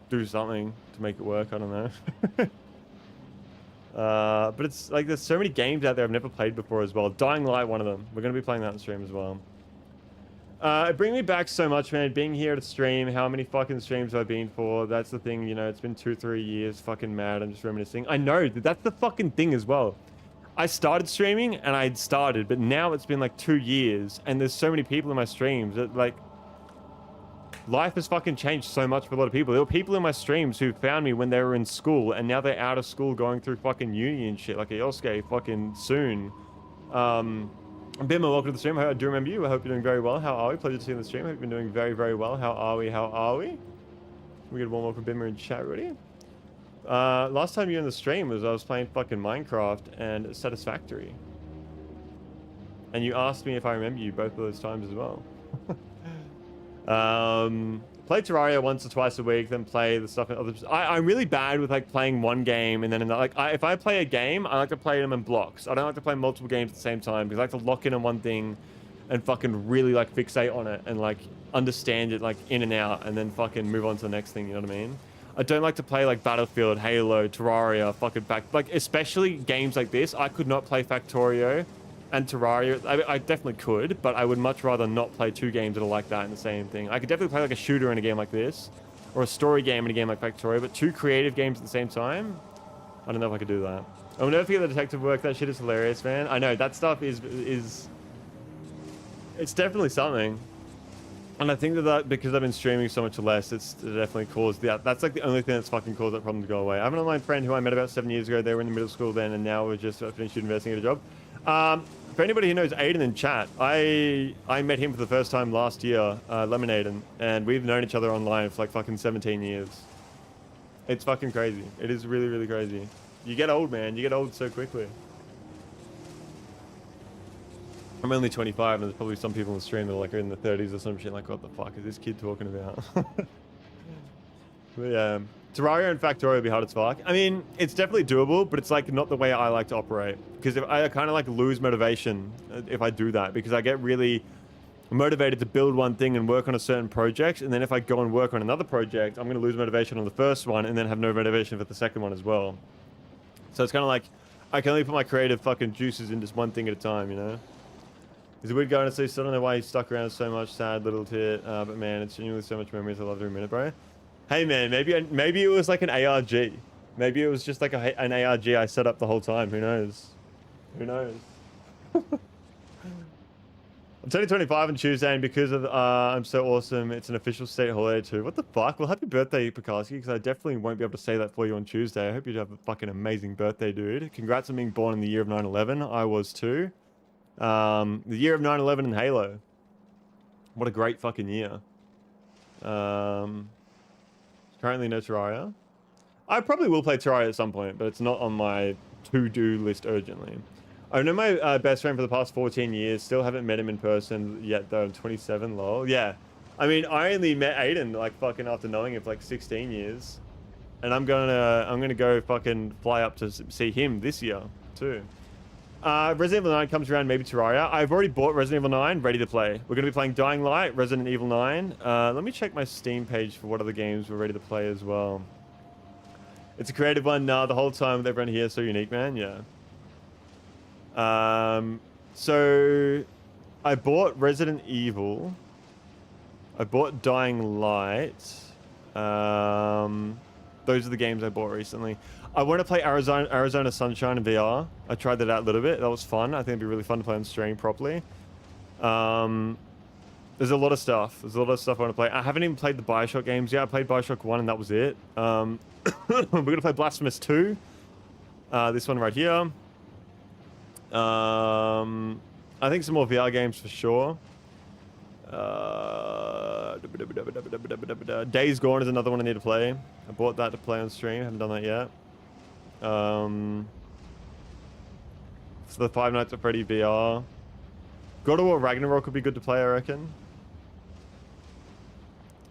do something to make it work. I don't know. But it's like there's so many games out there I've never played before as well. Dying Light, one of them. We're going to be playing that on stream as well. It brings me back so much, man. Being here at a stream, how many fucking streams have I been for? That's the thing, you know, it's been 2-3 years. Fucking mad. I'm just reminiscing. I know, that's the fucking thing as well. I started streaming and I'd started, but now it's been like 2 years and there's so many people in my streams that like life has fucking changed so much for a lot of people. There were people in my streams who found me when they were in school and now they're out of school going through fucking uni and shit like a Yosuke fucking soon. Bimmer, welcome to the stream. I do remember you. I hope you're doing very well. How are we? Pleasure to see you in the stream. I hope you've been doing very, very well. How are we? How are we? We get a warm welcome from Bimmer in chat already. Last time you were in the stream was I was playing fucking Minecraft and Satisfactory. And you asked me if I remember you both of those times as well. play Terraria once or twice a week, then play the stuff in other. I'm really bad with like playing one game and then another. Like if I play a game, I like to play them in blocks. I don't like to play multiple games at the same time because I like to lock in on one thing and fucking really like fixate on it and like understand it like in and out and then fucking move on to the next thing. You know what I mean? I don't like to play like Battlefield, Halo, Terraria, fucking like especially games like this. I could not play Factorio and Terraria. I definitely could, but I would much rather not play two games that are like that in the same thing. I could definitely play like a shooter in a game like this, or a story game in a game like Factorio, but two creative games at the same time, I don't know if I could do that. I'll never forget the detective work. That shit is hilarious, man. I know that stuff is it's definitely something. And I think that because I've been streaming so much less, it's definitely caused that. That's like the only thing that's fucking caused that problem to go away. I have an online friend who I met about 7 years ago. They were in the middle school then, and now we're just finished university and get a job. For anybody who knows Aiden in chat, I met him for the first time last year, Lemonade, and we've known each other online for like fucking 17 years. It's fucking crazy. It is really, really crazy. You get old, man. You get old so quickly. I'm only 25, and there's probably some people on the stream that are like in the 30s or some shit. Like, what the fuck is this kid talking about? But yeah, Terraria and Factorio would be hard as fuck. I mean, it's definitely doable, but it's like not the way I like to operate. Because if I kind of like lose motivation if I do that, because I get really motivated to build one thing and work on a certain project, and then if I go and work on another project, I'm going to lose motivation on the first one and then have no motivation for the second one as well. So it's kind of like I can only put my creative fucking juices in just one thing at a time, you know? It's a weird going to see, still don't know why he stuck around so much, sad little tit, but man, it's genuinely so much memories. I love every minute, bro. Hey man, maybe it was like an ARG. Maybe it was just like an ARG I set up the whole time. Who knows? Who knows? I'm turning 25 on Tuesday, and because of I'm so awesome, it's an official state holiday too. What the fuck? Well, happy birthday, Pekarsky, because I definitely won't be able to say that for you on Tuesday. I hope you have a fucking amazing birthday, dude. Congrats on being born in the year of 9/11. I was too. The year of 9/11 in Halo. What a great fucking year. Currently no Terraria. I probably will play Terraria at some point, but it's not on my to-do list urgently. I know my best friend for the past 14 years. Still haven't met him in person yet though. I'm 27, lol. Yeah. I mean, I only met Aiden like fucking after knowing him for like 16 years. And I'm gonna go fucking fly up to see him this year too. Resident Evil 9 comes around, maybe Terraria. I've already bought Resident Evil 9, ready to play. We're going to be playing Dying Light, Resident Evil 9. Let me check my Steam page for what other games we're ready to play as well. It's a creative one. Nah, the whole time with everyone here, so unique, man. Yeah. So I bought Resident Evil. I bought Dying Light. Those are the games I bought recently. I want to play Arizona Sunshine in VR. I tried that out a little bit. That was fun. I think it'd be really fun to play on stream properly. There's a lot of stuff. There's a lot of stuff I want to play. I haven't even played the Bioshock games yet. I played Bioshock 1 and that was it. We're going to play Blasphemous 2. This one right here. I think some more VR games for sure. Days Gone is another one I need to play. I bought that to play on stream. Haven't done that yet. So the Five Nights at Freddy VR. God of War Ragnarok would be good to play, I reckon.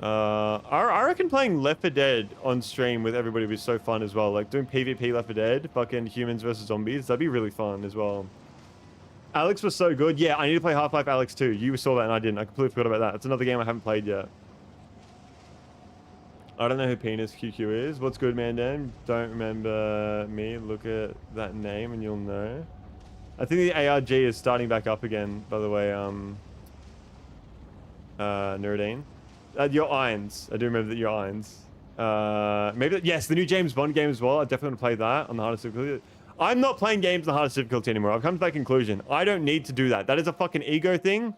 I reckon playing Left 4 Dead on stream with everybody would be so fun as well. Like doing PvP Left 4 Dead, fucking humans versus zombies. That'd be really fun as well. Alex was so good. Yeah, I need to play Half-Life Alex too. You saw that and I didn't. I completely forgot about that. It's another game I haven't played yet. I don't know who Penis QQ is. What's good, man, Dan? Don't remember me. Look at that name and you'll know. I think the ARG is starting back up again, by the way, Nuruddin. Your Irons. I do remember that your Irons. Maybe, yes, the new James Bond game as well. I definitely want to play that on the hardest difficulty. I'm not playing games on the hardest difficulty anymore. I've come to that conclusion. I don't need to do that. That is a fucking ego thing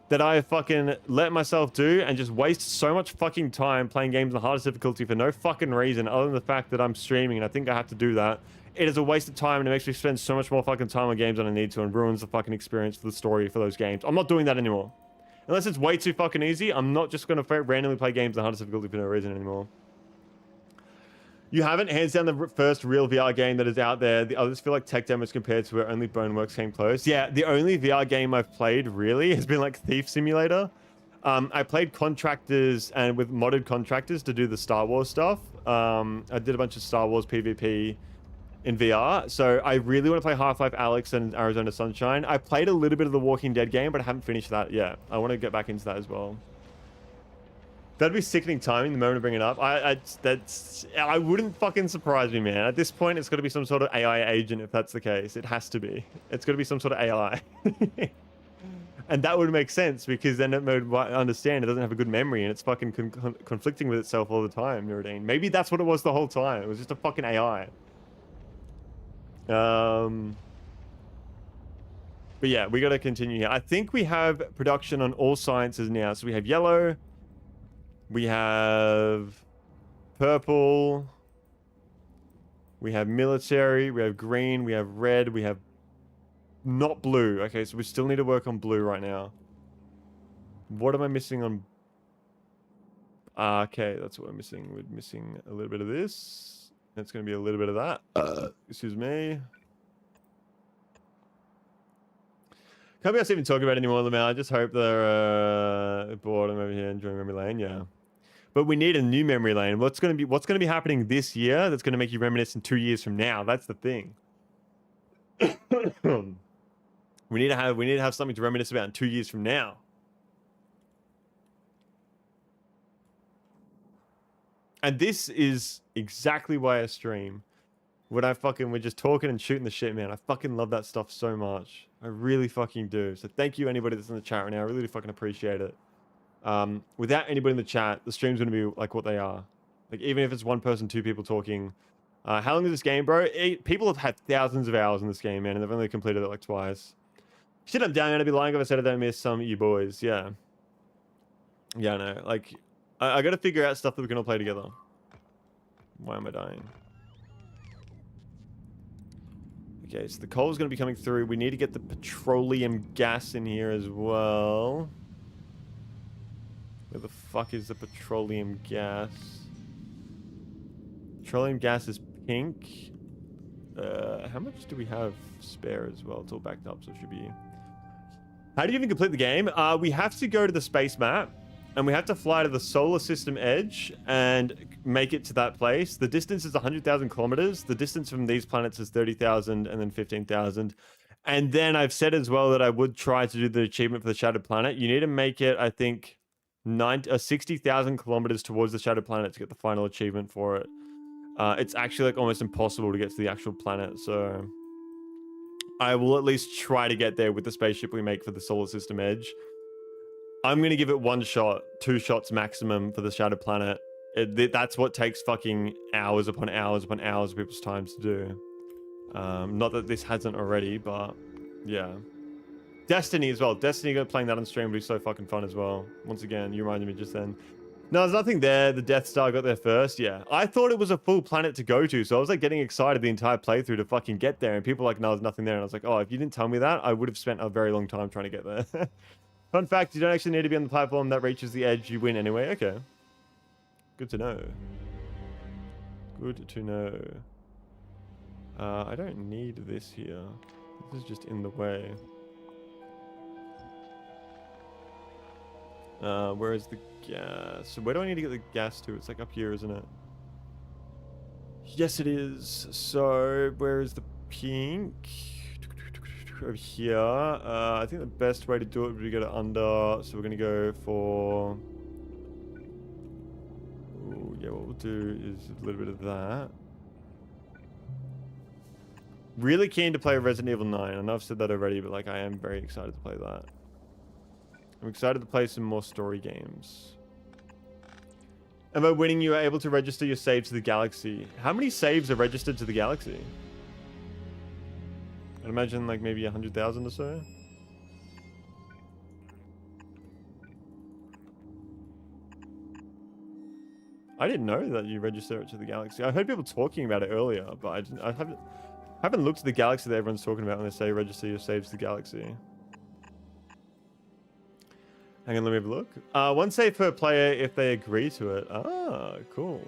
that I fucking let myself do and just waste so much fucking time playing games on the hardest difficulty for no fucking reason other than the fact that I'm streaming and I think I have to do that. It is a waste of time and it makes me spend so much more fucking time on games than I need to and ruins the fucking experience for the story for those games. I'm not doing that anymore. Unless it's way too fucking easy, I'm not just going to randomly play games on the hardest difficulty for no reason anymore. You haven't hands down the first real VR game that is out there. The others feel like tech demos compared to where only Boneworks came close. Yeah, the only VR game I've played really has been like Thief Simulator. I played contractors and with modded contractors to do the Star Wars stuff. I did a bunch of Star Wars PvP in VR. So I really want to play Half-Life Alyx and Arizona Sunshine. I played a little bit of the Walking Dead game, but I haven't finished that yet. I want to get back into that as well. That'd be sickening timing the moment I bring it up. I wouldn't fucking surprise me, man. At this point, it's got to be some sort of AI agent if that's the case. It has to be. It's got to be some sort of AI. And that would make sense because then it would understand it doesn't have a good memory and it's fucking conflicting with itself all the time, Nuruddin. Maybe that's what it was the whole time. It was just a fucking AI. But yeah, we got to continue here. I think we have production on all sciences now. So we have yellow. We have purple. We have military. We have green. We have red. We have not blue. Okay, so we still need to work on blue right now. What am I missing on? Okay, that's what we're missing. We're missing a little bit of this. It's going to be a little bit of that. Excuse me. Can't be us even talking about any more of them now. I just hope they're bored. I'm over here enjoying memory lane. Yeah. But we need a new memory lane. What's going to be happening this year that's going to make you reminiscent 2 years from now? That's the thing. we need to have something to reminisce about in 2 years from now. And this is exactly why I stream. When we're just talking and shooting the shit, man. I fucking love that stuff so much. I really fucking do. So thank you anybody that's in the chat right now. I really fucking appreciate it. Without anybody in the chat, the stream's going to be like what they are. Like, even if it's one person, two people talking. How long is this game, bro? People have had thousands of hours in this game, man, and they've only completed it like twice. Shit, I'm down. I'd be lying if I said I don't miss some of you boys. Yeah. Yeah, I know. Like, I got to figure out stuff that we can all play together. Why am I dying? Okay, so the coal's going to be coming through. We need to get the petroleum gas in here as well. Where the fuck is the petroleum gas? Petroleum gas is pink. How much do we have spare as well? It's all backed up, so it should be... How do you even complete the game? We have to go to the space map. And we have to fly to the solar system edge and make it to that place. The distance is 100,000 kilometers. The distance from these planets is 30,000 and then 15,000. And then I've said as well that I would try to do the achievement for the shattered planet. You need to make it, I think, 60,000 kilometers towards the shattered planet to get the final achievement for it. It's actually like almost impossible to get to the actual planet. So I will at least try to get there with the spaceship we make for the solar system edge. I'm going to give it 1 shot, 2 shots maximum for the shattered planet. That's what takes fucking hours upon hours upon hours of people's times to do. Not that this hasn't already, but yeah. Destiny as well. Destiny, playing that on stream would be so fucking fun as well. Once again, you reminded me just then. No, there's nothing there. The Death Star got there first. Yeah. I thought it was a full planet to go to, so I was like getting excited the entire playthrough to fucking get there. And people were like, no, there's nothing there. And I was like, oh, if you didn't tell me that, I would have spent a very long time trying to get there. Fun fact, you don't actually need to be on the platform that reaches the edge. You win anyway. Okay. Good to know. Good to know. I don't need this here. This is just in the way. Where is the gas? So where do I need to get the gas to? It's like up here, isn't it? Yes, it is. So where is the pink? Over here. I think the best way to do it would be to go to under. So we're going to go for... Ooh, yeah, what we'll do is a little bit of that. Really keen to play Resident Evil 9. I know I've said that already, but like I am very excited to play that. I'm excited to play some more story games. And by winning, you are able to register your save to the galaxy. How many saves are registered to the galaxy? I'd imagine like maybe 100,000 or so. I didn't know that you register it to the galaxy. I heard people talking about it earlier, but I haven't looked at the galaxy that everyone's talking about when they say register your saves to the galaxy. Hang on, let me have a look. 1 save per player if they agree to it. Ah, cool.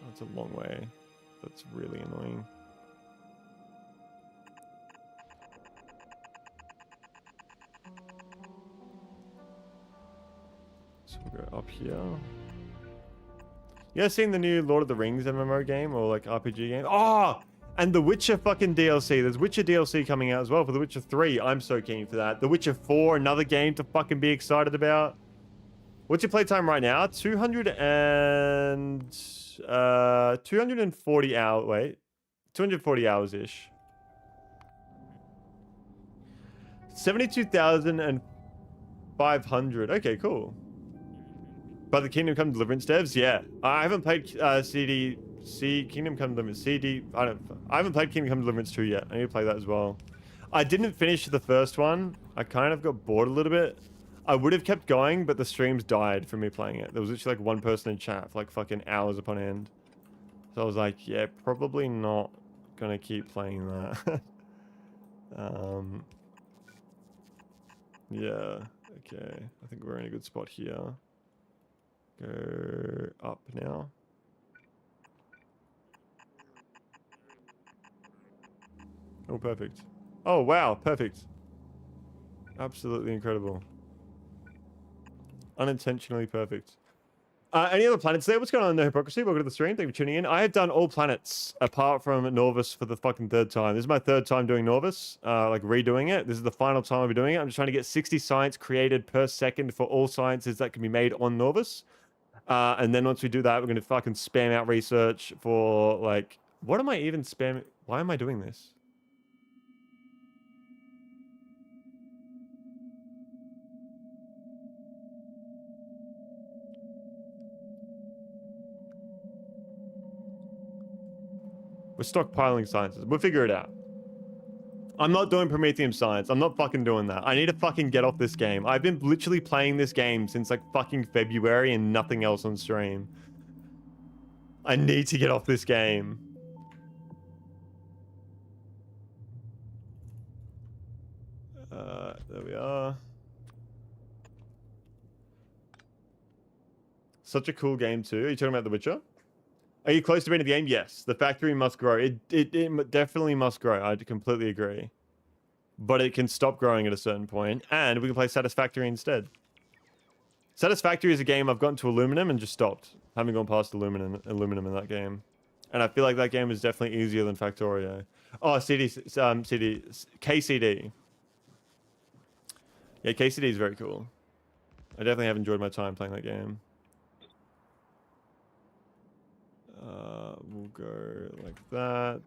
That's a long way. That's really annoying. So we'll go up here. You guys seen the new Lord of the Rings MMO game or like RPG game? Oh, and the Witcher fucking DLC. There's Witcher DLC coming out as well for The Witcher 3. I'm so keen for that. The Witcher 4, another game to fucking be excited about. What's your playtime right now? 240 hours. Wait, 240 hours-ish. 72,500. Okay, cool. By the Kingdom Come Deliverance devs, yeah. I haven't played Kingdom Come Deliverance I haven't played Kingdom Come Deliverance 2 yet. I need to play that as well. I didn't finish the first one. I kind of got bored a little bit. I would have kept going, but the streams died from me playing it. There was literally like one person in chat for like fucking hours upon end. So I was like, yeah, probably not gonna keep playing that. Yeah, okay. I think we're in a good spot here. Go up now. Oh, perfect. Oh, wow, perfect. Absolutely incredible. Unintentionally perfect. Any other planets there? What's going on in the Hypocrisy? Welcome to the stream. Thank you for tuning in. I have done all planets apart from Norvis for the fucking third time. This is my third time doing Norvis, like redoing it. This is the final time I'll be doing it. I'm just trying to get 60 science created per second for all sciences that can be made on Norvis. And then once we do that, we're going to fucking spam out research for like, what am I even spamming? Why am I doing this? We're stockpiling sciences. We'll figure it out. I'm not doing Prometheum science. I'm not fucking doing that. I need to fucking get off this game. I've been literally playing this game since like fucking February and nothing else on stream. I need to get off this game. There we are. Such a cool game too. Are you talking about The Witcher? Are you close to being in the game? Yes. The factory must grow. It definitely must grow. I completely agree. But it can stop growing at a certain point, and we can play Satisfactory instead. Satisfactory is a game I've gotten to Aluminum and just stopped. Haven't gone past Aluminum in that game. And I feel like that game is definitely easier than Factorio. Oh, KCD. Yeah, KCD is very cool. I definitely have enjoyed my time playing that game. We'll go like that.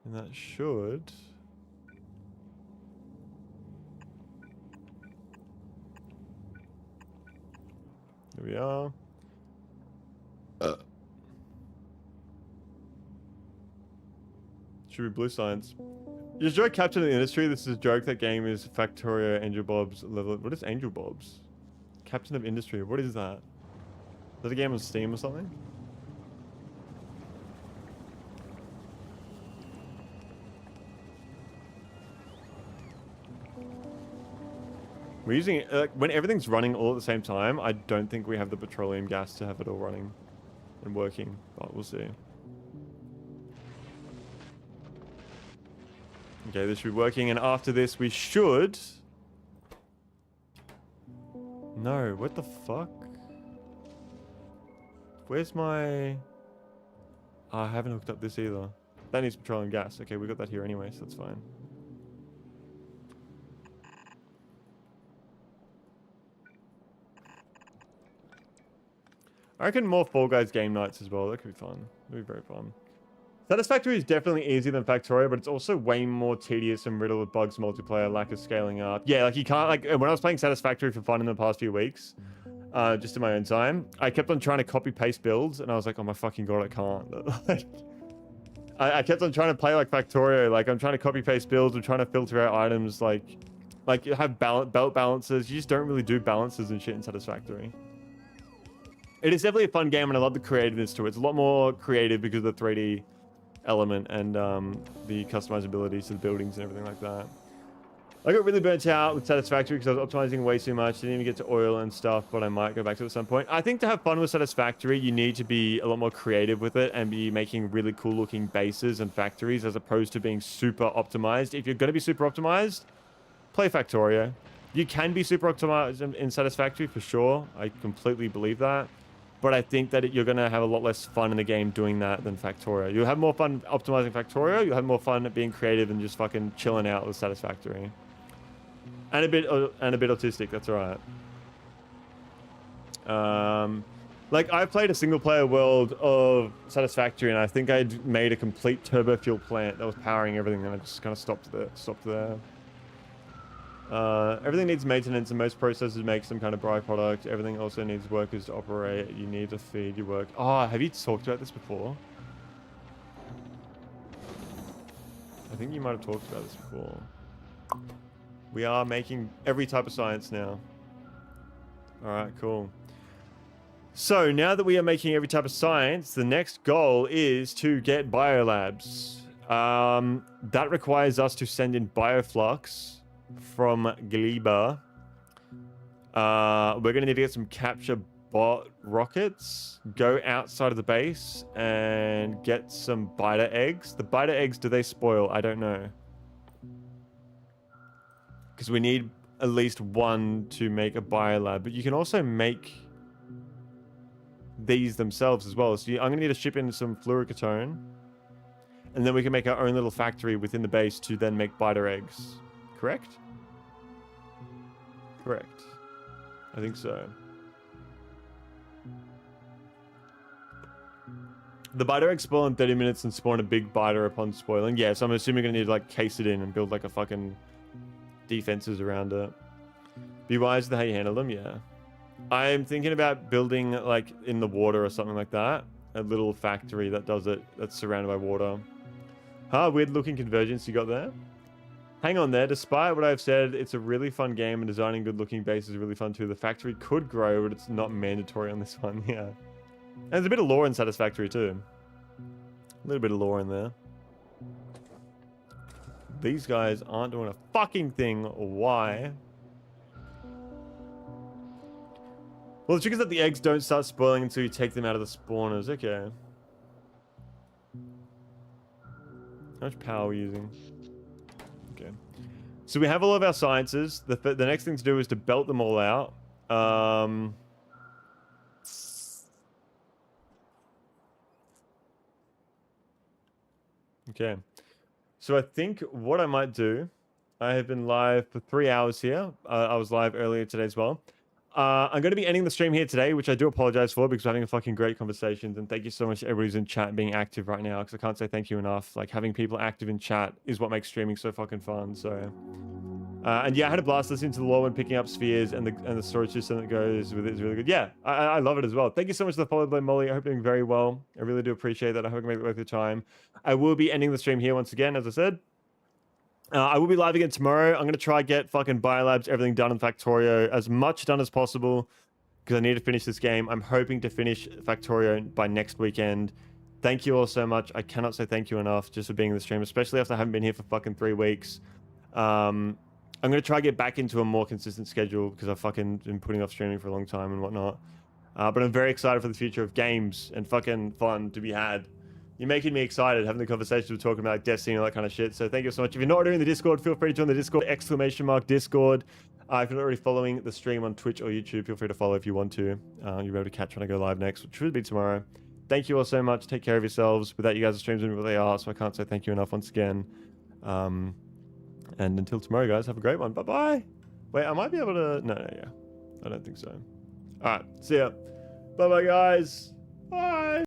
And that should... There we are. Should be blue science. You joke Captain of the Industry. This is a joke. That game is Factorio Angel Bob's level. What is Angel Bob's? Captain of Industry. What is that? Is that a game on Steam or something? We're using it, when everything's running all at the same time, I don't think we have the petroleum gas to have it all running and working, but we'll see. Okay, this should be working, and after this we should... No, what the fuck? Where's my... Oh, I haven't hooked up this either. That needs petroleum gas. Okay, we got that here anyway, so that's fine. I reckon more Fall Guys game nights as well. That could be fun. That'd be very fun. Satisfactory is definitely easier than Factorio, but it's also way more tedious and riddled with bugs, multiplayer, lack of scaling up. Yeah, like you can't, like when I was playing Satisfactory for fun in the past few weeks, just in my own time, I kept on trying to copy paste builds and I was like, oh my fucking god, I can't. Like, I kept on trying to play like Factorio, like I'm trying to copy paste builds, I'm trying to filter out items, like you have belt balances. You just don't really do balances and shit in Satisfactory. It is definitely a fun game and I love the creativeness to it. It's a lot more creative because of the 3D element and the customizability to the buildings and everything like that. I got really burnt out with Satisfactory because I was optimizing way too much. Didn't even get to oil and stuff, but I might go back to it at some point. I think to have fun with Satisfactory, you need to be a lot more creative with it and be making really cool looking bases and factories as opposed to being super optimized. If you're going to be super optimized, play Factorio. You can be super optimized in Satisfactory for sure. I completely believe that. But I think that you're going to have a lot less fun in the game doing that than Factorio. You'll have more fun optimizing Factorio. You'll have more fun being creative and just fucking chilling out with Satisfactory. And a bit autistic. That's all right. Like, I played a single player world of Satisfactory, and I think I'd made a complete turbo fuel plant that was powering everything, and I just kind of stopped there. Everything needs maintenance, and most processes make some kind of byproduct. Everything also needs workers to operate. You need to feed your work. Oh, have you talked about this before? I think you might have talked about this before. We are making every type of science now. Alright, cool. So, now that we are making every type of science, the next goal is to get biolabs. That requires us to send in bioflux from Gleba. We're going to need to get some capture bot rockets, go outside of the base, and get some biter eggs. The biter eggs, do they spoil? I don't know. Because we need at least one to make a biolab. But you can also make these themselves as well. So I'm going to need to ship in some fluorocatone. And then we can make our own little factory within the base to then make biter eggs. Correct? Correct. I think so. The biter eggs spoil in 30 minutes and spawn a big biter upon spoiling. Yeah, so I'm assuming you're going to need to like case it in and build like a fucking defenses around it. Be wise to how you handle them, yeah. I'm thinking about building like in the water or something like that. A little factory that does it, that's surrounded by water. Huh, weird looking convergence you got there. Hang on there, despite what I've said, it's a really fun game and designing good looking base is really fun too. The factory could grow, but it's not mandatory on this one, yeah. And there's a bit of lore in Satisfactory too. A little bit of lore in there. These guys aren't doing a fucking thing. Why? Well, the trick is that the eggs don't start spoiling until you take them out of the spawners. Okay. How much power are we using? Okay. So we have all of our sciences. The next thing to do is to belt them all out. Okay. So I think what I might do, I have been live for 3 hours here. I was live earlier today as well. I'm going to be ending the stream here today, which I do apologize for because we're having a fucking great conversation. And thank you so much to everybody who's in chat and being active right now because I can't say thank you enough. Like having people active in chat is what makes streaming so fucking fun. So, and yeah, I had a blast listening to the lore and picking up spheres and the storage system that goes with it is really good. Yeah, I love it as well. Thank you so much for the follow, Molly. I hope you're doing very well. I really do appreciate that. I hope I can make it worth your time. I will be ending the stream here once again, as I said. I will be live again tomorrow. I'm going to try get fucking biolabs, everything done in Factorio, as much done as possible, because I need to finish this game. I'm hoping to finish Factorio by next weekend. Thank you all so much. I cannot say thank you enough just for being in the stream, especially after I haven't been here for fucking 3 weeks. I'm going to try get back into a more consistent schedule, because I've fucking been putting off streaming for a long time and whatnot. But I'm very excited for the future of games and fucking fun to be had. You're making me excited having the conversations we're talking about like Destiny and all that kind of shit. So thank you so much. If you're not already in the Discord, feel free to join the Discord, !Discord. If you're not already following the stream on Twitch or YouTube, feel free to follow if you want to. You'll be able to catch when I go live next, which should be tomorrow. Thank you all so much. Take care of yourselves. Without you guys, the streams wouldn't be what they are, so I can't say thank you enough once again. And until tomorrow, guys, have a great one. Bye-bye. Wait, I might be able to... No, yeah. I don't think so. All right. See ya. Bye-bye, guys. Bye.